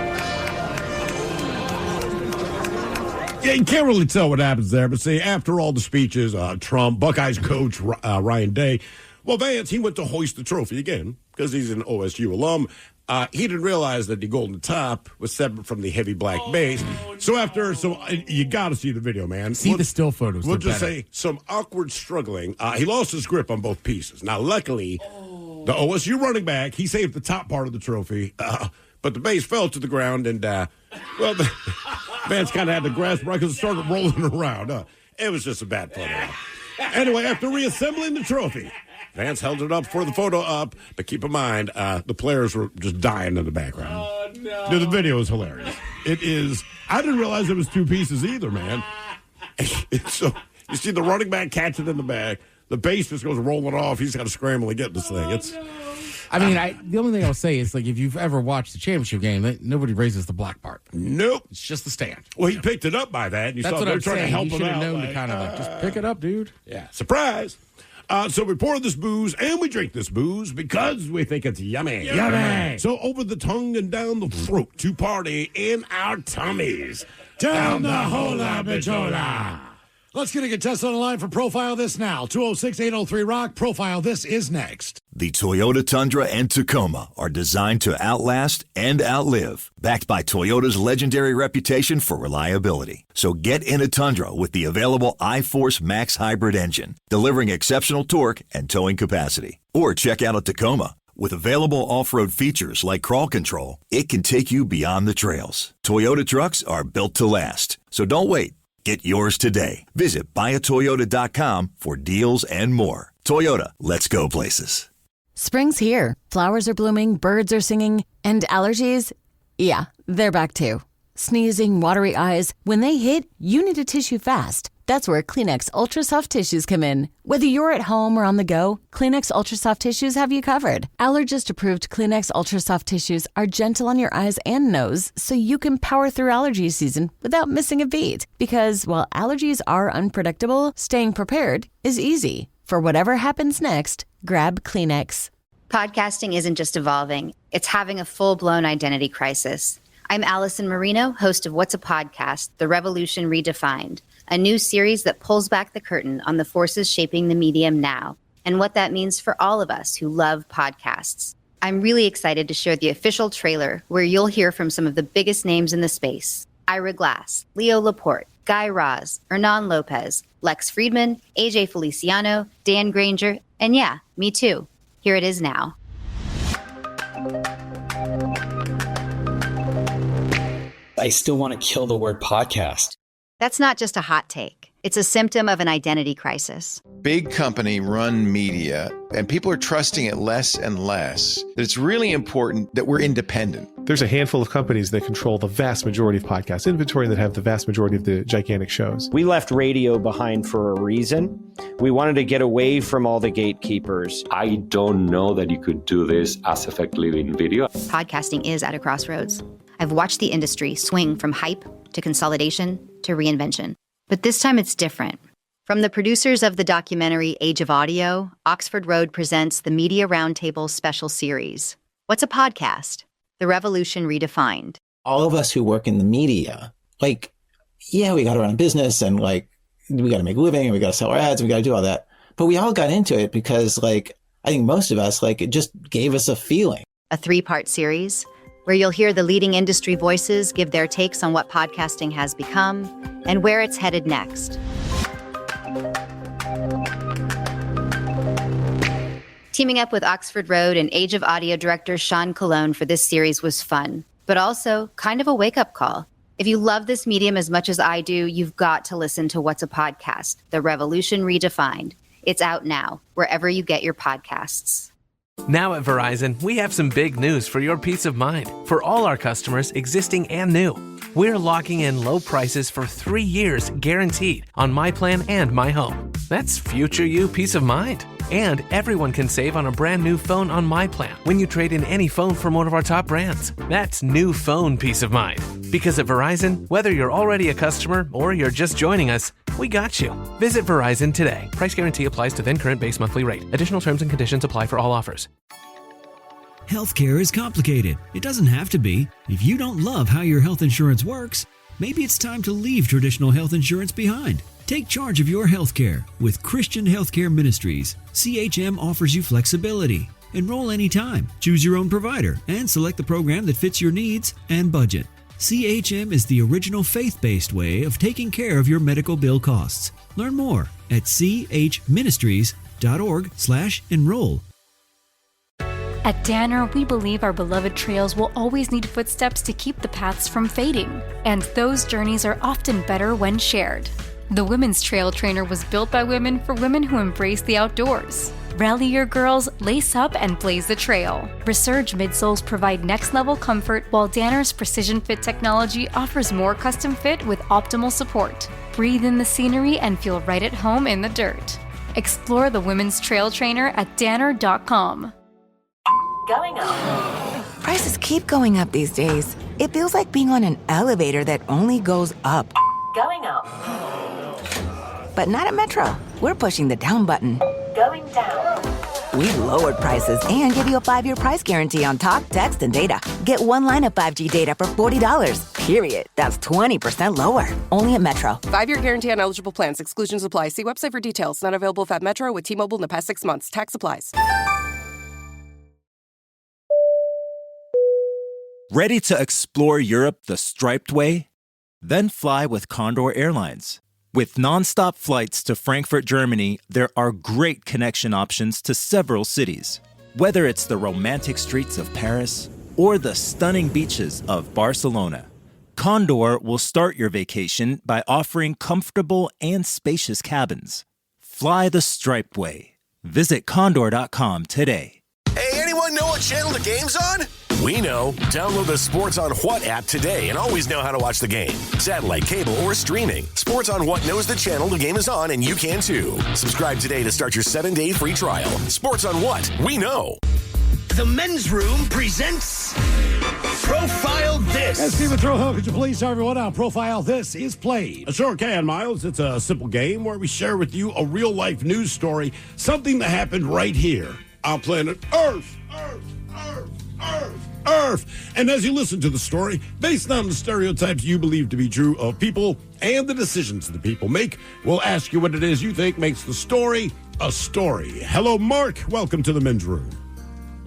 Yeah, you can't really tell what happens there, but see, after all the speeches, Trump, Buckeyes coach Ryan Day, well, Vance, he went to hoist the trophy again because he's an OSU alum. He didn't realize that the golden top was separate from the heavy black base. So you got to see the video, man. See the still photos. We'll just say some awkward struggling. He lost his grip on both pieces. Now, luckily, the OSU running back, he saved the top part of the trophy, but the base fell to the ground, and, Vance kind of had to grasp right because it started rolling around. It was just a bad photo. Anyway, after reassembling the trophy, Vance held it up for the photo op, but keep in mind, the players were just dying in the background. Oh, no. Dude, the video is hilarious. It is. I didn't realize it was two pieces either, man. So you see the running back catch it in the back. The base just goes rolling off. He's got to scramble to get this thing. I mean, the only thing I'll say is, like, if you've ever watched the championship game, nobody raises the black part. Nope. It's just the stand. Well, he picked it up by that. And you That's saw what they're I'm trying saying. to help You him should have out. known to kind of like, just pick it up, dude. Yeah. Surprise. So we pour this booze, and we drink this booze because we think it's yummy. Yummy. So over the tongue and down the throat to party in our tummies. Down the hola bichola. Let's get a contestant on the line for Profile This now. 206-803-ROCK. Profile This is next. The Toyota Tundra and Tacoma are designed to outlast and outlive, backed by Toyota's legendary reputation for reliability. So get in a Tundra with the available iForce Max hybrid engine, delivering exceptional torque and towing capacity. Or check out a Tacoma. With available off-road features like crawl control, it can take you beyond the trails. Toyota trucks are built to last. So don't wait. Get yours today. Visit buyatoyota.com for deals and more. Toyota, let's go places. Spring's here. Flowers are blooming, birds are singing, and allergies? Yeah, they're back too. Sneezing, watery eyes. When they hit, you need a tissue fast. That's where Kleenex Ultra Soft Tissues come in. Whether you're at home or on the go, Kleenex Ultra Soft Tissues have you covered. Allergist-approved Kleenex Ultra Soft Tissues are gentle on your eyes and nose, so you can power through allergy season without missing a beat. Because while allergies are unpredictable, staying prepared is easy. For whatever happens next, grab Kleenex. Podcasting isn't just evolving, it's having a full-blown identity crisis. I'm Allison Marino, host of What's a Podcast? The Revolution Redefined, a new series that pulls back the curtain on the forces shaping the medium now and what that means for all of us who love podcasts. I'm really excited to share the official trailer where you'll hear from some of the biggest names in the space. Ira Glass, Leo Laporte, Guy Raz, Hernan Lopez, Lex Friedman, AJ Feliciano, Dan Granger, and yeah, me too. Here it is now. I still want to kill the word podcast. That's not just a hot take. It's a symptom of an identity crisis. Big company run media, and people are trusting it less and less. That it's really important that we're independent. There's a handful of companies that control the vast majority of podcast inventory that have the vast majority of the gigantic shows. We left radio behind for a reason. We wanted to get away from all the gatekeepers. I don't know that you could do this as effectively in video. Podcasting is at a crossroads. I've watched the industry swing from hype to consolidation to reinvention. But this time it's different. From the producers of the documentary Age of Audio, Oxford Road presents the Media Roundtable special series. What's a podcast? The Revolution Redefined. All of us who work in the media, we got to run a business and we got to make a living and we got to sell our ads and we got to do all that. But we all got into it because I think most of us, it just gave us a feeling. A 3-part series, where you'll hear the leading industry voices give their takes on what podcasting has become and where it's headed next. Teaming up with Oxford Road and Age of Audio director Sean Colon for this series was fun, but also kind of a wake-up call. If you love this medium as much as I do, you've got to listen to What's a Podcast? The Revolution Redefined. It's out now, wherever you get your podcasts. Now at Verizon, we have some big news for your peace of mind. For all our customers, existing and new, we're locking in low prices for 3 years guaranteed on My Plan and My Home. That's future you peace of mind. And everyone can save on a brand new phone on My Plan when you trade in any phone from one of our top brands. That's new phone peace of mind. Because at Verizon, whether you're already a customer or you're just joining us, we got you. Visit Verizon today. Price guarantee applies to then current base monthly rate. Additional terms and conditions apply for all offers. Healthcare is complicated. It doesn't have to be. If you don't love how your health insurance works, maybe it's time to leave traditional health insurance behind. Take charge of your healthcare with Christian Healthcare Ministries. CHM offers you flexibility. Enroll anytime, choose your own provider, and select the program that fits your needs and budget. CHM is the original faith-based way of taking care of your medical bill costs. Learn more at chministries.org/enroll. At Danner, we believe our beloved trails will always need footsteps to keep the paths from fading, and those journeys are often better when shared. The Women's Trail Trainer was built by women for women who embrace the outdoors. Rally your girls, lace up, and blaze the trail. Resurge midsoles provide next-level comfort, while Danner's Precision Fit technology offers more custom fit with optimal support. Breathe in the scenery and feel right at home in the dirt. Explore the Women's Trail Trainer at danner.com. Going up. Prices keep going up these days. It feels like being on an elevator that only goes up. Going up. But not at Metro. We're pushing the down button. Going down. We've lowered prices and give you a 5-year price guarantee on talk, text, and data. Get one line of 5G data for $40, period. That's 20% lower. Only at Metro. 5-year guarantee on eligible plans. Exclusions apply. See website for details. Not available at Metro with T-Mobile in the past 6 months. Tax applies. Ready to explore Europe the striped way? Then fly with Condor Airlines. With nonstop flights to Frankfurt, Germany, there are great connection options to several cities. Whether it's the romantic streets of Paris or the stunning beaches of Barcelona, Condor will start your vacation by offering comfortable and spacious cabins. Fly the striped way. Visit condor.com today. Hey, anyone know what channel the game's on? We know. Download the Sports on What app today and always know how to watch the game. Satellite, cable, or streaming. Sports on What knows the channel the game is on, and you can too. Subscribe today to start your 7-day free trial. Sports on What? We know. The Men's Room presents Profile This. Yes, Stephen Throwhill, could you please tell everyone how Profile This is played? I sure can, Miles. It's a simple game where we share with you a real-life news story, something that happened right here on planet Earth. And as you listen to the story, based on the stereotypes you believe to be true of people and the decisions the people make, we'll ask you what it is you think makes the story a story. Hello, Mark. Welcome to the Men's Room.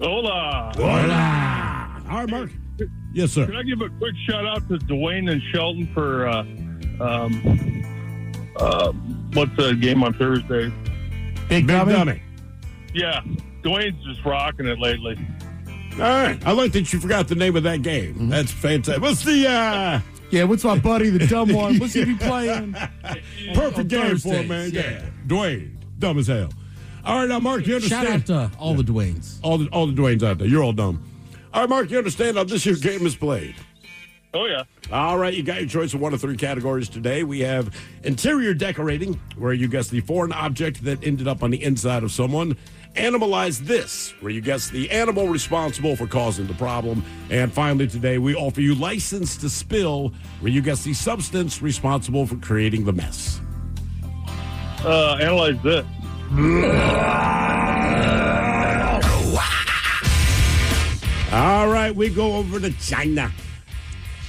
Hola. Hola. All right, Mark. Yes, sir. Can I give a quick shout out to Dwayne and Shelton for what's the game on Thursday? Big Dummy. Yeah, Dwayne's just rocking it lately. All right. I like that you forgot the name of that game. Mm-hmm. That's fantastic. What's the... Yeah, what's my buddy, the dumb one? What's he be playing? Perfect game for him, man. Yeah. Dwayne. Dumb as hell. All right, now, Mark, you understand... Shout out to all the Dwaynes. All the Dwaynes out there. You're all dumb. All right, Mark, you understand how this year's game is played? Oh, yeah. All right, you got your choice of 1 of 3 categories today. We have interior decorating, where you guess the foreign object that ended up on the inside of someone. Animalize This, where you guess the animal responsible for causing the problem. And finally today, we offer you License to Spill, where you guess the substance responsible for creating the mess. Analyze This. All right, we go over to China,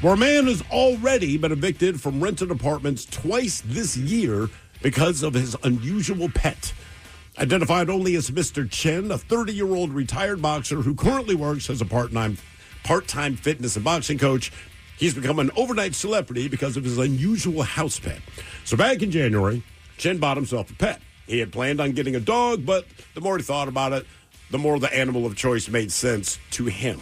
where a man has already been evicted from rented apartments twice this year because of his unusual pet. Identified only as Mr. Chen, a 30-year-old retired boxer who currently works as a part-time part-time fitness and boxing coach. He's become an overnight celebrity because of his unusual house pet. So back in January, Chen bought himself a pet. He had planned on getting a dog, but the more he thought about it, the more the animal of choice made sense to him.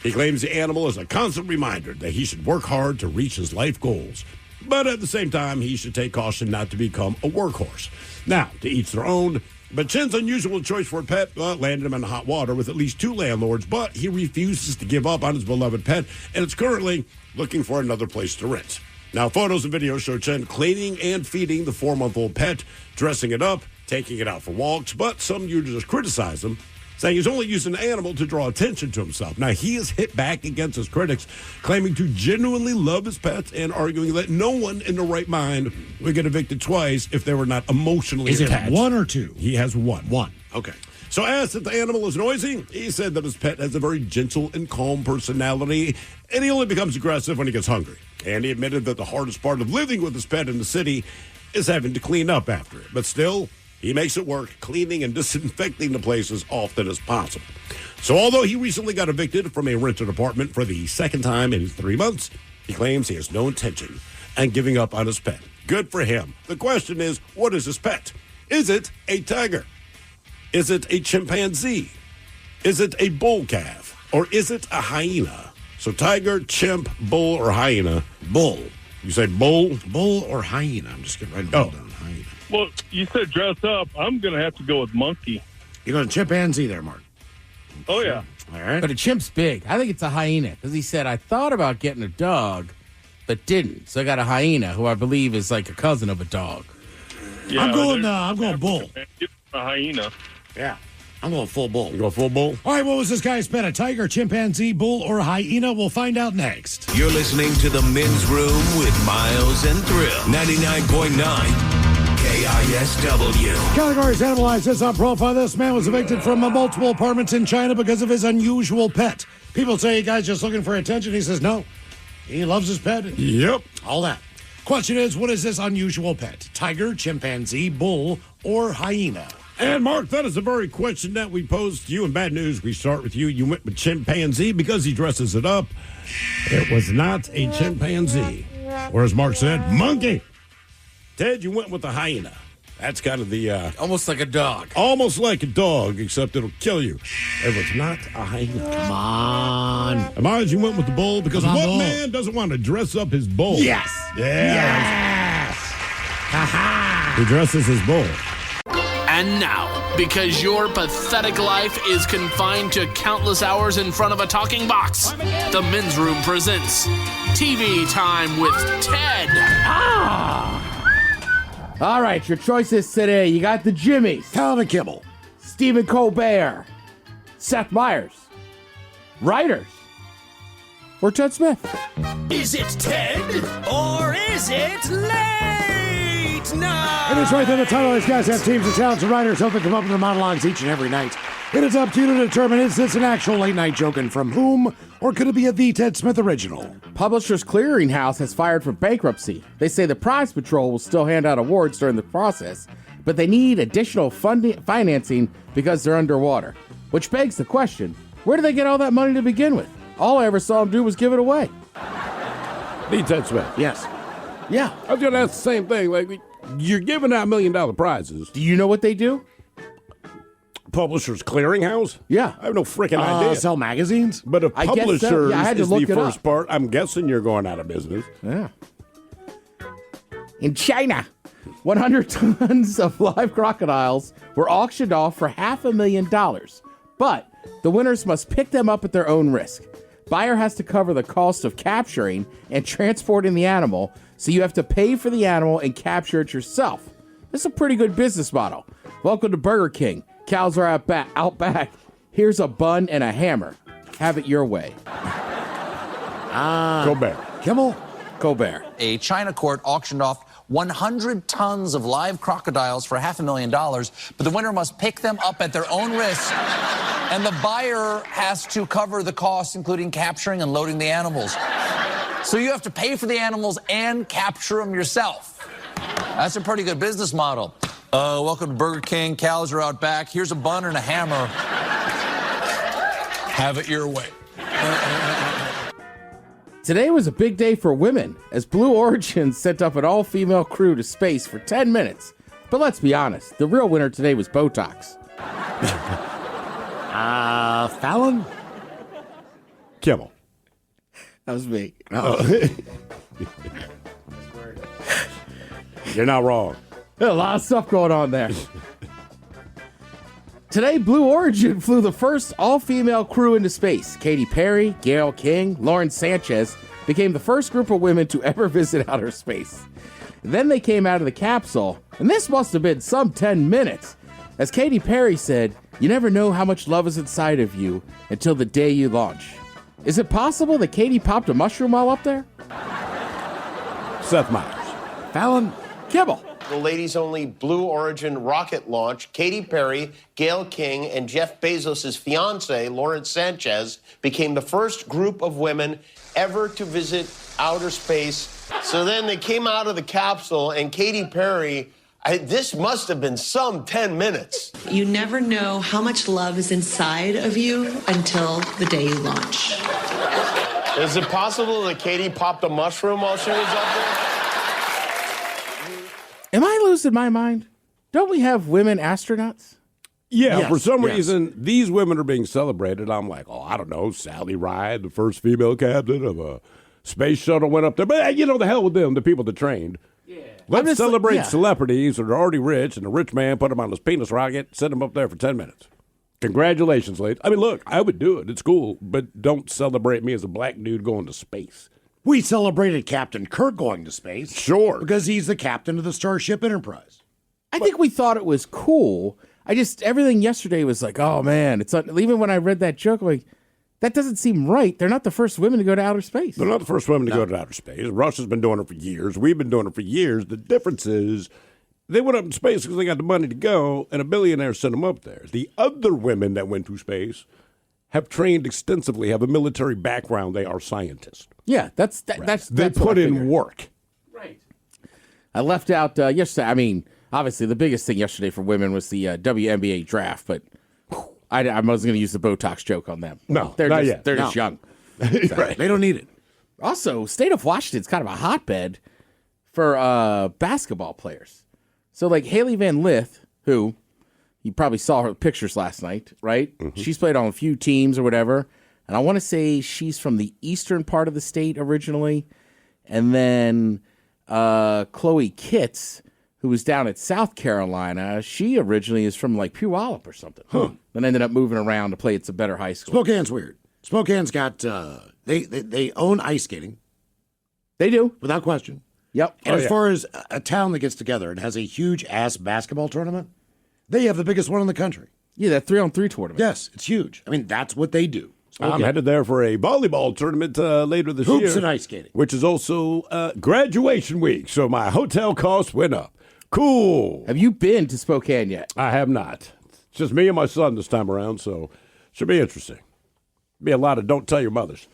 He claims the animal is a constant reminder that he should work hard to reach his life goals. But at the same time, he should take caution not to become a workhorse. Now, to each their own, but Chen's unusual choice for a pet landed him in hot water with at least 2 landlords, but he refuses to give up on his beloved pet, and is currently looking for another place to rent. Now, photos and videos show Chen cleaning and feeding the 4-month-old pet, dressing it up, taking it out for walks, but some users criticize him, saying he's only using the animal to draw attention to himself. Now, he has hit back against his critics, claiming to genuinely love his pets and arguing that no one in the right mind would get evicted twice if they were not emotionally attached. Is it 1 or 2? He has 1. 1. Okay. So asked if the animal is noisy, he said that his pet has a very gentle and calm personality, and he only becomes aggressive when he gets hungry. And he admitted that the hardest part of living with his pet in the city is having to clean up after it. But still, he makes it work, cleaning and disinfecting the place as often as possible. So although he recently got evicted from a rented apartment for the second time in 3 months, he claims he has no intention on giving up on his pet. Good for him. The question is, what is his pet? Is it a tiger? Is it a chimpanzee? Is it a bull calf? Or is it a hyena? So tiger, chimp, bull, or hyena? Bull. You say bull? Bull or hyena. I'm just going to write it down. Hyena. Well, you said dress up. I'm going to have to go with monkey. You're going to chimpanzee there, Mark. Oh, yeah. All right. But a chimp's big. I think it's a hyena because he said, I thought about getting a dog, but didn't. So I got a hyena, who I believe is like a cousin of a dog. Yeah, I'm going bull. A hyena. Yeah. I'm going full bull. You go full bull? All right, what was this guy's pet? A tiger, chimpanzee, bull, or hyena? We'll find out next. You're listening to The Men's Room with Miles and Thrill. 99.9 KISW. Categories analyzed this on profile. This man was evicted from multiple apartments in China because of his unusual pet. People say, you guys just looking for attention. He says, no. He loves his pet. Yep. All that. Question is, what is this unusual pet? Tiger, chimpanzee, bull, or hyena? And, Mark, that is the very question that we posed to you. In bad news, we start with you. You went with chimpanzee because he dresses it up. It was not a chimpanzee. Or, as Mark said, monkey. Ted, you went with the hyena. That's kind of the... almost like a dog. Almost like a dog, except it'll kill you. It was not a hyena. Come on. Amaz, you went with the bull because what bull. man doesn't want to dress up his bull? Yes. Yes. Ha-ha. He dresses his bull. And now, because your pathetic life is confined to countless hours in front of a talking box, the Men's Room presents TV Time with Ted. All right, your choices today. You got the Jimmys. Calvin Kimmel. Stephen Colbert. Seth Meyers. Writers. Or Ted Smith. Is it Ted or is it late night? It is right there. The title. These guys have teams of talented writers who come up with their monologues each and every night. It is up to you to determine, is this an actual late night joke and from whom, or could it be a The Ted Smith original? Publishers Clearinghouse has fired for bankruptcy. They say the prize patrol will still hand out awards during the process, but they need additional financing because they're underwater. Which begs the question, where do they get all that money to begin with? All I ever saw them do was give it away. The Ted Smith. Yes. Yeah. I was going to ask the same thing. Like, you're giving out $1 million prizes. Do you know what they do? Publishers Clearinghouse? Yeah. I have no freaking idea. Sell magazines? But if I guess so. publishers Yeah, I had to is look the it first up. part, I'm guessing you're going out of business. Yeah. In China, 100 tons of live crocodiles were auctioned off for $500,000. But the winners must pick them up at their own risk. Buyer has to cover the cost of capturing and transporting the animal, so you have to pay for the animal and capture it yourself. This is a pretty good business model. Welcome to Burger King. Cows are out back. Here's a bun and a hammer. Have it your way. Colbert. Kimmel? Colbert. A China court auctioned off 100 tons of live crocodiles for $500,000, but the winner must pick them up at their own risk, and the buyer has to cover the costs, including capturing and loading the animals. So you have to pay for the animals and capture them yourself. That's a pretty good business model. Welcome to Burger King. Cows are out back. Here's a bun and a hammer. Have it your way. Today was a big day for women, as Blue Origin sent up an all-female crew to space for 10 minutes. But let's be honest, the real winner today was Botox. Fallon? Kimmel. That was me. Oh. You're not wrong. There's a lot of stuff going on there. Today, Blue Origin flew the first all-female crew into space. Katy Perry, Gayle King, Lauren Sanchez became the first group of women to ever visit outer space. Then they came out of the capsule, and this must have been some 10 minutes. As Katy Perry said, "You never know how much love is inside of you until the day you launch." Is it possible that Katy popped a mushroom while up there? Seth Meyers. Fallon? Kibble. The ladies-only Blue Origin rocket launch, Katy Perry, Gayle King, and Jeff Bezos' fiancée, Lauren Sanchez, became the first group of women ever to visit outer space. So then they came out of the capsule, and Katy Perry, this must have been some 10 minutes. You never know how much love is inside of you until the day you launch. Is it possible that Katy popped a mushroom while she was up there? Am I losing my mind? Don't we have women astronauts? Yeah, Yes, for some yes. reason, these women are being celebrated. I'm like, oh, I don't know, Sally Ride, the first female captain of a space shuttle, went up there. But, you know, the hell with them, the people that trained. Yeah. Let's just- celebrate yeah. celebrities that are already rich, and a rich man put them on his penis rocket, sent them up there for 10 minutes. Congratulations, ladies. I mean, look, I would do it. It's cool. But don't celebrate me as a black dude going to space. We celebrated Captain Kirk going to space. Sure. Because he's the captain of the Starship Enterprise. I think we thought it was cool. Everything yesterday was like, oh man, it's not, even when I read that joke, I'm like, that doesn't seem right. They're not the first women to go to outer space. They're not the first women to go to outer space. Russia's been doing it for years. We've been doing it for years. The difference is they went up in space because they got the money to go, and a billionaire sent them up there. The other women that went to space have trained extensively, have a military background. They are scientists. Yeah, that's They what put I in figured. work. I left out yesterday. I mean, obviously, the biggest thing yesterday for women was the WNBA draft, but I wasn't going to use the Botox joke on them. No, they're not just, yet. They're No. just young. Right. They don't need it. Also, state of Washington's kind of a hotbed for basketball players. So, like Haley Van Lith, who you probably saw her pictures last night, right? Mm-hmm. She's played on a few teams or whatever. And I want to say she's from the eastern part of the state originally. And then Chloe Kitts, who was down at South Carolina, she originally is from like Puyallup or something. Then ended up moving around to play at some better high school. Spokane's weird. Spokane's got, they own ice skating. They do. Without question. Yep. And as far as a town that gets together and has a huge ass basketball tournament, they have the biggest one in the country. Yeah, that 3-on-3 tournament. Yes, it's huge. I mean, that's what they do. I'm headed there for a volleyball tournament later this year. Hoops and ice skating. Which is also graduation week, so my hotel costs went up. Cool. Have you been to Spokane yet? I have not. It's just me and my son this time around, so should be interesting. Be a lot of don't tell your mothers.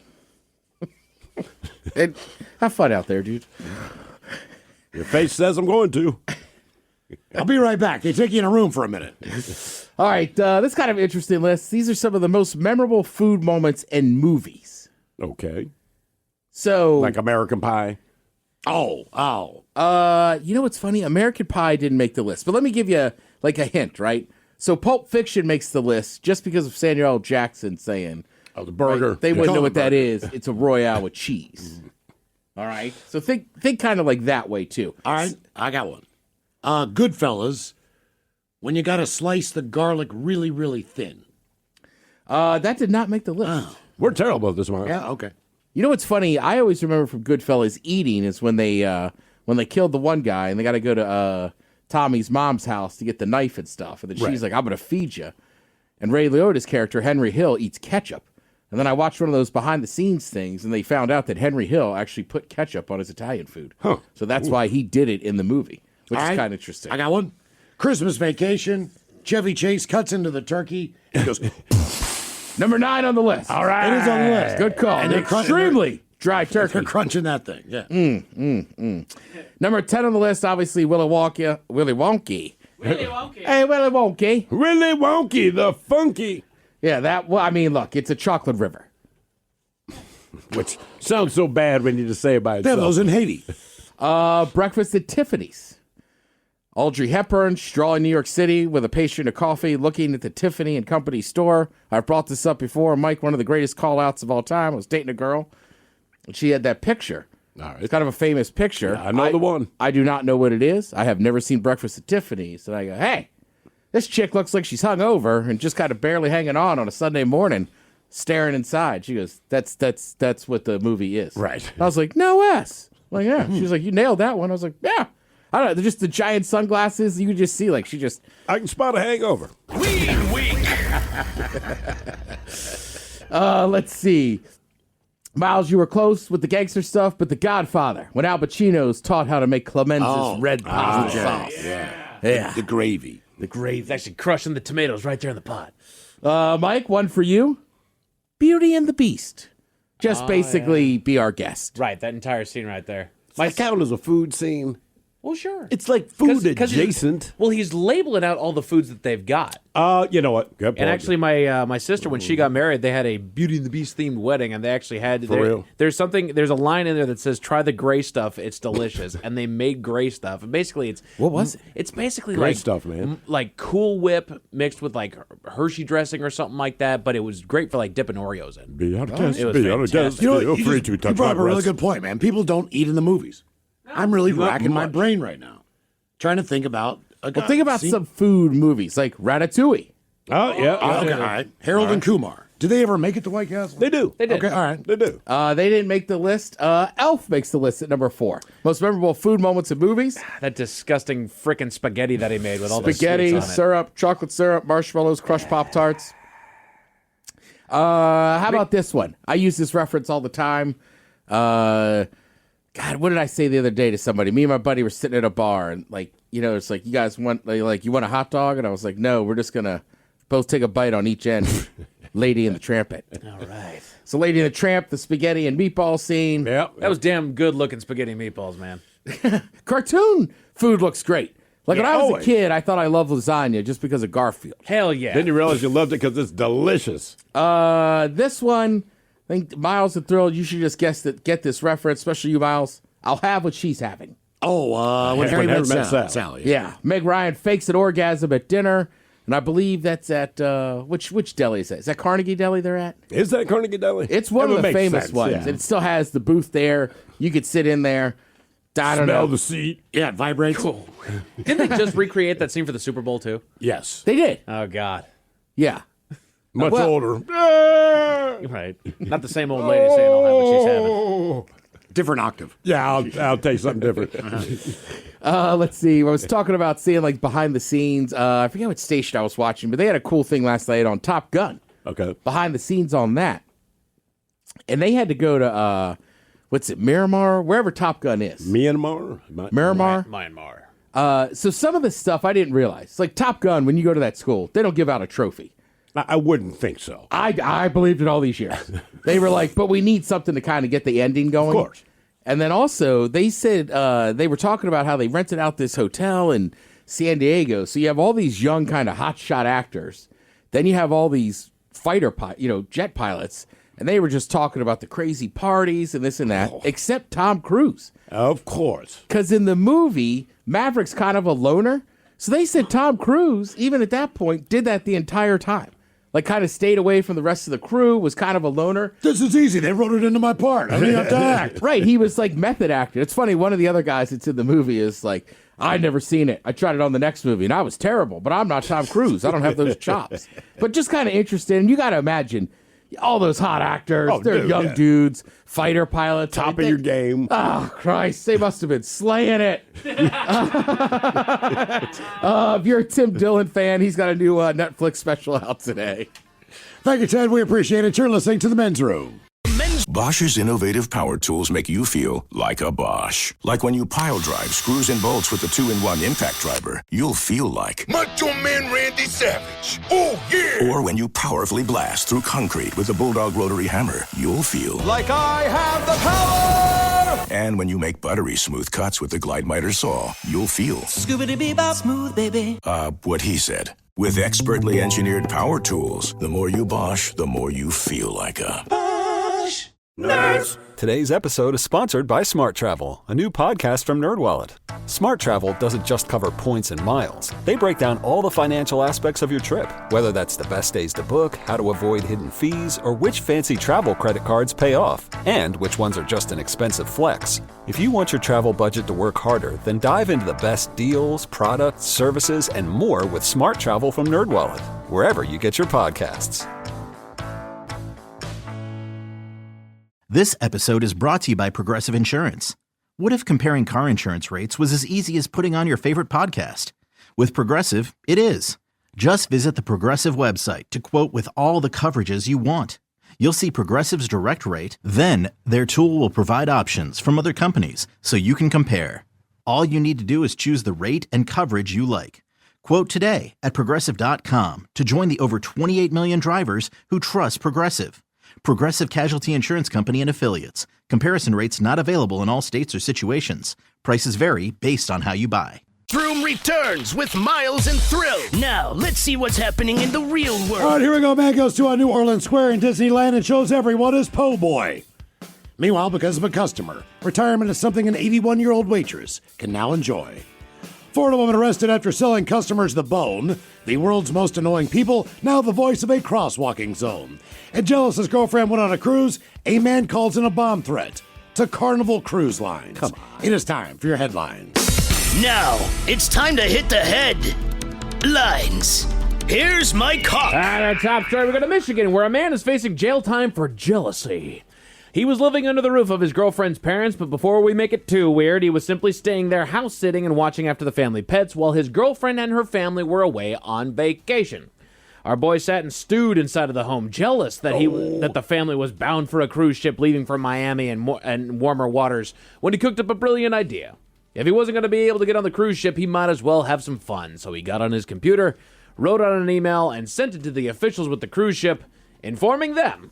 Have fun out there, dude. Your face says I'm going to. I'll be right back. They take you in a room for a minute. All right, this kind of interesting list. These are some of the most memorable food moments in movies. Okay. So, like American Pie. You know what's funny? American Pie didn't make the list, but let me give you like a hint, right? So Pulp Fiction makes the list just because of Samuel L. Jackson saying, "Oh, the burger." Right? They wouldn't know what that is. It's a Royale with cheese. All right, so think kind of like that way too. All right, I got one. Goodfellas, when you got to slice the garlic really, really thin. That did not make the list. We're terrible at this, Mark. Yeah, okay. You know what's funny? I always remember from Goodfellas eating is when they killed the one guy and they got to go to Tommy's mom's house to get the knife and stuff, and then she's like, "I'm going to feed you." And Ray Liotta's character Henry Hill eats ketchup. And then I watched one of those behind-the-scenes things, and they found out that Henry Hill actually put ketchup on his Italian food. So that's why he did it in the movie, which is kind of interesting. I got one. Christmas Vacation. Chevy Chase cuts into the turkey and goes, Number 9 on the list. All right. It is on the list. Good call. And they're extremely dry turkey. They're crunching that thing. Yeah. Number 10 on the list, obviously, Willy Wonka. Willy Wonky. Hey, Willy Wonky. Willy Wonky, the funky. Yeah, look, it's a chocolate river. which sounds so bad when you just say it by itself. Yeah, those in Haiti. Breakfast at Tiffany's. Audrey Hepburn strolling New York City with a pastry and a coffee, looking at the Tiffany and Company store. I've brought this up before. Mike, one of the greatest call-outs of all time. I was dating a girl, and she had that picture. All right. It's kind of a famous picture. Yeah, I know the one. I do not know what it is. I have never seen Breakfast at Tiffany's. And I go, hey, this chick looks like she's hungover and just kind of barely hanging on a Sunday morning, staring inside. She goes, that's what the movie is. Right. I was like, no S. Like, yeah. She was like, you nailed that one. I was like, yeah. I don't know. They're just the giant sunglasses. You could just see, like, she just... I can spot a hangover. Weed Week. Let's see. Miles, you were close with the gangster stuff, but The Godfather, when Al Pacino's taught how to make Clemenza's red pasta sauce. Yeah. The gravy. The gravy. He's actually crushing the tomatoes right there in the pot. Mike, one for you. Beauty and the Beast. Just basically be our guest. Right, that entire scene right there. Does that count as a food scene? Well, sure. It's like food adjacent. He's labeling out all the foods that they've got. You know what? Good point. And actually, my sister, when she got married, they had a Beauty and the Beast themed wedding, and they actually had For real? There's a line in there that says, "Try the gray stuff; it's delicious." And they made gray stuff, and basically, what was it? It's basically Gray like stuff, man. like Cool Whip mixed with like Hershey dressing or something like that. But it was great for like dipping Oreos in. Be on a It test. was Be on a fantastic. test. You know, Feel free to you touch brought up my a really breast. good point, man. People don't eat in the movies. I'm really Not racking my much. brain right now, trying to think about. Well, think about some food movies, like Ratatouille. Oh, yeah. Okay, all right. Harold and Kumar. Do they ever make it to White Castle? They do. They did. Okay, all right. They do. They didn't make the list. Elf makes the list at number 4. Most memorable food moments in movies. That disgusting frickin' spaghetti that he made with all the Spaghetti, sweets on it. syrup, chocolate syrup, marshmallows, crushed Pop-Tarts. How about this one? I use this reference all the time. God, what did I say the other day to somebody? Me and my buddy were sitting at a bar, and it's like, you guys want you want a hot dog? And I was like, no, we're just gonna both take a bite on each end. Lady and the Tramp it. All right. So Lady and the Tramp, the spaghetti and meatball scene. Yep. That was damn good looking spaghetti and meatballs, man. Cartoon food looks great. Like when I was always. a kid, I thought I loved lasagna just because of Garfield. Hell yeah. Then you realize you loved it because it's delicious. This one, I think Miles and Thrill, you should just get this reference, especially you, Miles. I'll have what she's having. Oh, when Harry met Sally. Yeah. Meg Ryan fakes an orgasm at dinner, and I believe that's at, which deli is that? Is that Carnegie Deli they're at? Is that Carnegie Deli? It's one That of the would make famous sense, ones. yeah. And it still has the booth there. You could sit in there. I don't Smell know. the seat. Yeah, it vibrates. Cool. Didn't they just recreate that scene for the Super Bowl, too? Yes. They did. Oh, God. Yeah. Much Well- older. Right. Not the same old lady saying I'll have what she's having. Different octave. Yeah, I'll take something different. Let's see. I was talking about seeing like behind the scenes. I forget what station I was watching, but they had a cool thing last night on Top Gun. Okay. Behind the scenes on that. And they had to go to, Miramar? Wherever Top Gun is. Myanmar? Miramar? Myanmar. So some of the stuff I didn't realize. Like Top Gun, when you go to that school, they don't give out a trophy. I wouldn't think so. I believed it all these years. They were like, but we need something to kind of get the ending going. Of course. And then also, they said they were talking about how they rented out this hotel in San Diego. So you have all these young kind of hotshot actors. Then you have all these jet pilots. And they were just talking about the crazy parties and this and that, except Tom Cruise. Of course. Because in the movie, Maverick's kind of a loner. So they said Tom Cruise, even at that point, did that the entire time. Like, kind of stayed away from the rest of the crew, was kind of a loner. This is easy. They wrote it into my part. I don't have to act. Right. He was like method acting. It's funny. One of the other guys that's in the movie is like, I'd never seen it. I tried it on the next movie, and I was terrible. But I'm not Tom Cruise. I don't have those chops. But just kind of interested. And you got to imagine all those hot actors. They're young dudes, fighter pilots. Top of your game. Oh, Christ. They must have been slaying it. If you're a Tim Dillon fan, he's got a new Netflix special out today. Thank you, Ted. We appreciate it. You're listening to The Men's Room. Bosch's innovative power tools make you feel like a Bosch. Like when you pile drive screws and bolts with the 2-in-1 impact driver, you'll feel like Macho Man Randy Savage. Oh, yeah. Or when you powerfully blast through concrete with the Bulldog rotary hammer, you'll feel Like I have the power. And when you make buttery smooth cuts with the Glide Miter saw, you'll feel Scoobity-bee-bop smooth, baby. what he said. With expertly engineered power tools, the more you Bosch, the more you feel like a Bosch. Nerds! Today's episode is sponsored by Smart Travel, a new podcast from NerdWallet. Smart Travel doesn't just cover points and miles. They break down all the financial aspects of your trip, whether that's the best days to book, how to avoid hidden fees, or which fancy travel credit cards pay off, and which ones are just an expensive flex. If you want your travel budget to work harder, then dive into the best deals, products, services, and more with Smart Travel from NerdWallet, wherever you get your podcasts. This episode is brought to you by Progressive Insurance. What if comparing car insurance rates was as easy as putting on your favorite podcast? With Progressive, it is. Just visit the Progressive website to quote with all the coverages you want. You'll see Progressive's direct rate, then their tool will provide options from other companies so you can compare. All you need to do is choose the rate and coverage you like. Quote today at Progressive.com to join the over 28 million drivers who trust Progressive. Progressive Casualty Insurance Company and Affiliates. Comparison rates not available in all states or situations. Prices vary based on how you buy. Vroom returns with Miles and Thrill. Now, let's see what's happening in the real world. All right, here we go. Man goes to a New Orleans Square in Disneyland and shows everyone his po' boy. Meanwhile, because of a customer, retirement is something an 81-year-old waitress can now enjoy. Florida woman arrested after selling customers the bone. The world's most annoying people, now the voice of a crosswalking zone. And jealous his girlfriend went on a cruise, a man calls in a bomb threat to Carnival Cruise Lines. Come on. It is time for your headlines. Now, it's time to hit the headlines. Here's my cop. At our top story, we go to Michigan, where a man is facing jail time for jealousy. He was living under the roof of his girlfriend's parents, but before we make it too weird, he was simply staying there house sitting and watching after the family pets while his girlfriend and her family were away on vacation. Our boy sat and stewed inside of the home, jealous that that the family was bound for a cruise ship leaving for Miami and warmer waters, when he cooked up a brilliant idea. If he wasn't going to be able to get on the cruise ship, he might as well have some fun. So he got on his computer, wrote out an email, and sent it to the officials with the cruise ship, informing them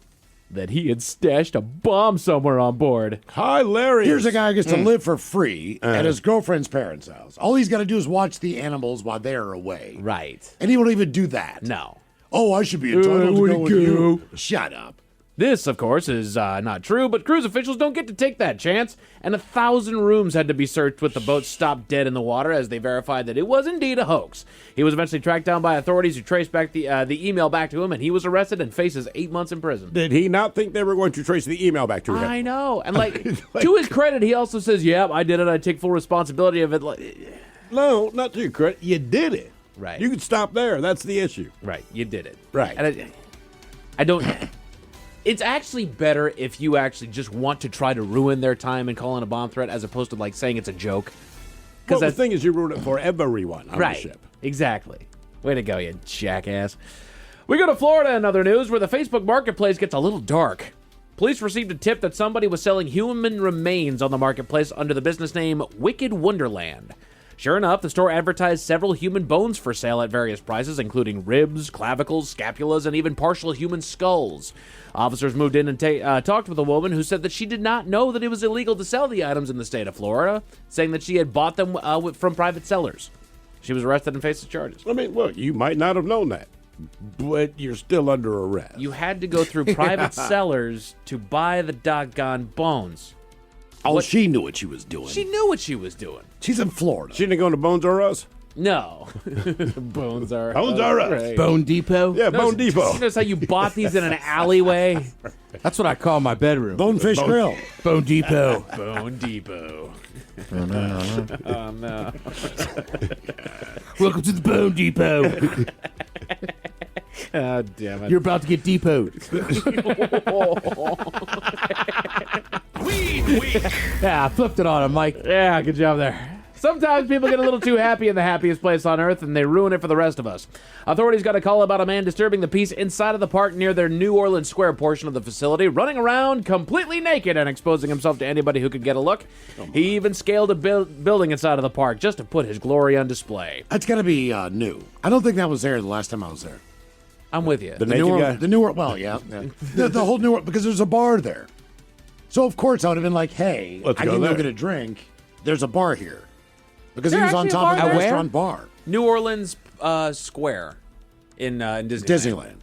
that he had stashed a bomb somewhere on board. Hilarious. Here's a guy who gets to live for free at his girlfriend's parents' house. All he's got to do is watch the animals while they're away. Right. And he won't even do that. No. Oh, I should be entitled to go with you. Shut up. This, of course, is not true, but cruise officials don't get to take that chance, and 1,000 rooms had to be searched with the boat stopped dead in the water as they verified that it was indeed a hoax. He was eventually tracked down by authorities who traced back the email back to him, and he was arrested and faces 8 months in prison. Did he not think they were going to trace the email back to him? I know. And, to his credit, he also says, yeah, I did it. I take full responsibility of it. No, not to your credit. You did it. Right. You could stop there. That's the issue. Right. You did it. Right. And I don't... It's actually better if you actually just want to try to ruin their time and call in a bomb threat as opposed to saying it's a joke. Because the thing is, you ruin it for everyone on the ship. Exactly. Way to go, you jackass. We go to Florida in other news, where the Facebook marketplace gets a little dark. Police received a tip that somebody was selling human remains on the marketplace under the business name Wicked Wonderland. Sure enough, the store advertised several human bones for sale at various prices, including ribs, clavicles, scapulas, and even partial human skulls. Officers moved in and talked with a woman who said that she did not know that it was illegal to sell the items in the state of Florida, saying that she had bought them from private sellers. She was arrested and faces charges. I mean, look, you might not have known that, but you're still under arrest. You had to go through private sellers to buy the doggone bones. Oh, she knew what she was doing. She knew what she was doing. She's in Florida. She didn't go to Bones R Us? No. Bones R Us. Bones R Us. Right. Bone Depot? Yeah, Bone Depot. You notice how you bought these in an alleyway? That's what I call my bedroom. Bonefish Grill. Bone Depot. Bone Depot. Oh, no. Oh, no. Welcome to the Bone Depot. Oh, damn it. You're about to get depoted. Yeah, I flipped it on him, Mike. Yeah, good job there. Sometimes people get a little too happy in the happiest place on earth, and they ruin it for the rest of us. Authorities got a call about a man disturbing the peace inside of the park near their New Orleans Square portion of the facility, running around completely naked and exposing himself to anybody who could get a look. He even scaled a building inside of the park just to put his glory on display. That's got to be new. I don't think that was there the last time I was there. I'm with you. The naked guy? The New well, yeah. the whole New because there's a bar there. So, of course, I would have been like, hey, Let's I go can there. go get a drink. There's a bar here. Because Is he there was on actually a top of bar a there? restaurant bar. New Orleans Square in Disneyland. Disneyland.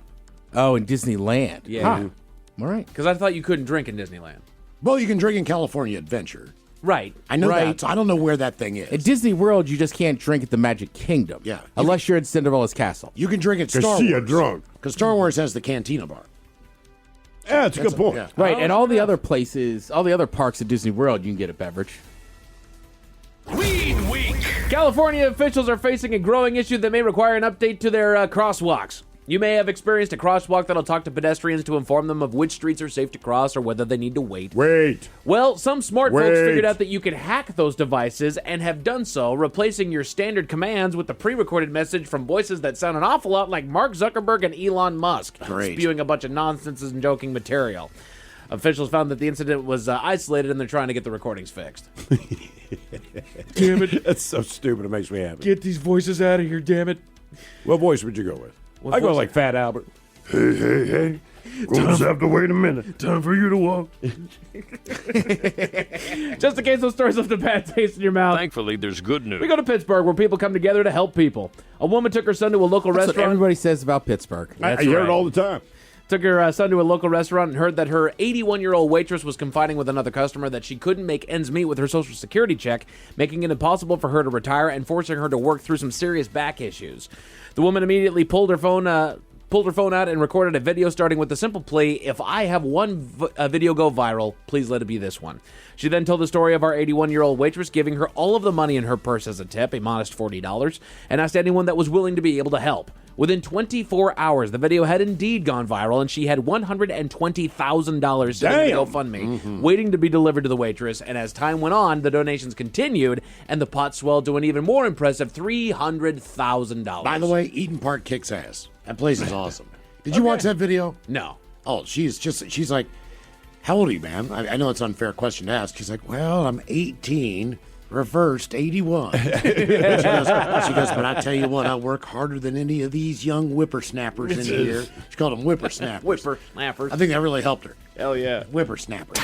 Oh, in Disneyland. Yeah. Huh. All right. Because I thought you couldn't drink in Disneyland. Well, you can drink in California Adventure. Right. I know Right. that. So I don't know where that thing is. At Disney World, you just can't drink at the Magic Kingdom. Yeah. Unless you're at Cinderella's castle. You can drink at 'Cause Star she a Wars. drunk. Because Star Wars has the Cantina bar. Yeah, that's a good point. Yeah. Right, and all the other places, all the other parks at Disney World, you can get a beverage. Weed Week. California officials are facing a growing issue that may require an update to their crosswalks. You may have experienced a crosswalk that'll talk to pedestrians to inform them of which streets are safe to cross or whether they need to wait. Well, some smart folks figured out that you can hack those devices and have done so, replacing your standard commands with the pre-recorded message from voices that sound an awful lot like Mark Zuckerberg and Elon Musk, spewing a bunch of nonsense and joking material. Officials found that the incident was isolated and they're trying to get the recordings fixed. Damn it. That's so stupid. It makes me happy. Get these voices out of here, damn it. What voice would you go with? What I go voice? like Fat Albert. Hey. We'll just have to wait a minute. Time for you to walk. Just in case those stories left a bad taste in your mouth. Thankfully, there's good news. We go to Pittsburgh, where people come together to help people. A woman took her son to a local That's what restaurant. everybody says about Pittsburgh. I hear it all the time. Took her son to a local restaurant and heard that her 81-year-old waitress was confiding with another customer that she couldn't make ends meet with her Social Security check, making it impossible for her to retire and forcing her to work through some serious back issues. The woman immediately pulled her phone out and recorded a video starting with the simple plea, if I have one video go viral, please let it be this one. She then told the story of our 81-year-old waitress giving her all of the money in her purse as a tip, a modest $40, and asked anyone that was willing to be able to help. Within 24 hours, the video had indeed gone viral, and she had $120,000 sitting in the GoFundMe, waiting to be delivered to the waitress. And as time went on, the donations continued, and the pot swelled to an even more impressive $300,000. By the way, Eden Park kicks ass. That place is awesome. Did you watch that video? No. Oh, she's like, how old are you, man? I know it's an unfair question to ask. She's like, well, I'm 18, reversed 81. she goes, but I tell you what, I work harder than any of these young whippersnappers in here. She called them whippersnappers. Whippersnappers. I think that really helped her. Hell yeah. Whippersnappers.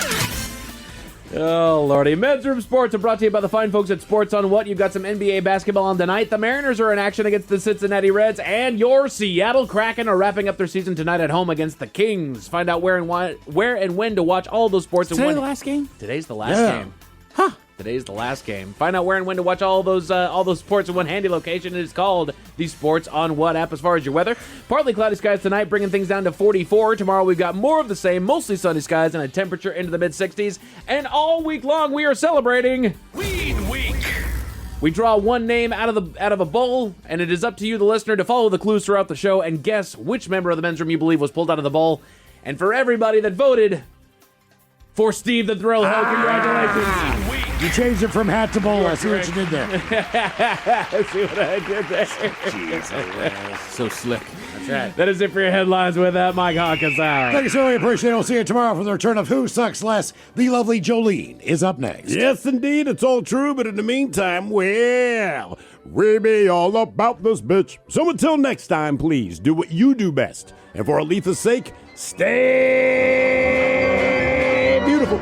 Oh, Lordy. Men's Room Sports are brought to you by the fine folks at Sports on What. You've got some NBA basketball on tonight. The Mariners are in action against the Cincinnati Reds, and your Seattle Kraken are wrapping up their season tonight at home against the Kings. Find out where and when to watch all those sports. Today the last game? Today's the last game. Huh. Today's the last game. Find out where and when to watch all those sports in one handy location. It is called the Sports on What app. As far as your weather, partly cloudy skies tonight, bringing things down to 44. Tomorrow we've got more of the same, mostly sunny skies and a temperature into the mid-60s. And all week long we are celebrating Weed Week. We draw one name out of a bowl, and it is up to you, the listener, to follow the clues throughout the show and guess which member of the men's room you believe was pulled out of the bowl. And for everybody that voted for Steve the Thrill Hill, congratulations. You changed it from hat to bowl. I see what you did there. See what I did there? Jeez, so slick. That's right. That is it for your headlines with Mike Hawkins. Thank you so much. Appreciate it. We'll see you tomorrow for the return of Who Sucks Less. The lovely Jolene is up next. Yes, indeed. It's all true. But in the meantime, well, we be all about this bitch. So until next time, please do what you do best. And for Aletha's sake, stay beautiful.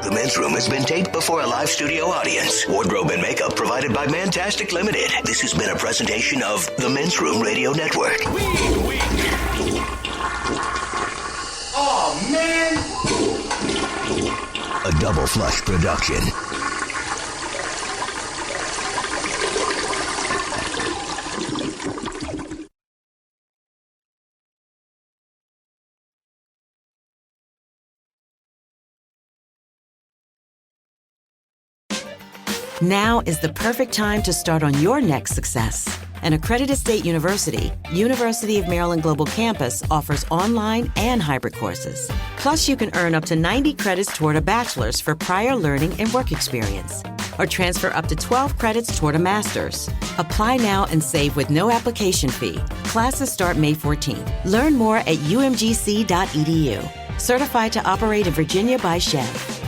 The Men's Room has been taped before a live studio audience. Wardrobe and makeup provided by Mantastic Limited. This has been a presentation of the Men's Room Radio Network. Oh, man. A Double Flush production. Now is the perfect time to start on your next success. An accredited state university, University of Maryland Global Campus offers online and hybrid courses. Plus, you can earn up to 90 credits toward a bachelor's for prior learning and work experience, or transfer up to 12 credits toward a master's. Apply now and save with no application fee. Classes start May 14th. Learn more at umgc.edu. Certified to operate in Virginia by Chev.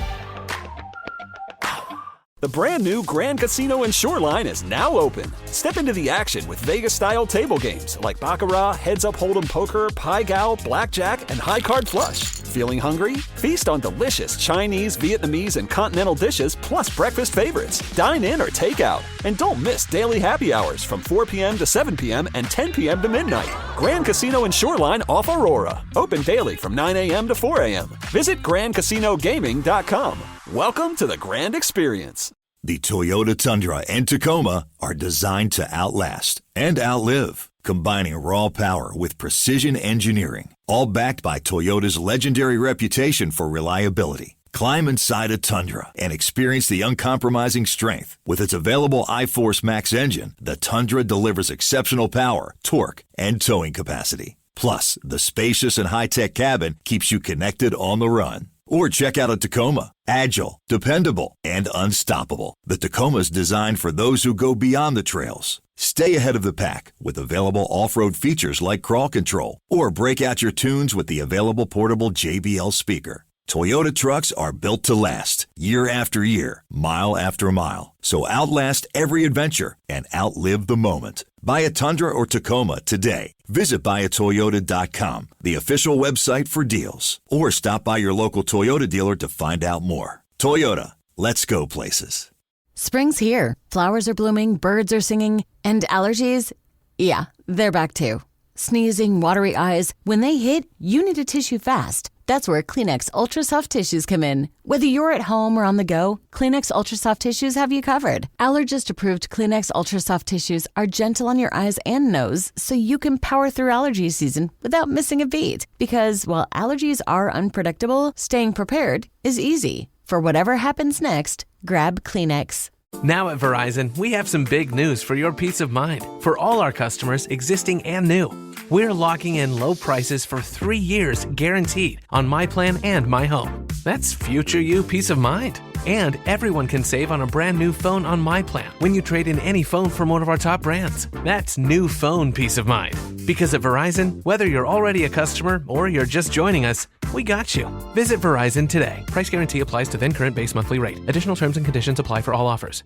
The brand new Grand Casino and Shoreline is now open. Step into the action with Vegas-style table games like Baccarat, Heads Up Hold'em Poker, Pai Gow, Blackjack, and High Card Flush. Feeling hungry? Feast on delicious Chinese, Vietnamese, and continental dishes, plus breakfast favorites. Dine in or take out. And don't miss daily happy hours from 4 p.m. to 7 p.m. and 10 p.m. to midnight. Grand Casino and Shoreline off Aurora. Open daily from 9 a.m. to 4 a.m. Visit GrandCasinoGaming.com. Welcome to the Grand Experience. The Toyota Tundra and Tacoma are designed to outlast and outlive, combining raw power with precision engineering, all backed by Toyota's legendary reputation for reliability. Climb inside a Tundra and experience the uncompromising strength. With its available iForce Max engine, the Tundra delivers exceptional power, torque, and towing capacity. Plus, the spacious and high-tech cabin keeps you connected on the run. Or check out a Tacoma. Agile, dependable, and unstoppable. The Tacoma's designed for those who go beyond the trails. Stay ahead of the pack with available off-road features like crawl control. Or break out your tunes with the available portable JBL speaker. Toyota trucks are built to last, year after year, mile after mile. So outlast every adventure and outlive the moment. Buy a Tundra or Tacoma today. Visit buyatoyota.com, the official website for deals. Or stop by your local Toyota dealer to find out more. Toyota, let's go places. Spring's here. Flowers are blooming, birds are singing, and allergies, yeah, they're back too. Sneezing, watery eyes, when they hit, you need a tissue fast. That's where Kleenex Ultra Soft Tissues come in. Whether you're at home or on the go, Kleenex Ultra Soft Tissues have you covered. Allergist-approved Kleenex Ultra Soft Tissues are gentle on your eyes and nose, so you can power through allergy season without missing a beat. Because while allergies are unpredictable, staying prepared is easy. For whatever happens next, grab Kleenex. Now at Verizon, we have some big news for your peace of mind. For all our customers, existing and new, we're locking in low prices for 3 years guaranteed on My Plan and My Home. That's future you peace of mind. And everyone can save on a brand new phone on My Plan when you trade in any phone from one of our top brands. That's new phone peace of mind. Because at Verizon, whether you're already a customer or you're just joining us, we got you. Visit Verizon today. Price guarantee applies to then current base monthly rate. Additional terms and conditions apply for all offers.